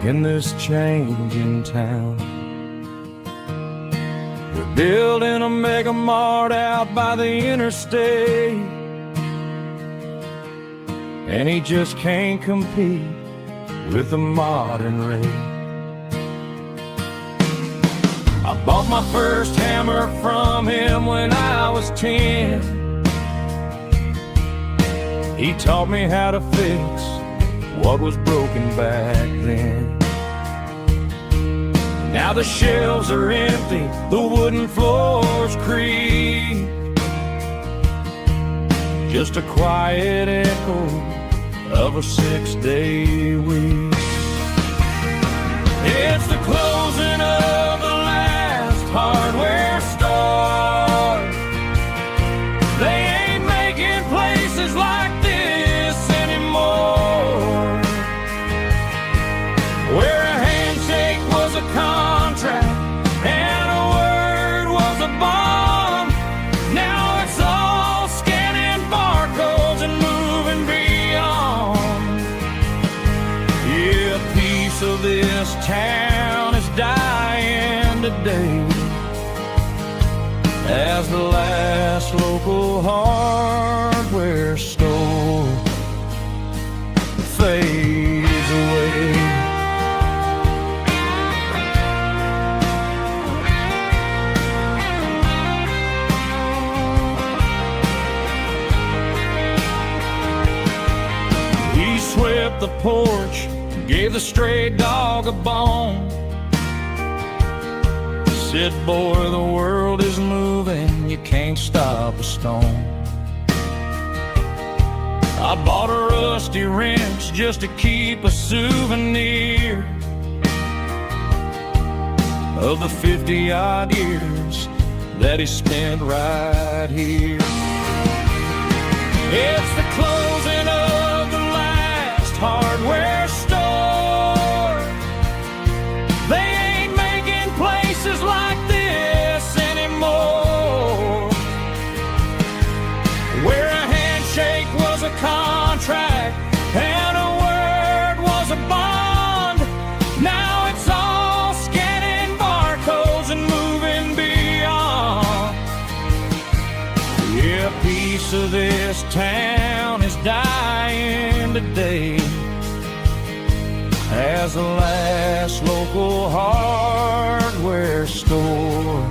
in this changing town. They're building a mega mart out by the interstate, and he just can't compete with the modern rate. I bought my first hammer from him when I was 10. He taught me how to fix what was broken back then. Now the shelves are empty, the wooden floors creak, just a quiet echo of a 6-day week. It's the closing of the hardware store. They ain't making places like this anymore, where a handshake was a contract and a word was a bond. Now it's all scanning barcodes and moving beyond. Yeah, a piece of this town is dying today as the last local hardware store fades away. He swept the porch, gave the stray dog a bone, said, boy, the world is moving, you can't stop a stone. I bought a rusty wrench just to keep a souvenir of the 50-odd years that he spent right here. It's the closing of the last hardware store. They ain't making places like this anymore, where a handshake was a contract and a word was a bond. Now it's all scanning barcodes and moving beyond. Yeah, a piece of this town is dying today as the last local hardware store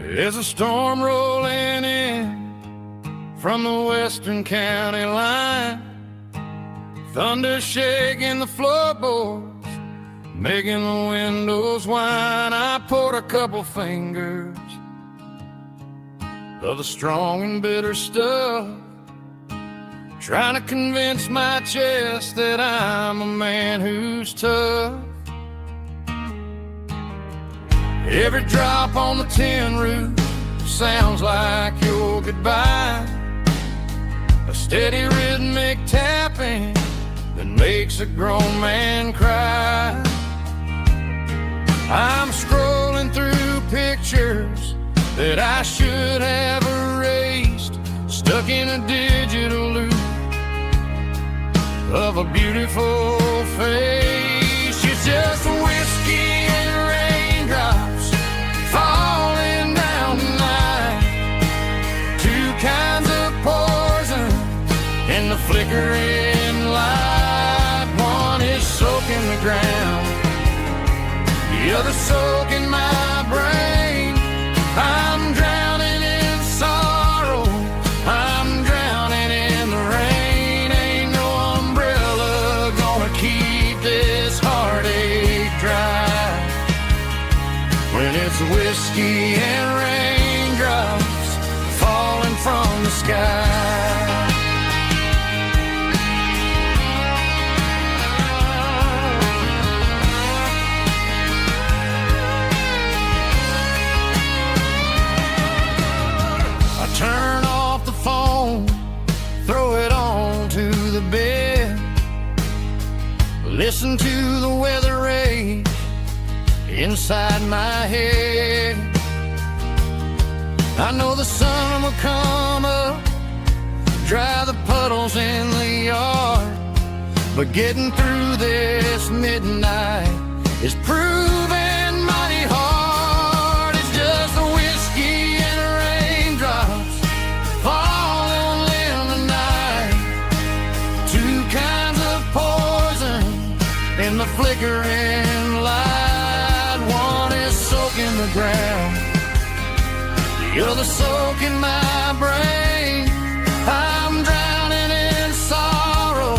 There's a storm rolling in from the western county line, thunder shaking the floorboards, making the windows whine. I poured a couple fingers of the strong and bitter stuff, trying to convince my chest that I'm a man who's tough. Every drop on the tin roof sounds like your goodbye, a steady rhythmic tapping that makes a grown man cry. I'm scrolling through pictures that I should have erased, stuck in a digital loop of a beautiful face. It's just whiskey and raindrops falling down tonight, two kinds of poison in the flickering light. One is soaking the ground, the other soaking my brain. I'm drowning in sorrow, I'm drowning in the rain. Ain't no umbrella gonna keep this heartache dry when it's whiskey and raindrops falling from the sky. Turn off the phone, throw it on to the bed, listen to the weather rage inside my head. I know the sun will come up, dry the puddles in the yard, but getting through this midnight is proving mighty hard. It's just a whiskey and raindrops falling in the night, two kinds of poison in the flickering light. One is soaking the ground, the other soaking my brain. I'm drowning in sorrow,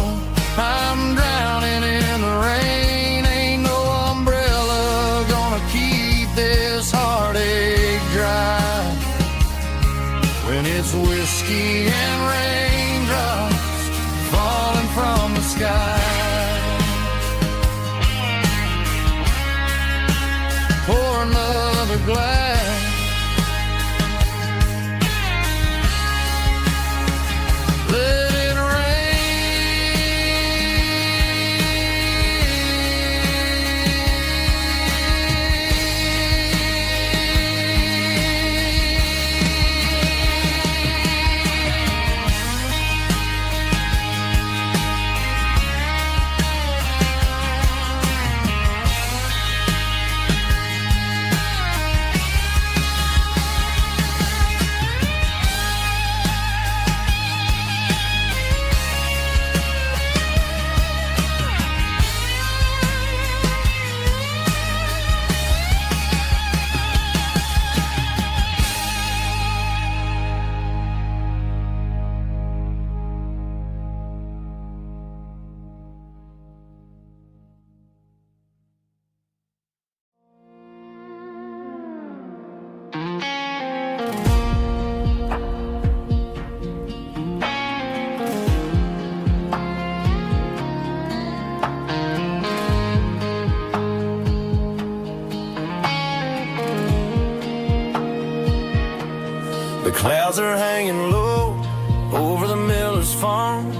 I'm drowning in the rain. Ain't no umbrella gonna keep this heartache dry when it's whiskey and raindrops falling from the sky. Pour another glass, let it clouds are hanging low over the miller's farm,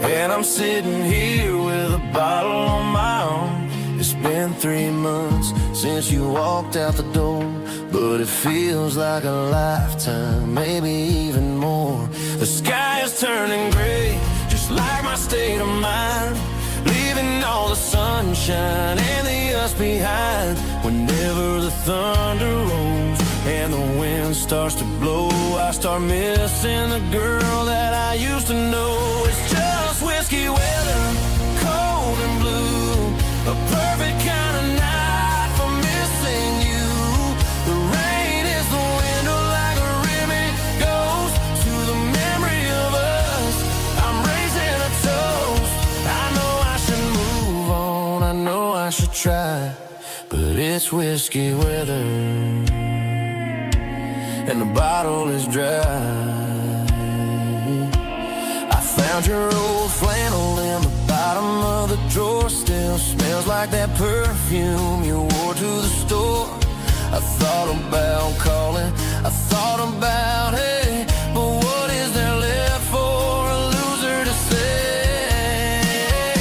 and I'm sitting here with a bottle on my arm. It's been 3 months since you walked out the door, but it feels like a lifetime, maybe even more. The sky is turning gray, just like my state of mind, leaving all the sunshine and the us behind. Whenever the thunder rolls and the wind starts to blow, I start missing the girl that I used to know. It's just whiskey weather, cold and blue, a perfect kind of night for missing you. The rain is the window but it's whiskey weather, and the bottle is dry. I found your old flannel in the bottom of the drawer. Still smells like that perfume you wore to the store. I thought about calling, I thought about, hey, but what is there left for a loser to say?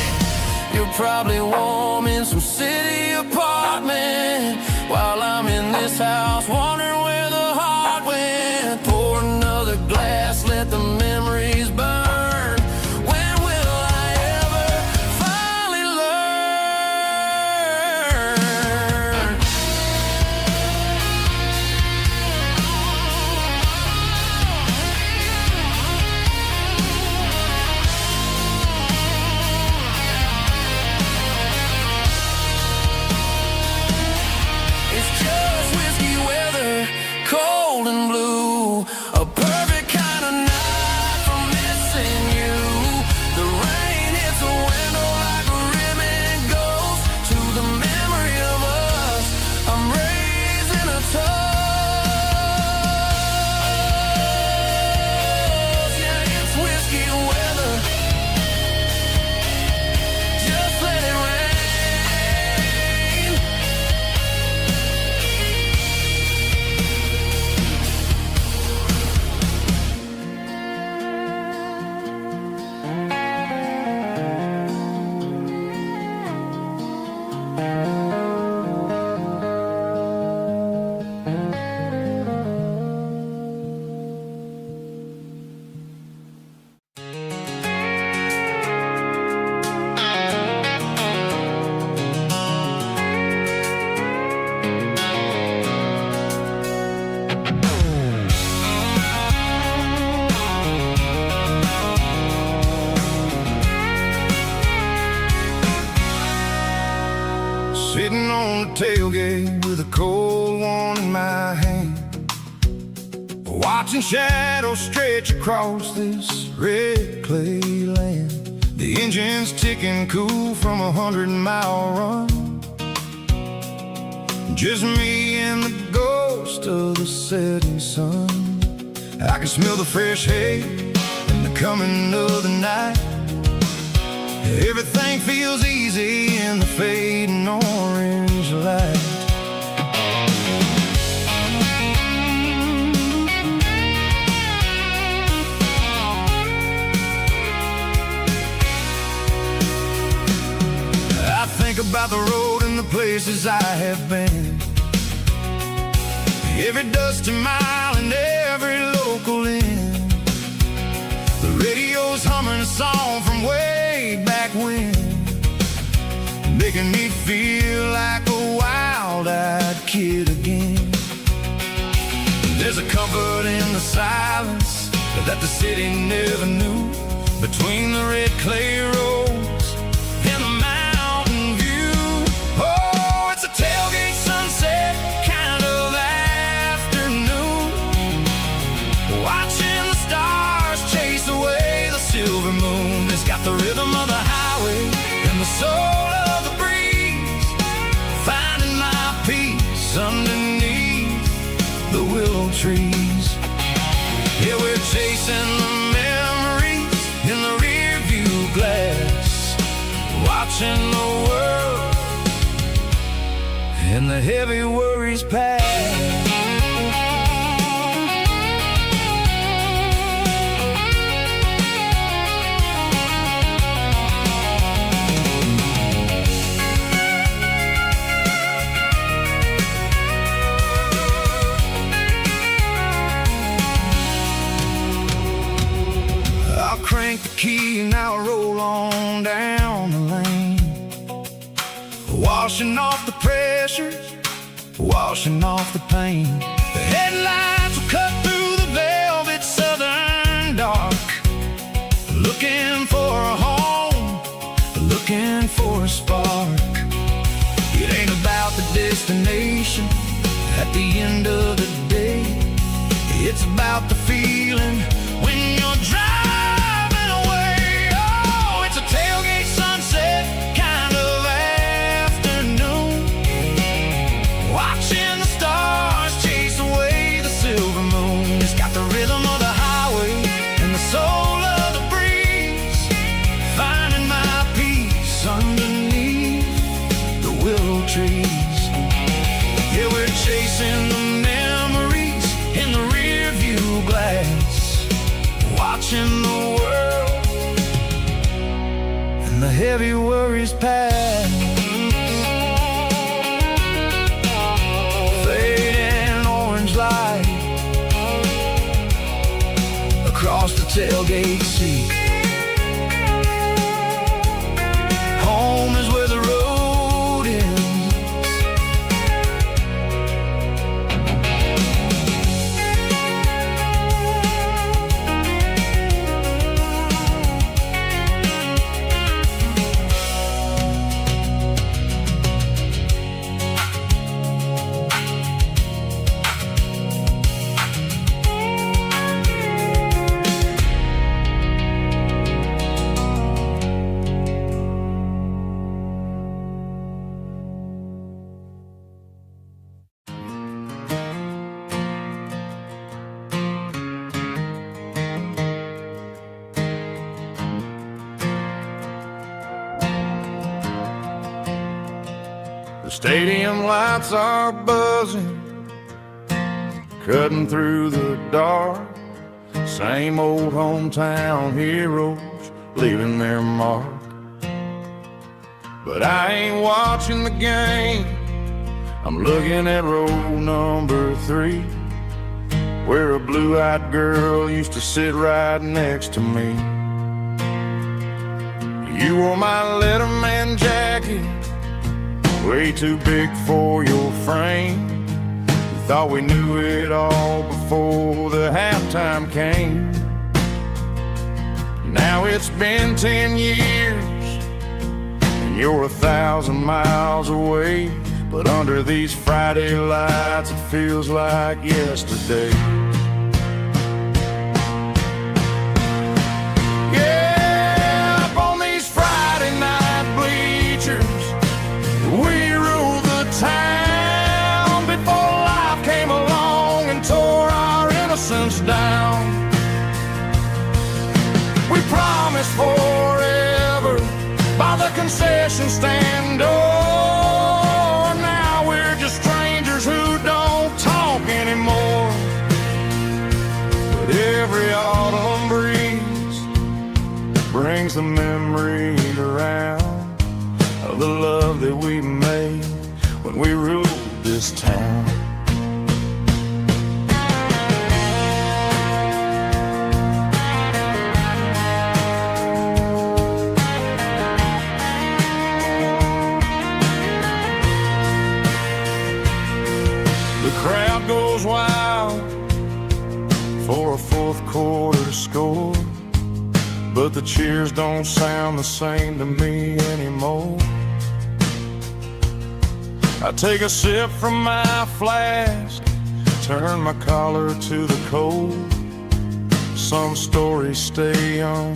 You're probably warm in some city apartment, while I'm in this house wondering where the heart went. Pour another glass, let the memories burn. When will I ever finally learn? It's just whiskey weather, cold and blue, a perfect kind of night for missing you. The rain hits the window like a ribbon goes to the memory of us. I'm raising a toast. Yeah, it's whiskey weather. Just let it rain. Sitting on the tailgate with a cold one in my hand, watching shadows stretch across this red clay land. The engine's ticking cool from a 100-mile run. Just me and the ghost of the setting sun. I can smell the fresh hay and the coming of the night. Everything feels easy in the fading orange light. I think about the road and the places I have been, every dusty mile and every local inn. The radio's humming a song from way back when, making me feel like a wild-eyed kid again. There's a comfort in the silence that the city never knew, between the red clay roads and the mountain view. Oh, it's a tailgate sunset kind of afternoon, watching the stars chase away the silver moon. It's got the rhythm of the highway and the soul of the breeze, finding my peace underneath the willow trees. Yeah, we're chasing the memories in the rear view glass, watching the world and the heavy worries pass. Crank the key and I'll roll on down the lane, washing off the pressure, washing off the pain. The headlights will cut through the velvet southern dark, looking for a home, looking for a spark. It ain't about the destination at the end of the day, it's about the feeling when you're driving. Tailgate sunset kind of afternoon, trees. Yeah, we're chasing the memories in the rearview glass, watching the world and the heavy worries pass. Fading orange light across the tailgate seat. Home is where the road ends. The stadium lights are buzzing, cutting through the dark. Same old hometown heroes leaving their mark. But I ain't watching the game, I'm looking at row number 3, where a blue-eyed girl used to sit right next to me. You wore my Letterman jacket, way too big for your frame. We thought we knew it all before the halftime came. Now it's been 10 years and you're 1,000 miles away, but under these Friday lights it feels like yesterday. Yeah, up on these Friday night bleachers, we ruled the town before life came along and tore our innocence down. We promised forever by the concession stand door. Now we're just strangers who don't talk anymore. But every autumn breeze brings the memory around of the love that we made when we ruled this town. The crowd goes wild for a fourth quarter score, but the cheers don't sound the same to me anymore. I take a sip from my flask, turn my collar to the cold. Some stories stay young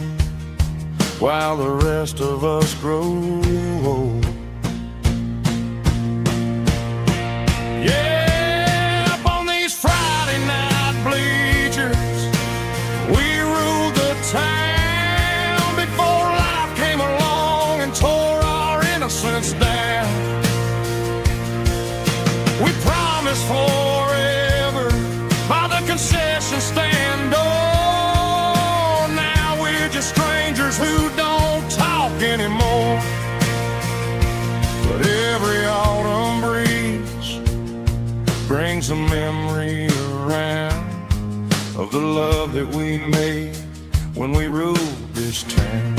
while the rest of us grow old. Yeah, up on these Friday night bleachers, we ruled the town before life came along and tore our innocence down. We promised forever by the concession stand door. Now we're just strangers who don't talk anymore. But every autumn breeze brings a memory around of the love that we made when we ruled this town.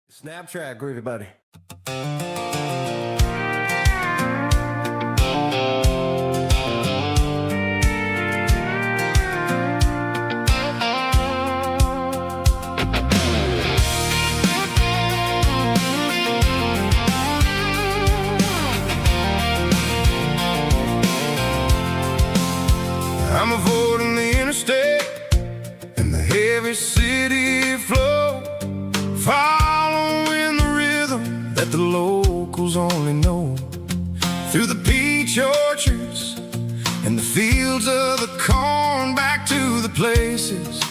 Snap track, groovy buddy. I'm avoiding the interstate and the heavy city flow, following the rhythm that the locals only know. Through the peach orchards and the fields of the corn, back to the places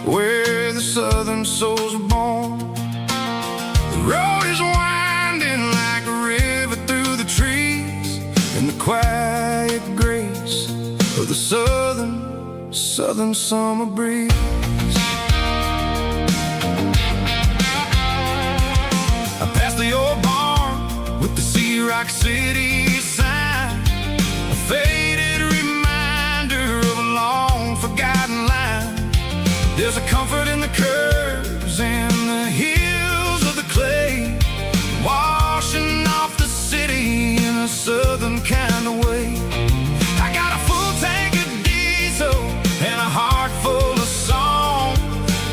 where the southern souls were born. The road is winding like a river through the trees, in the quiet grace of the southern summer breeze. I passed the old barn with the Sea Rock City sign, a faded reminder of a long forgotten line. There's a comfort in the curves and the hills of the clay, washing off the city in a southern kind of way. I got a full tank of diesel and a heart full of song,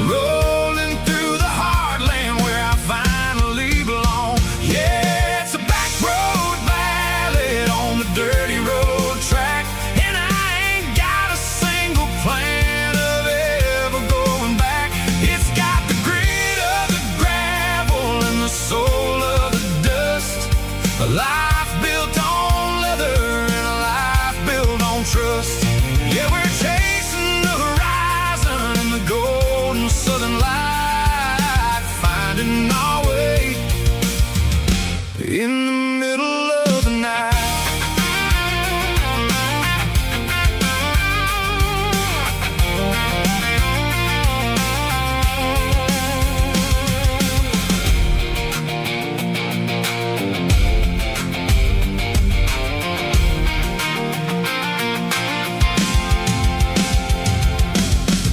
rolling through the heartland where I finally belong. Yeah, it's a back road ballad on the dirty road track, and I ain't got a single plan of ever going back. It's got the grit of the gravel and the soul of the dust, a life built on leather and a life built on trust. Yeah, we're chasing the horizon in the golden southern light, finding our way in the middle of the night.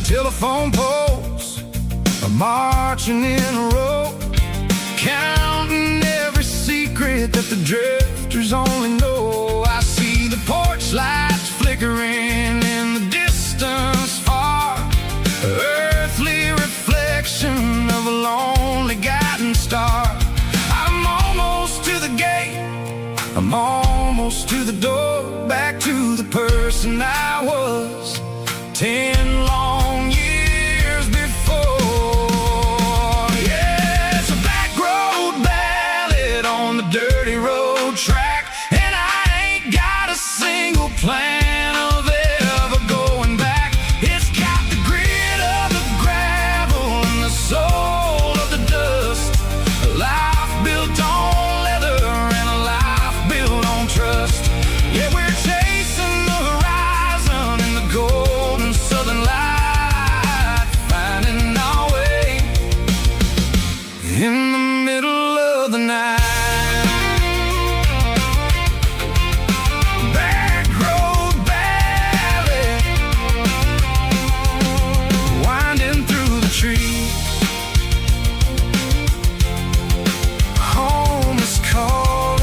Telephone poles are marching in a row, counting every secret that the drifters only know. I see the porch lights flickering in the distance far, earthly reflection of a lonely guiding star. I'm almost to the gate, I'm almost to the door, back to the person I was 10 long years before. Yeah, it's a back road ballad on the dirty road track, and I ain't got a single plan of ever going back. It's got the grit of the gravel and the soul of the dust, a life built on leather and a life built on trust. Yeah, we're chasing the horizon in the golden southern light, finding our way in the middle of the night. Back road ballad, winding through the trees. Home is calling.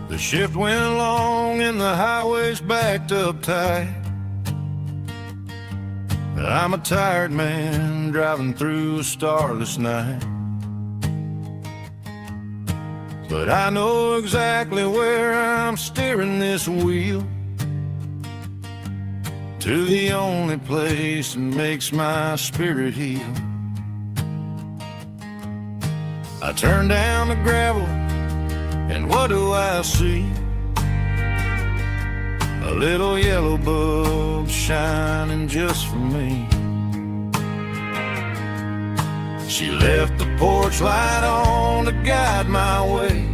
The shift went long and the highway's backed up tight. I'm a tired man driving through a starless night, but I know exactly where I'm steering this wheel, to the only place that makes my spirit heal. I turn down the gravel, and what do I see? a little yellow bulb shining just for me. She left the porch light on to guide my way,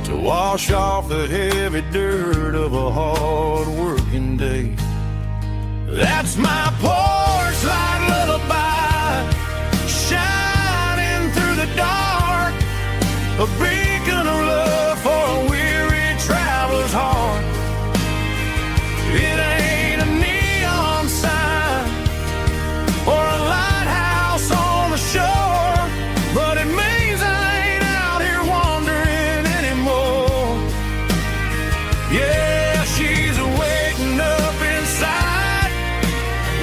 to wash off the heavy dirt of a hard-working day. That's my porch light lullaby, shining through the dark, a beacon of love for a weary traveler's heart. It ain't a neon sign or a lighthouse on the shore, but it means I ain't out here wandering anymore. Yeah, she's waking up inside,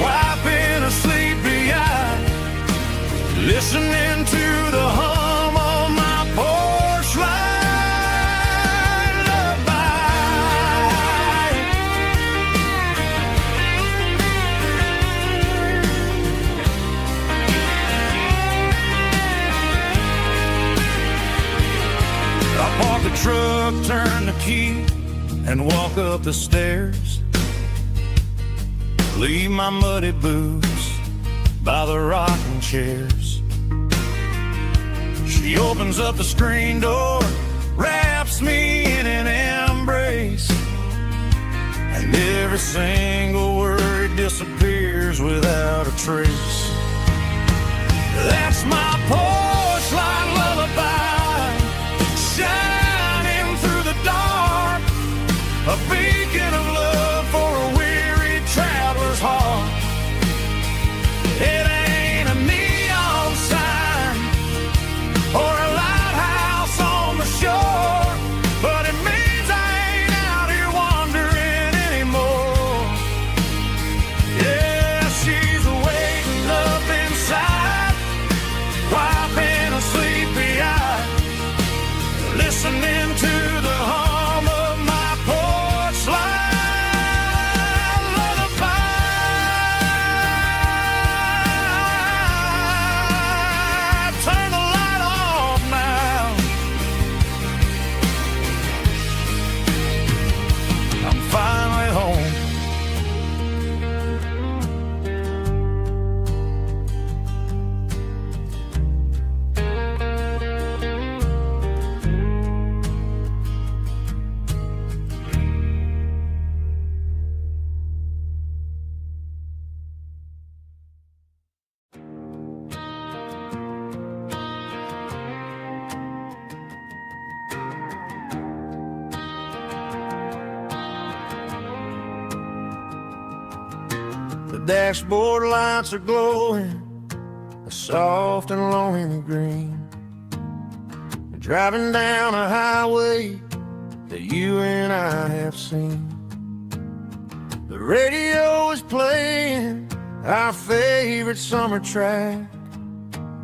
wiping a sleepy eye, listening to the hum of my porch light lullaby. I park the truck, turn the key, and walk up the stairs. Leave my muddy boots by the rocking chairs. She opens up the screen door, wraps me in an embrace, and every single word disappears without a trace. That's my porch light lullaby, shining through the dark, a beacon of love for a weary traveler's heart. It ain't a neon sign or a lighthouse on the shore, but it means I ain't out here wandering anymore. Yeah, she's waking up inside, wiping a sleepy eye, listening to the hum of my porch light lullaby. Turn the light off now, I'm finally home. The dashboard lights are glowing, a soft and lonely green. Driving down a highway that you and I have seen. The radio is playing our favorite summer track,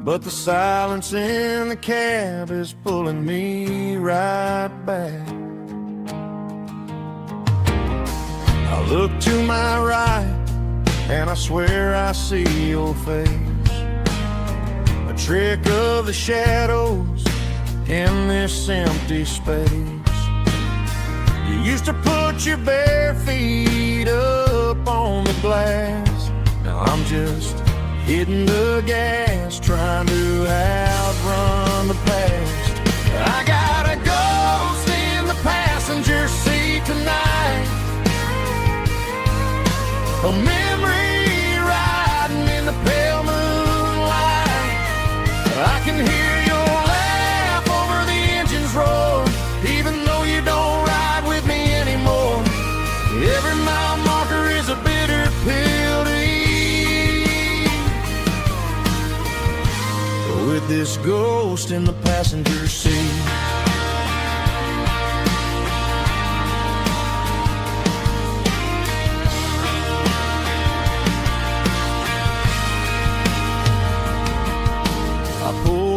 but the silence in the cab is pulling me right back. I look to my right and I swear I see your face, a trick of the shadows in this empty space. You used to put your bare feet up on the glass. Now I'm just hitting the gas, trying to outrun the past. I got a ghost in the passenger seat tonight, a memory riding in the pale moonlight. I can hear your laugh over the engine's roar, even though you don't ride with me anymore. Every mile marker is a bitter pill to eat, with this ghost in the passenger seat.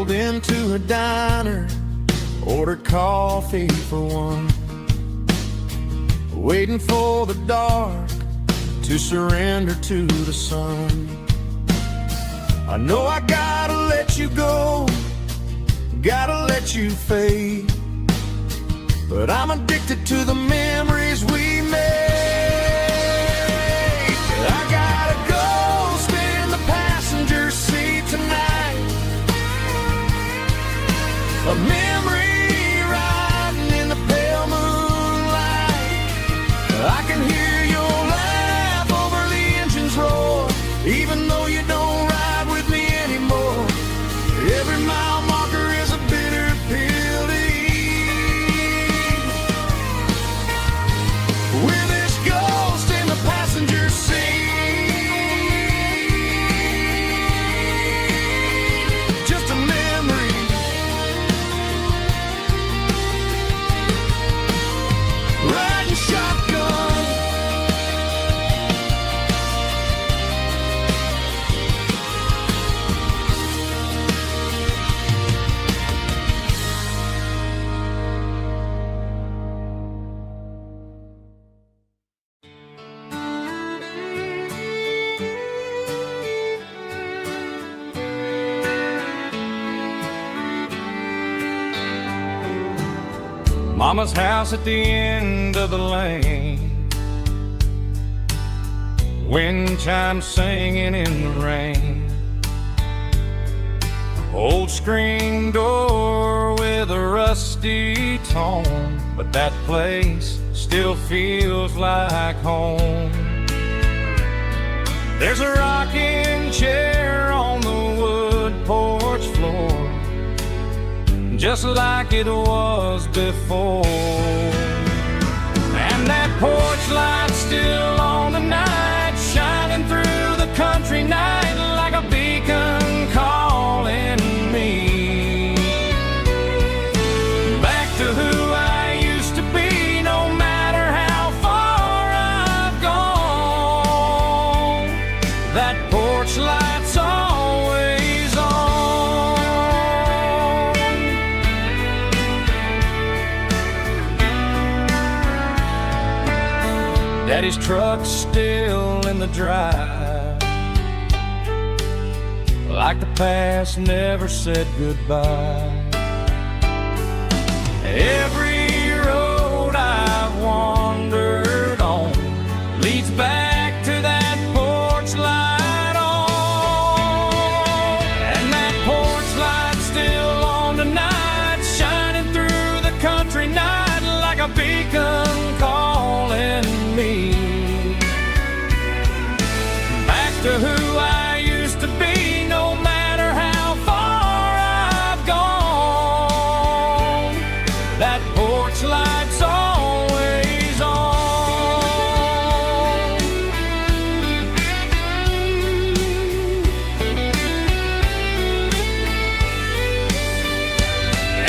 Into a diner, ordered coffee for one, waiting for the dark to surrender to the sun. I know I gotta let you go, gotta let you fade, but I'm addicted to the memory Mama's house at the end of the lane, wind chimes singing in the rain. Old screen door with a rusty tone, but that place still feels like home. There's a rocking chair on the wood porch floor, just like it was before. And that porch light's still on tonight, shining through the country night like a beacon calling me back to who I used to be. No matter how far I've gone, that porch light's always on. Daddy's truck's still in the drive, like the past never said goodbye. Every road I've wandered on leads back to that porch light on. And that porch light's still on tonight, shining through the country night like a beacon calling me back to who I used to be. No matter how far I've gone, that porch light's always on.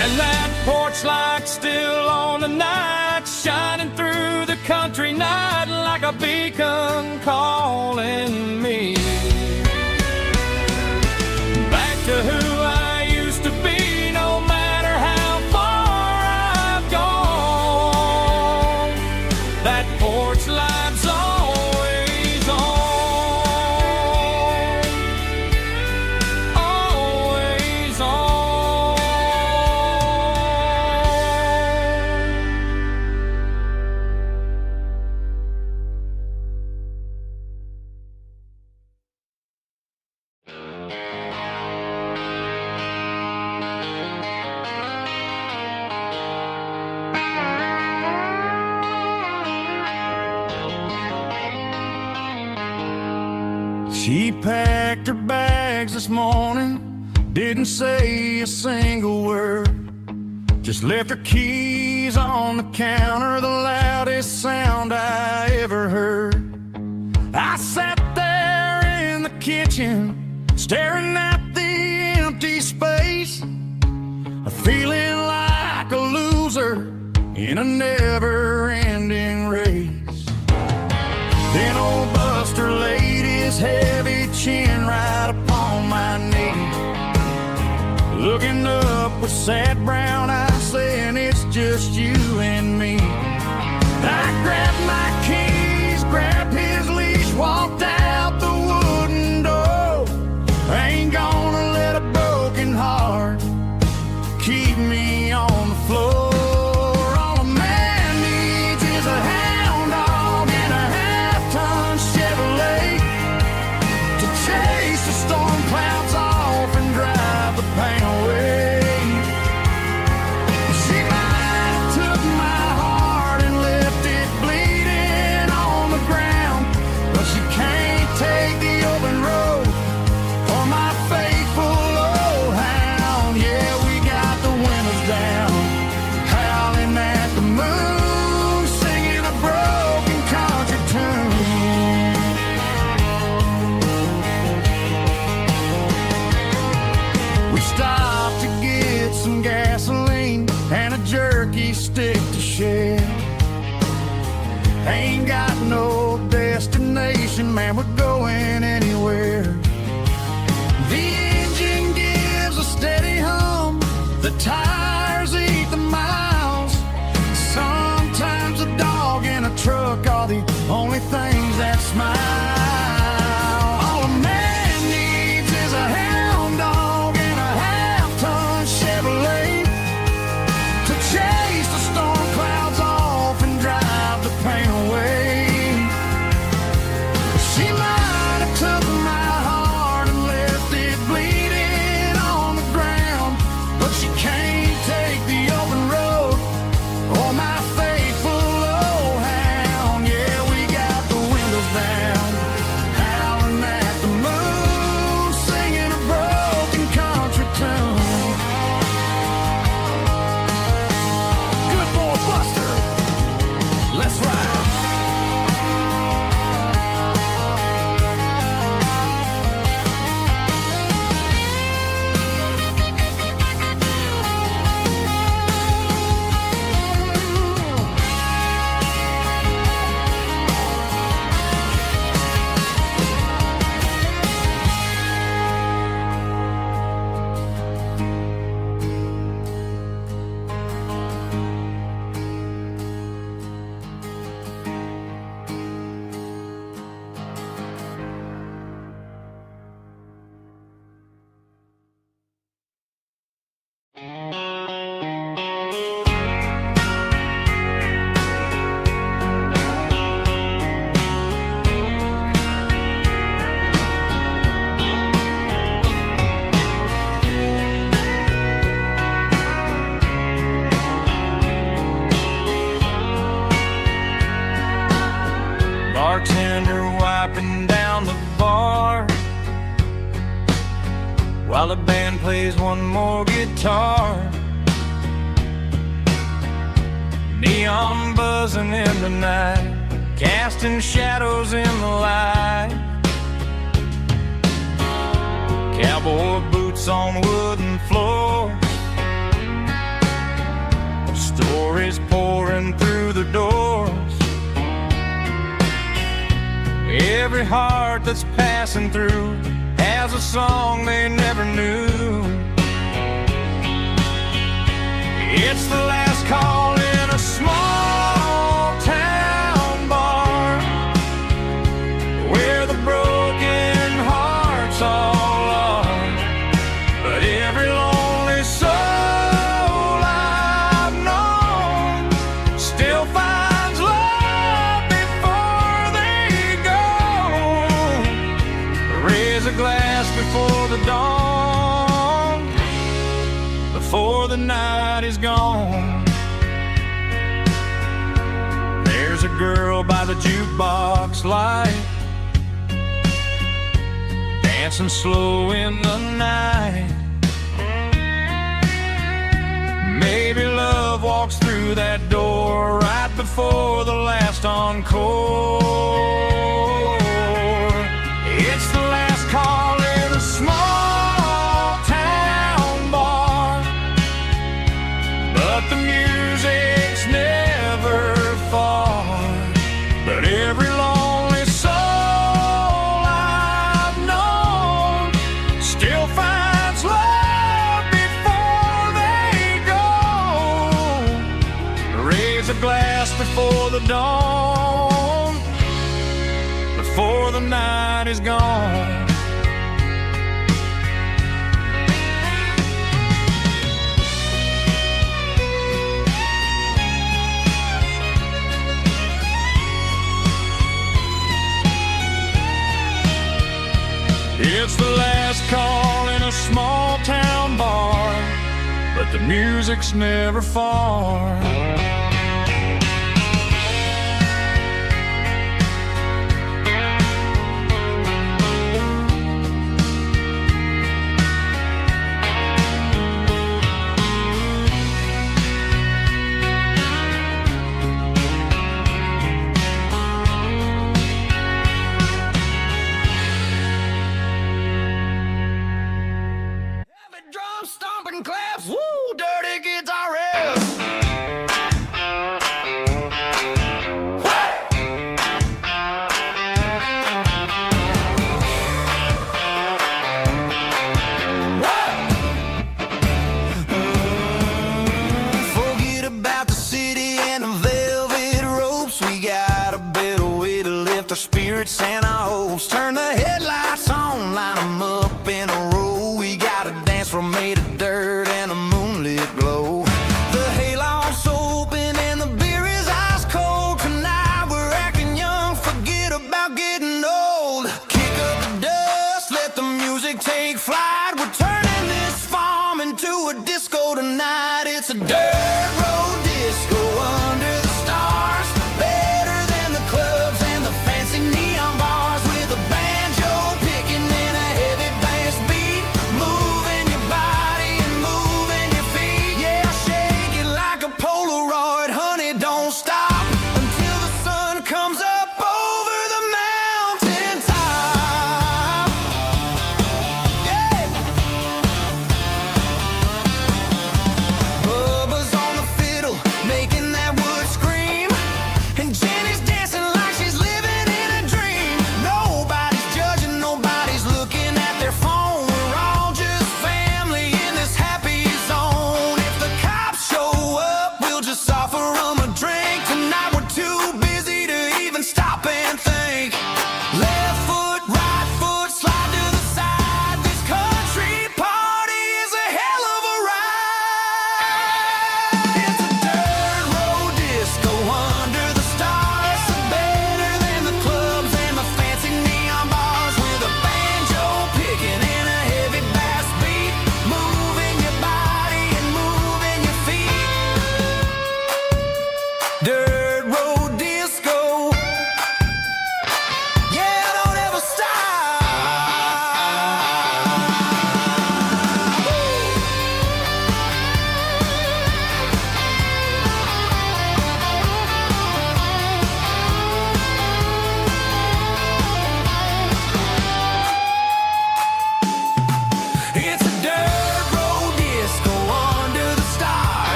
And that porch light's still on tonight, shining through the country night like a beacon calling me back to who I used to be. No matter how far I've gone, that porch light's always on, always on. She packed her bags this morning, didn't say a single word, just left her keys on the counter, the loudest sound I ever heard. I sat there in the kitchen, staring at the empty space, feeling like a loser in a never-ending race. Then old Buster laid his heavy chin right upon my knee, looking up with sad brown eyes, saying it's just you and me. I grabbed my keys, grabbed his leash, walked out the wooden door. I ain't gonna let a broken heart keep me on the floor. All a man needs is a hound dog and a half-ton Chevrolet to chase the storm clouds off and drive the pain away. She might have took my heart and left it bleeding on the ground, but she can't take the open road for my faithful old hound. Yeah, we got the windows down, howling at the moon, singing a broken country tune. We stopped to get some gasoline and a jerky stick to share. Ain't got no destination, man, we're going anywhere. The engine gives a steady hum, the tires eat the miles. Sometimes a dog and a truck are the only things that smile. All a man needs is a hound dog and a half-ton Chevrolet to chase the storm plays one more guitar. Neon buzzing in the night, casting shadows in the light. Cowboy boots on wooden floors, stories pouring through the doors. Every heart that's passing through has a song they never knew. It's the last call in a small town bar, where the broken hearts all are. But every lonely soul I've known still finds love before they go. Raise a glass before the dawn, before the night is gone. There's a girl by the jukebox light, dancing slow in the night. Maybe love walks through that door right before the last encore. It's the last call in a small town bar, but the music's never far. But every lonely soul I've known still finds love before they go. Raise a glass before the dawn, before the night is gone. It's the last call in a small town bar, but the music's never far. Drum stomping claps, woo, dirty guitar riffs.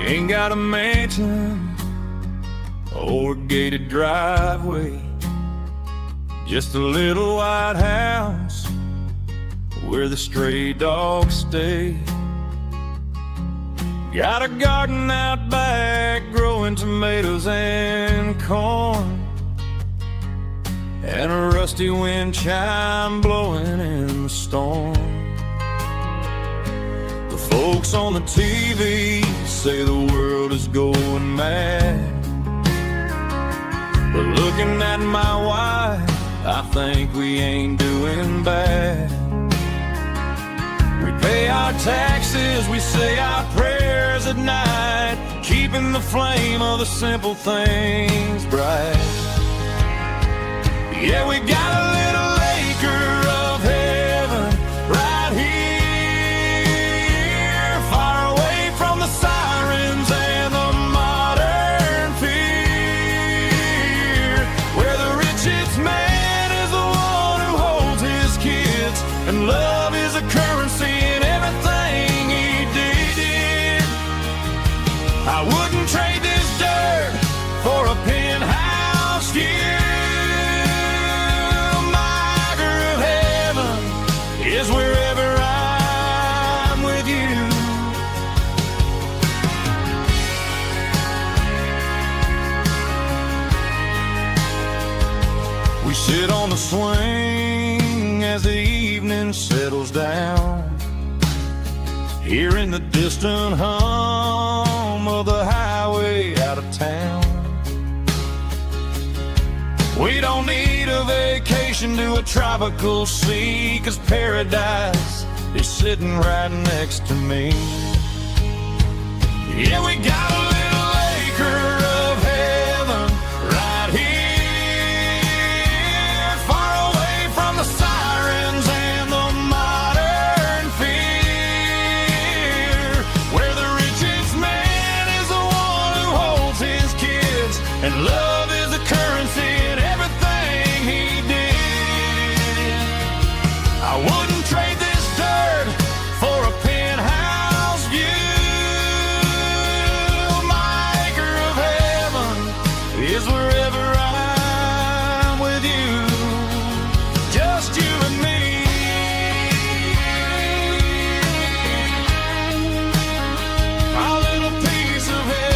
Ain't got a mansion or a gated driveway, just a little white house where the stray dogs stay. Got a garden out back growing tomatoes and corn, and a rusty wind chime blowing in the storm. The folks on the TV say the world is going mad, but looking at my wife, I think we ain't doing bad. We pay our taxes, we say our prayers at night, keeping the flame of the simple things bright. Yeah, we got a little acre of heaven right here, far away from the sirens and the modern fear, where the richest man is the one who holds his kids, and love is a currency in everything he did. I wouldn't trade this dirt for a penthouse view. Is wherever I'm with you. We sit on the swing as the evening settles down, hearing the distant hum of the highway out of town. We don't need a vacation to a tropical sea, 'cause paradise is sitting right next to me. Yeah, we got a little acre of heaven right here, far away from the sirens and the modern fear, where the richest man is the one who holds his kids, and love is a currency in everything he did. I wouldn't trade this dirt for a penthouse view. My acre of heaven is wherever I'm with you, just you and me. My little piece of heaven.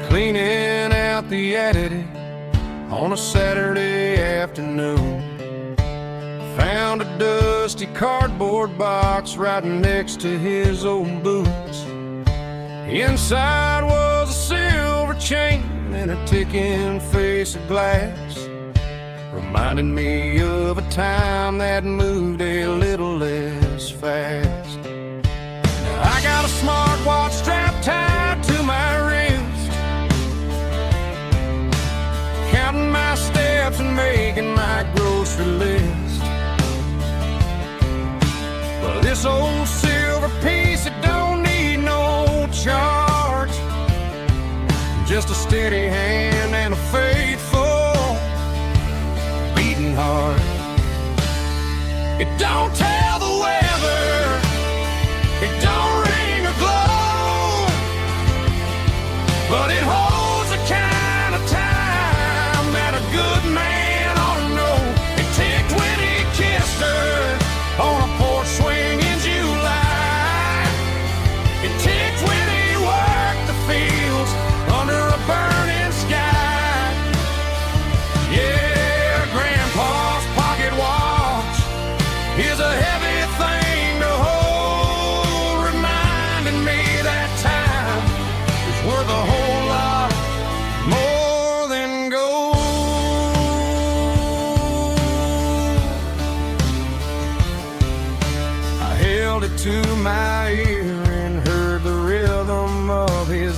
Cleaning out the attic on a Saturday afternoon, found a dusty cardboard box right next to his old boots. Inside was a silver chain and a ticking face of glass, reminding me of a time that moved a little less fast. Now I got a smartwatch strapped tied to my wrist, counting my steps and making my grocery list. But this old silver piece, it don't need no charge, just a steady hand and a faithful beating heart. It don't tell the weather, it don't ring or glow, but it holds the kind of time that a good man ought to know. It ticked when he kissed her on a porch swing in July. It ticked when he worked the fields under a burning sky. Yeah, Grandpa's pocket watch is a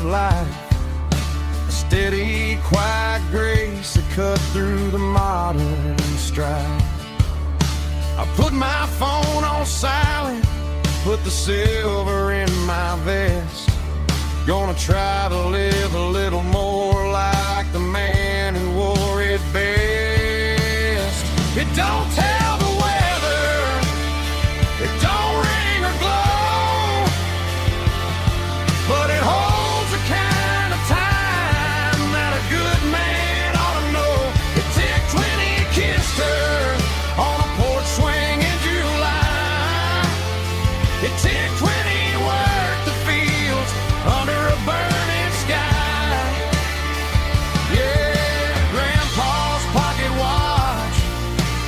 life, a steady, quiet grace that cut through the modern strife. I put my phone on silent, put the silver in my vest. Gonna try to live a little more like the man who wore it best. It don't tell the weather, it don't ring or glow, but it holds the kind of time that a good man ought to know. It ticked when he kissed her on a porch swing in July. It ticked when he worked the fields under a burning sky. Yeah, Grandpa's pocket watch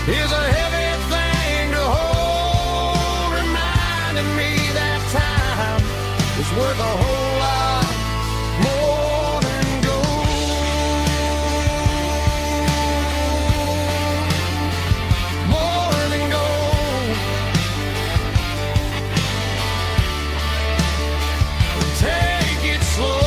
is a heavy thing to hold, reminding me that time is worth a whole lot more than gold. More than gold. Take it slow.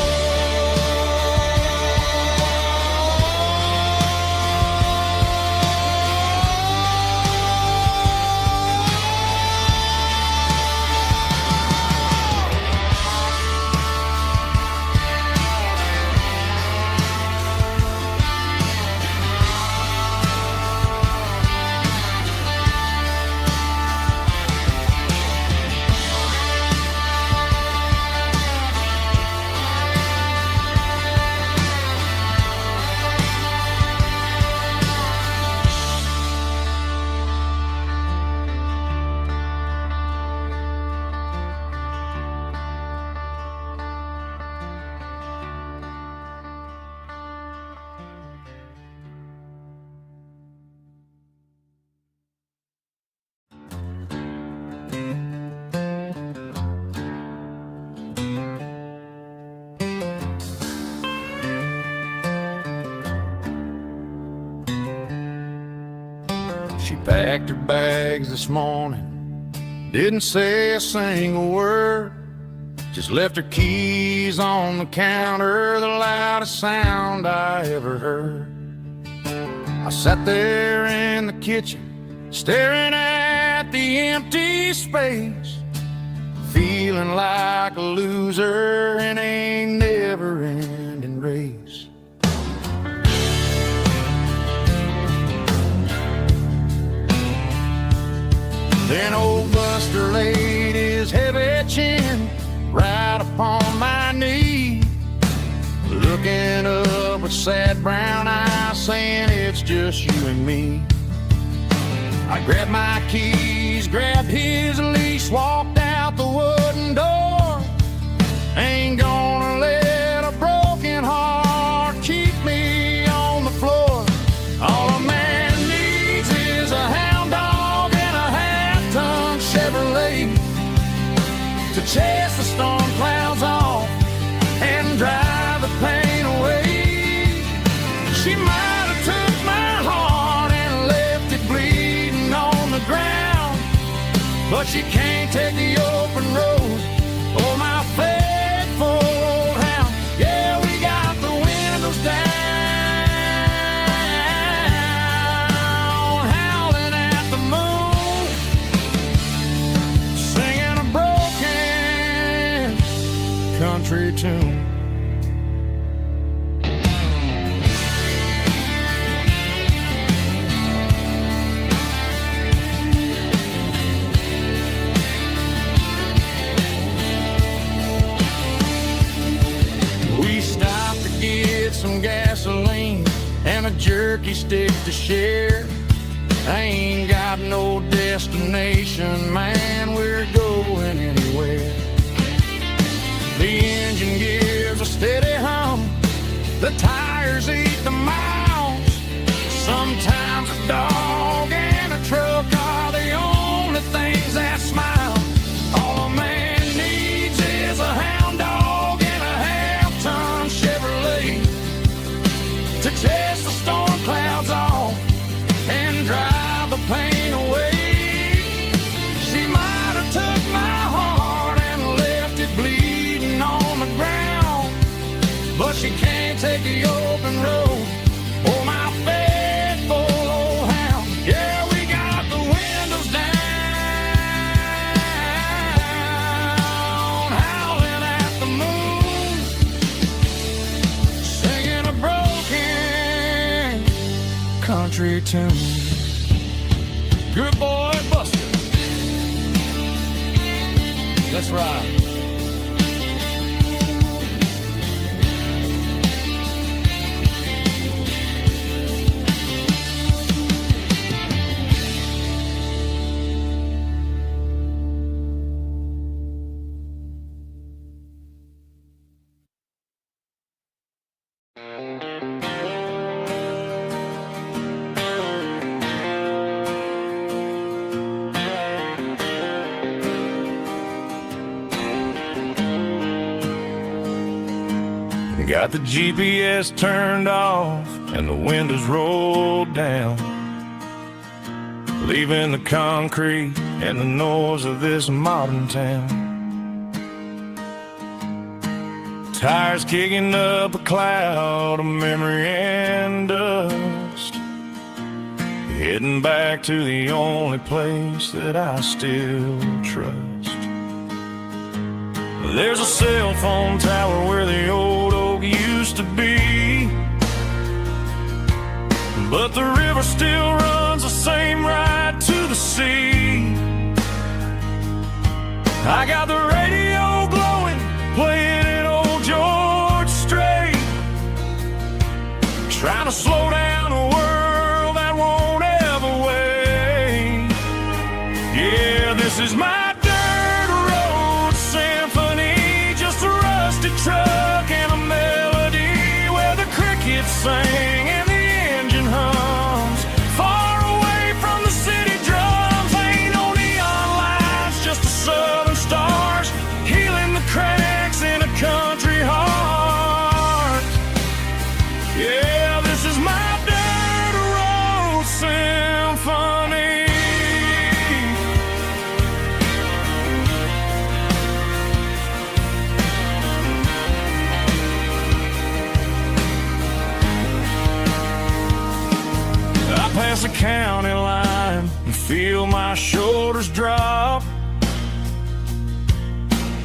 She packed her bags this morning, didn't say a single word, just left her keys on the counter, the loudest sound I ever heard. I sat there in the kitchen, staring at the empty space, feeling like a loser in a never-ending race. Then old Buster laid his heavy chin right upon my knee, looking up with sad brown eyes, saying it's just you and me. I grabbed my keys, grabbed his leash, walked out the wooden door. Ain't gonna let a broken heart keep me on the floor. All a man needs is a hound dog and a half-ton Chevrolet to chase the storm clouds off and drive the pain away. She might have took my heart and left it bleeding on the ground, but she can't take the open road or my faithful old hound. Yeah, we got the windows down, howling at the moon, singing a broken country tune. Some gasoline and a jerky stick to share. I ain't got no destination, man, we're going anywhere. The engine gives a steady hum, the tires eat the miles. Sometimes a dog and a truck are the only things that smile. All a man needs is a hound dog and a half-ton Chevrolet to chase the storm clouds off and drive the pain away. She might have took my heart and left it bleeding on the ground, she can't take the open road. Oh, my faithful old hound. Yeah, we got the windows down, howling at the moon, singing a broken country tune. Good boy, Buster. Let's ride. Got the GPS turned off and the windows rolled down, leaving the concrete and the noise of this modern town. Tires kicking up a cloud of memory and dust, heading back to the only place that I still trust. There's a cell phone tower where the old oak used to be, but the river still runs the same right to the sea. I got the radio glowing, playing an old George Strait, trying to slow down a world that won't ever wait. Yeah, this is my truck and a melody where the crickets sing and the engine hums, far away from the city drums. Ain't no neon lights, just the southern stars healing the cracks in a country heart. Yeah, this is my dirt road symphony. Past the county line and feel my shoulders drop.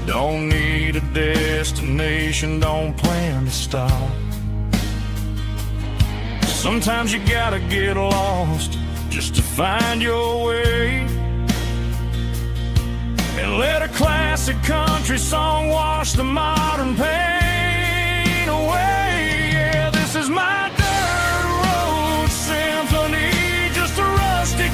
Don't need a destination, don't plan to stop. Sometimes you gotta get lost just to find your way, and let a classic country song wash the modern pain away. Yeah, this is my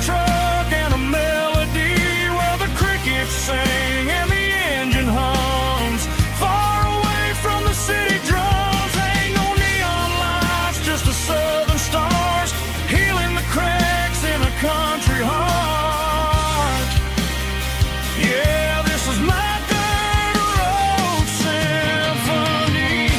truck and a melody where the crickets sing and the engine hums, far away from the city drums. Ain't no neon lights, just the southern stars healing the cracks in a country heart. Yeah, this is my dirt road symphony.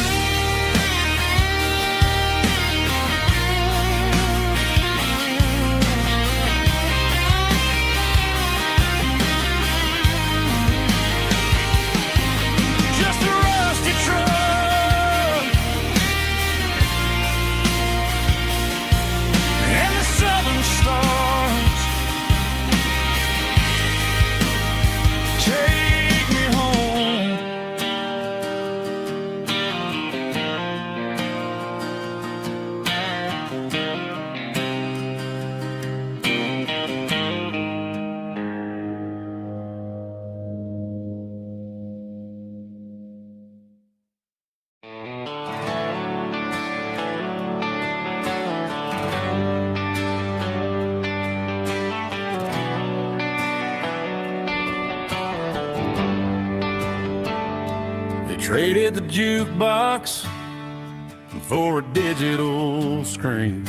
Traded the jukebox for a digital screen,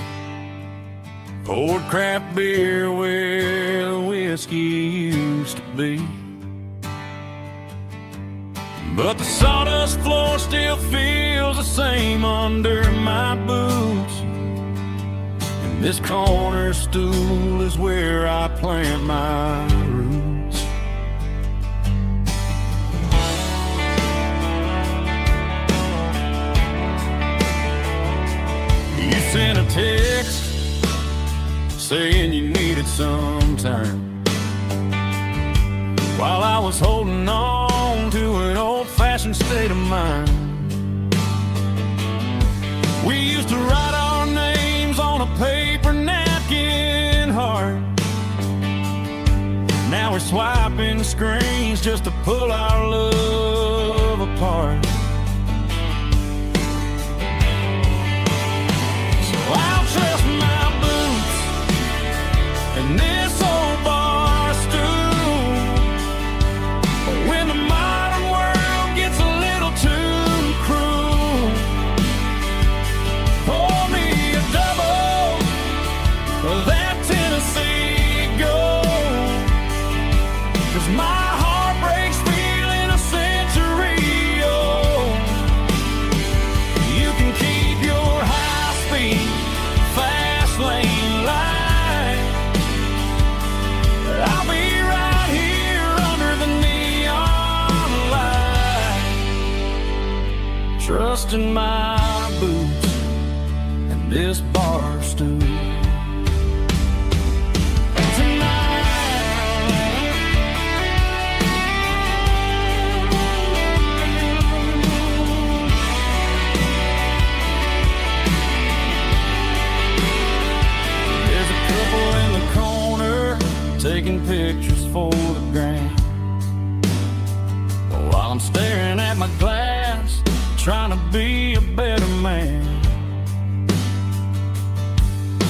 poured craft beer where the whiskey used to be. But the sawdust floor still feels the same under my boots, and this corner stool is where I plant my roots. sent a text saying you needed some time, while I was holding on to an old-fashioned state of mind. We used to write our names on a paper napkin heart. Now we're swiping screens just to pull our love apart. So I'll trust my boots and this old bar stool. But when the modern world gets a little too cruel, pour me a double of that Tennessee Gold, 'cause my heart breaks feeling a century old. You can keep your high-speed, fast lane light. I'll be right here under the neon light, trusting my boots and this bar stool. Taking pictures for the gram, while I'm staring at my glass, trying to be a better man.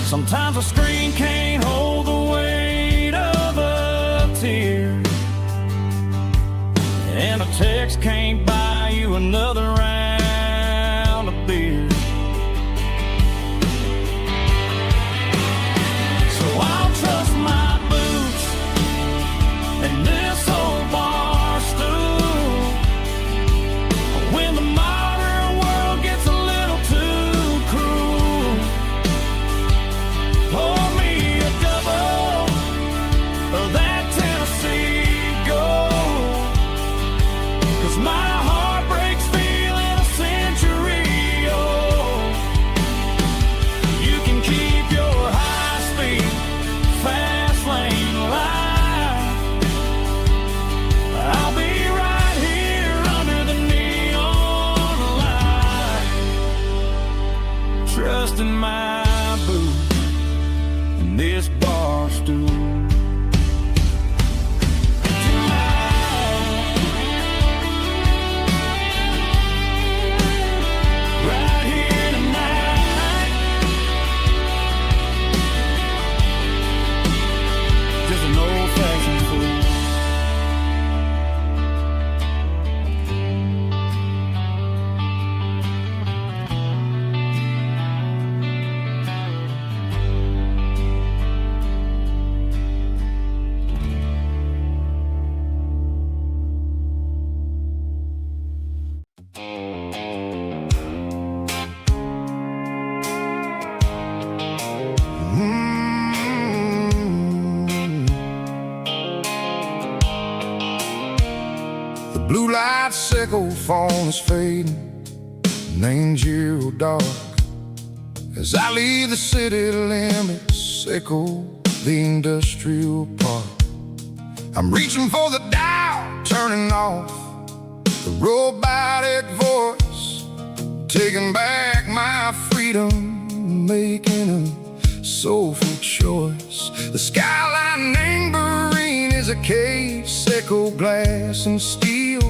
Sometimes a screen can't hold the weight of a tear, and a text can't buy you another round of beer. So I'll trust my and this old bar stool. When the modern world gets a little too cruel, pour me a double of that Tennessee Gold, 'cause my heart breaks feeling a century old. You can keep your high-speed, fast lane light. I'll be right here under the neon light, trusting my boots and this bar stool. Right here tonight, just an old-fashioned fool. The blue light sickle phone is fading, and angel dark. As I leave the city limits, sickle the industrial park. I'm reaching for the dial, turning off the robotic voice, taking back my freedom, making a soulful choice. The skyline neighboring is a cave, sickle glass and steel,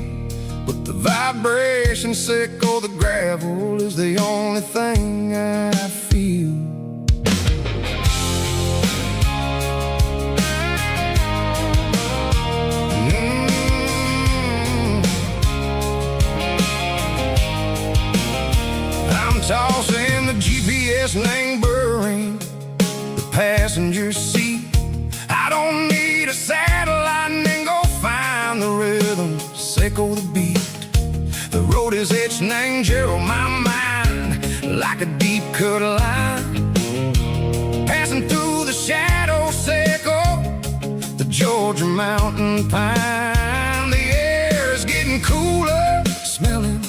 but the vibration sickle the gravel is the only thing I feel. I'm tossing the GPS neighboring the passenger seat. I don't need a satellite and go find the rhythm, sickle the beat. The road is etched and angel on my mind like a deep cut line, passing through the shadow sickle, the Georgia mountain pine. The air is getting cooler, smelling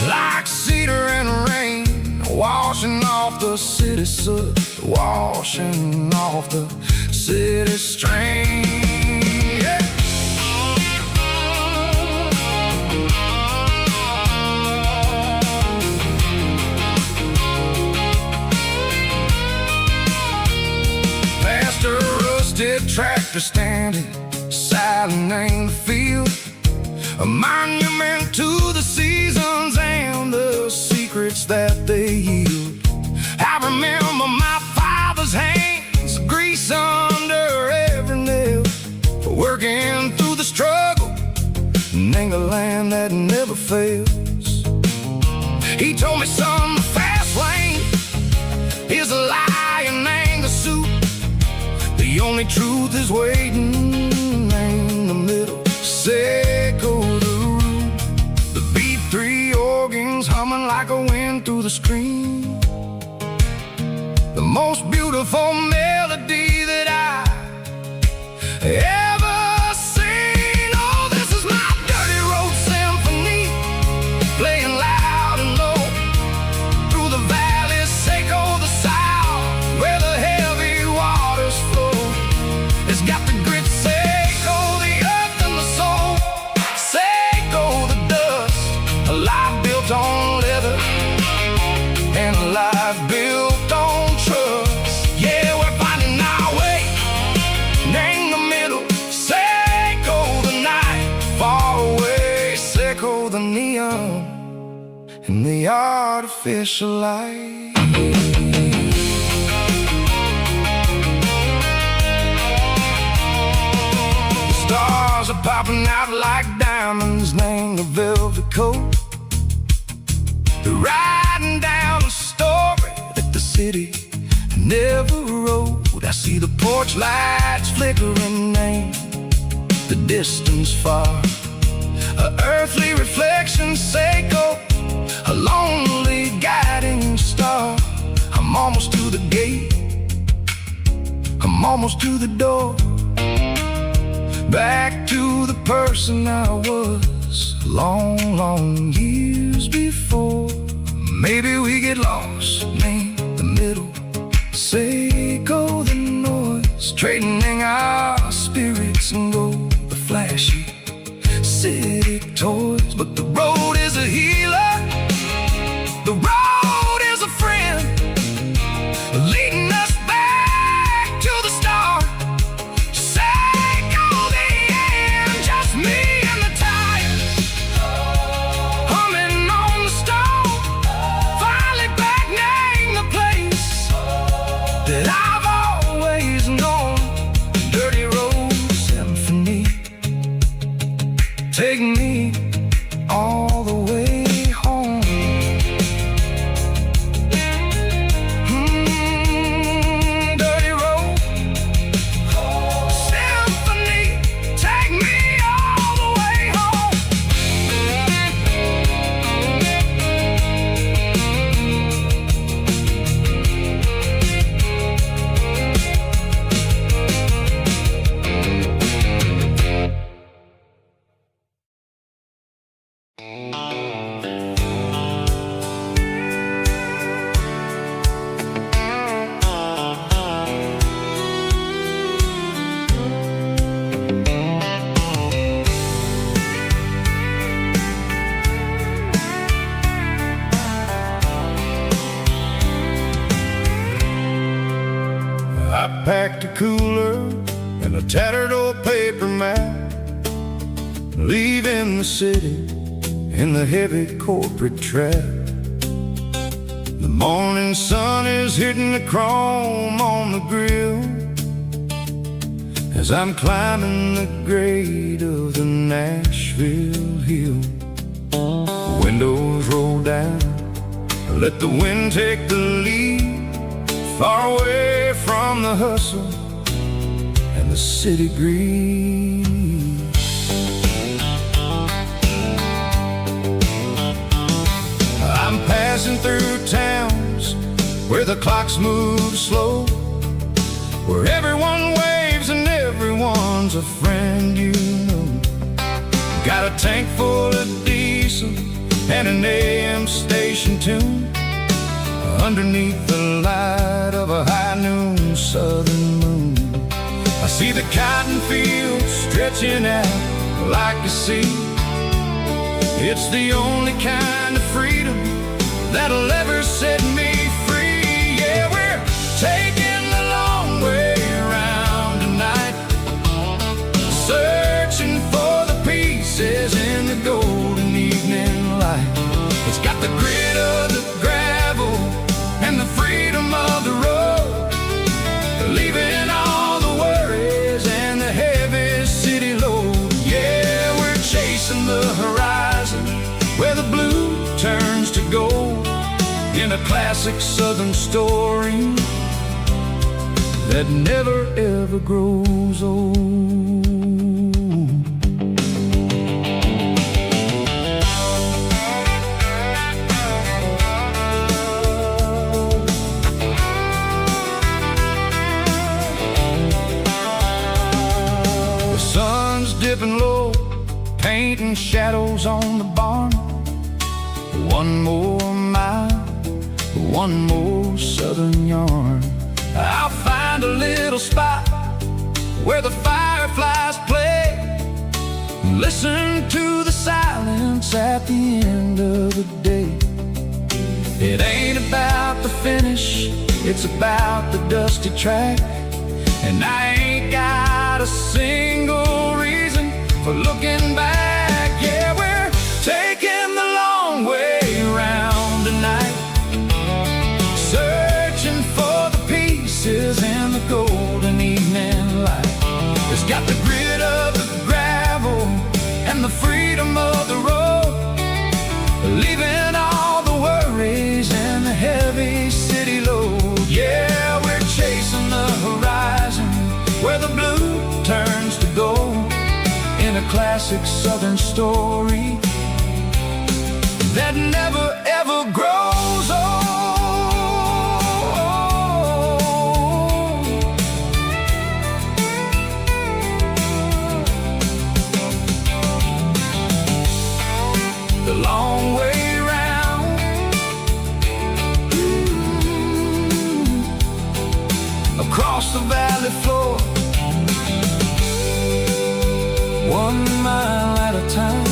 like cedar and rain. Wash washing off the city soot, washing off the city strain. Yeah. Past a rusted tractor standing silent in the field, a monument to the seasons and the secrets that they yield. I remember my father's hands, grease under every nail, working through the struggle in a land that never fails. He told me, son, the fast lane is a lie and anger suit. The only truth is waiting in the middle. Echo the root, the B3 organs humming like a wind through the screen. The most beautiful melody that I ever seen. Oh, this is my dirty road symphony, playing loud and low through the valleys, Echo the south, where the heavy waters flow. It's got the grit, Echo the earth and the soul, Echo the dust, a life built on leather and a life built on trust. Yeah, we're finding our way in the middle, Echo the night, far away, Echo the neon and the artificial light. Stars are popping out like diamonds, named the velvet coat. They're riding down a story that the city never wrote. I see the porch lights flickering in the distance far, a earthly reflection, Echo, a lonely guiding star. I'm almost to the gate, I'm almost to the door, back to the person I was long, long years before. Maybe we get lost in the middle, Echo the noise, trading our spirits and go the flashy city toys. But the road is a healer, the road is a friend, leading us back to the start. Echo the end, just me and the tires, humming on the stove, finally back named the place that I've always known. Dirty road symphony, take me all the way home. Dirty road symphony, take me all the way home. I packed a cooler and a tattered old paper map, leaving the city in the heavy corporate trap. The morning sun is hitting the chrome on the grill as I'm climbing the grade of the Nashville hill. Windows roll down, let the wind take the lead, far away from the hustle and the city greed. I'm passing through towns where the clocks move slow, where everyone waves and everyone's a friend you know. Got a tank full of diesel and an AM station tune. Underneath the cotton fields stretching out like a sea. It's the only kind of freedom that'll ever set me free. Yeah, we're taking the long way around tonight, searching for the pieces in the golden evening light. It's got the grit of the gravel and the freedom of the road, leaving all the worries and the heavy city load. Yeah, we're chasing the horizon where the blue turns to gold, in a classic southern story that never ever grows old. The sun's dipping low, painting shadows on the barn. One more mile, one more southern yarn. I'll find a little spot where the fireflies play, listen to the silence at the end of the day. It ain't about the finish, it's about the dusty track. And I ain't got a single reason for looking back. Yeah, we're taking the long way around tonight, searching for the pieces in the golden evening light. It's got the grit of the gravel and the freedom of the road, leaving all the worries and the heavy city load. Yeah, we're chasing the horizon where the blue turns to gold, in a classic southern story that never ever grows old. The long way round, across the valley floor, 1 mile at a time.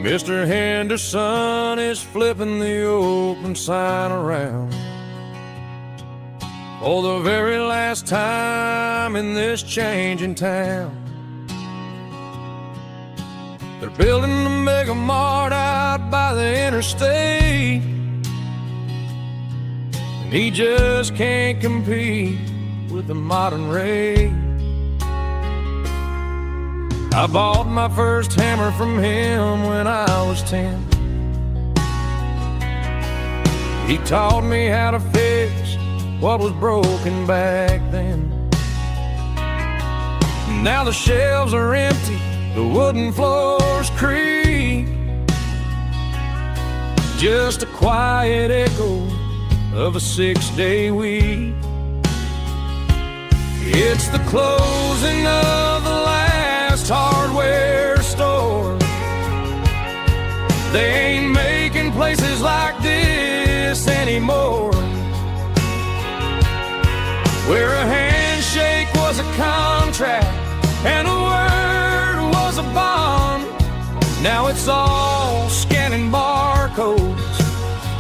Mr. Henderson is flipping the open sign around for the very last time in this changing town. They're building a mega mart out by the interstate, and he just can't compete with the modern rate. I bought my first hammer from him when I was 10. He taught me how to fix what was broken back then. Now the shelves are empty, the wooden floors creak, just a quiet echo of a 6-day week. It's the closing of the last hardware store. They ain't making places like this anymore, where a handshake was a contract and a word was a bond. Now it's all scanning barcodes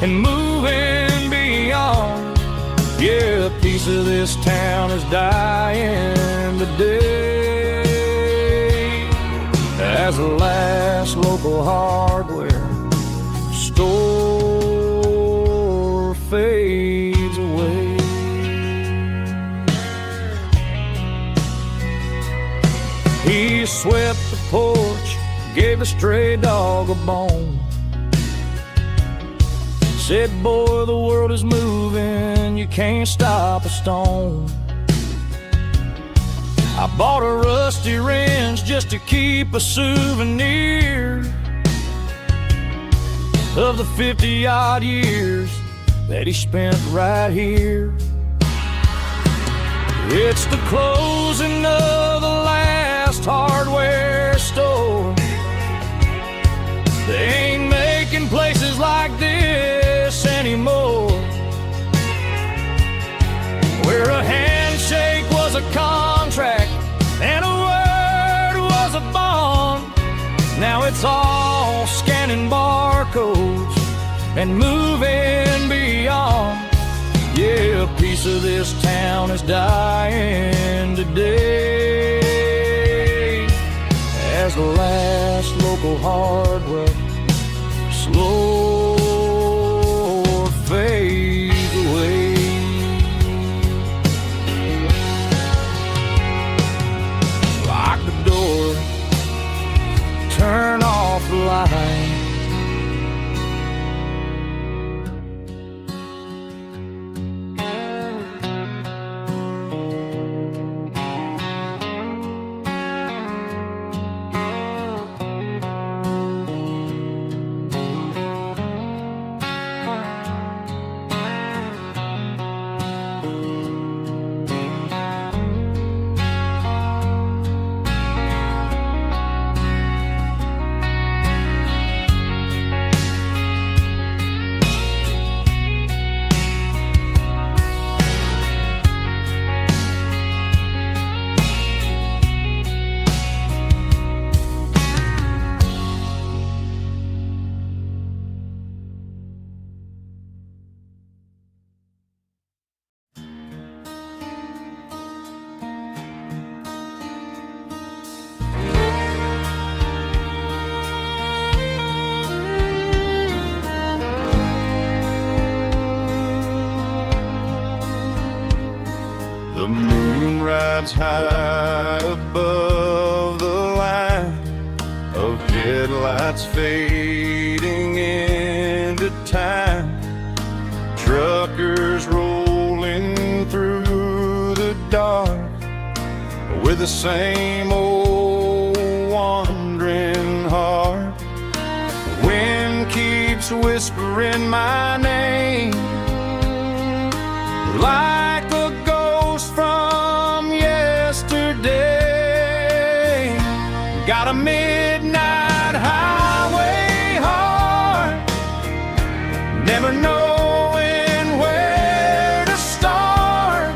and moving beyond. Yeah, a piece of this town is dying today as the last local hardware store fades away. He swept the porch, gave a stray dog a bone, Said, boy, the world is moving, you can't stop a stone. I bought a rusty wrench just to keep a souvenir of the 50-odd years that he spent right here. It's the closing of the last hardware store. They ain't making places like this anymore, where a handshake was a contract and a word was a bond. Now it's all scanning barcodes and moving beyond. Yeah, a piece of this town is dying today as the last local hardware slow fades away. Lock the door, turn off the light. The moon rides high above the line of headlights fading into time. Truckers rolling through the dark with the same old wandering heart. The wind keeps whispering my name like a ghost from yesterday. Got a midnight highway heart, never knowing where to start.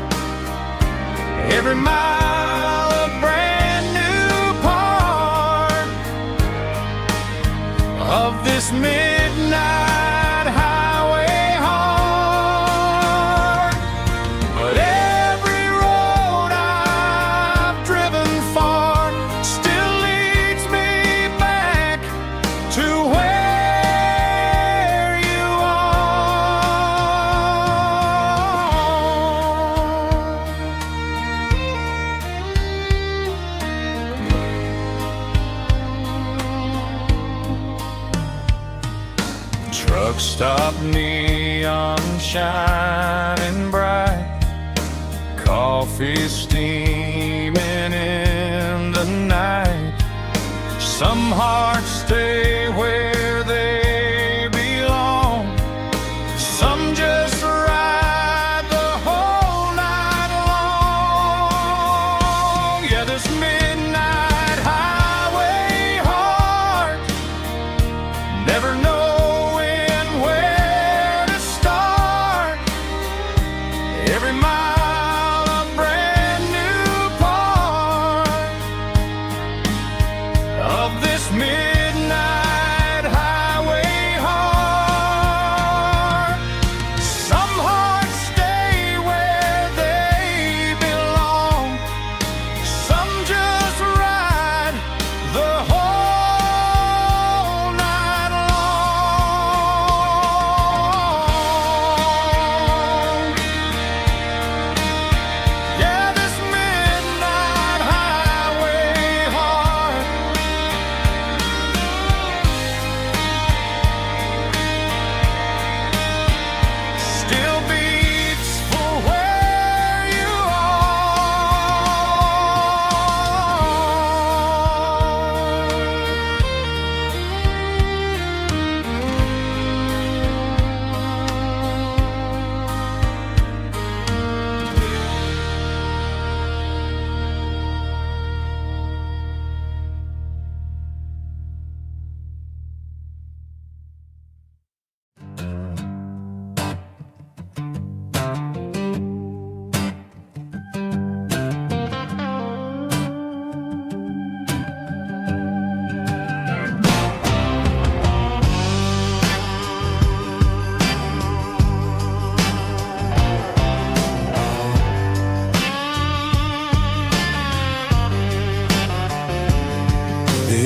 Every mile a brand new part of this midnight highway heart. But every road I've driven far still leads me back to where you are. Truck stop, neon shining bright, coffee steaming in the night. Some hearts stay where they belong, some just ride the whole night long. Yeah, this midnight highway heart, never knowing where to start. Every mile a brand new part of this midnight highway heart. Some hearts stay where they belong, some just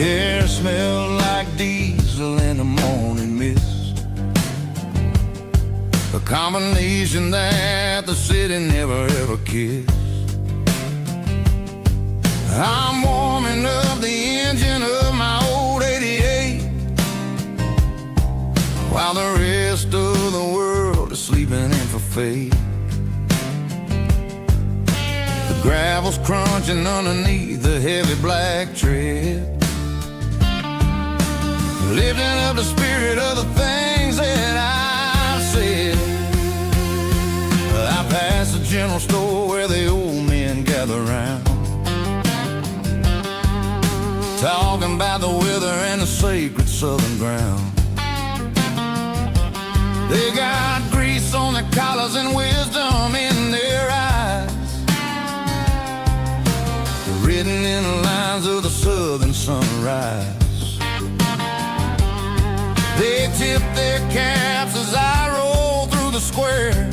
air smelled like diesel in the morning mist, a combination that the city never ever kissed. I'm warming up the engine of my old 88, while the rest of the world is sleeping in for fate. The gravel's crunching underneath the heavy black tread, lifting up the spirit of the things that I've said. I pass the general store where the old men gather round, talking about the weather and the sacred southern ground. They got grease on their collars and wisdom in their eyes, written in the lines of the southern sunrise. They tip their caps as I roll through the square,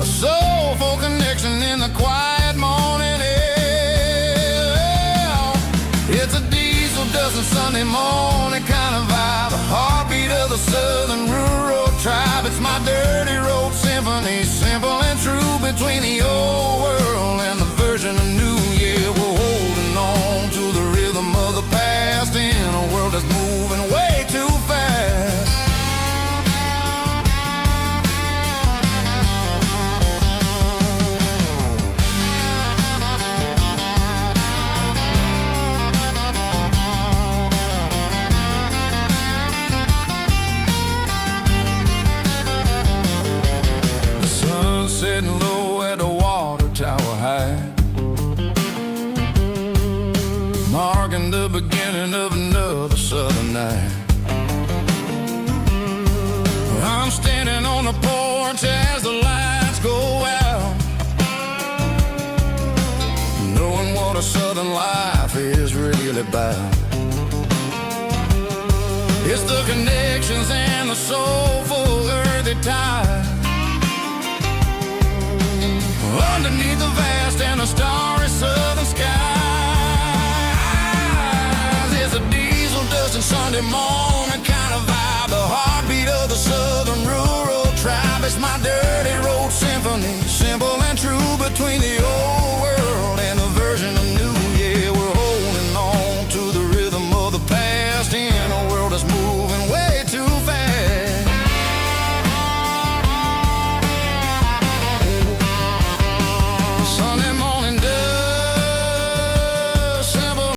a soulful connection in the quiet morning air. It's a diesel dusting Sunday morning kind of vibe, a heartbeat of the southern rural tribe. It's my dirty road symphony, simple and true, between the old world and the version of new. Yeah, we're holding on to the rhythm of the past in a world that's moving way too fast. The sun's setting low at the water tower high, marking the beginning of another southern night. I'm standing on the porch as the lights go out, knowing what a southern life is really about. It's the connections and the soulful earthy tide, underneath the vast and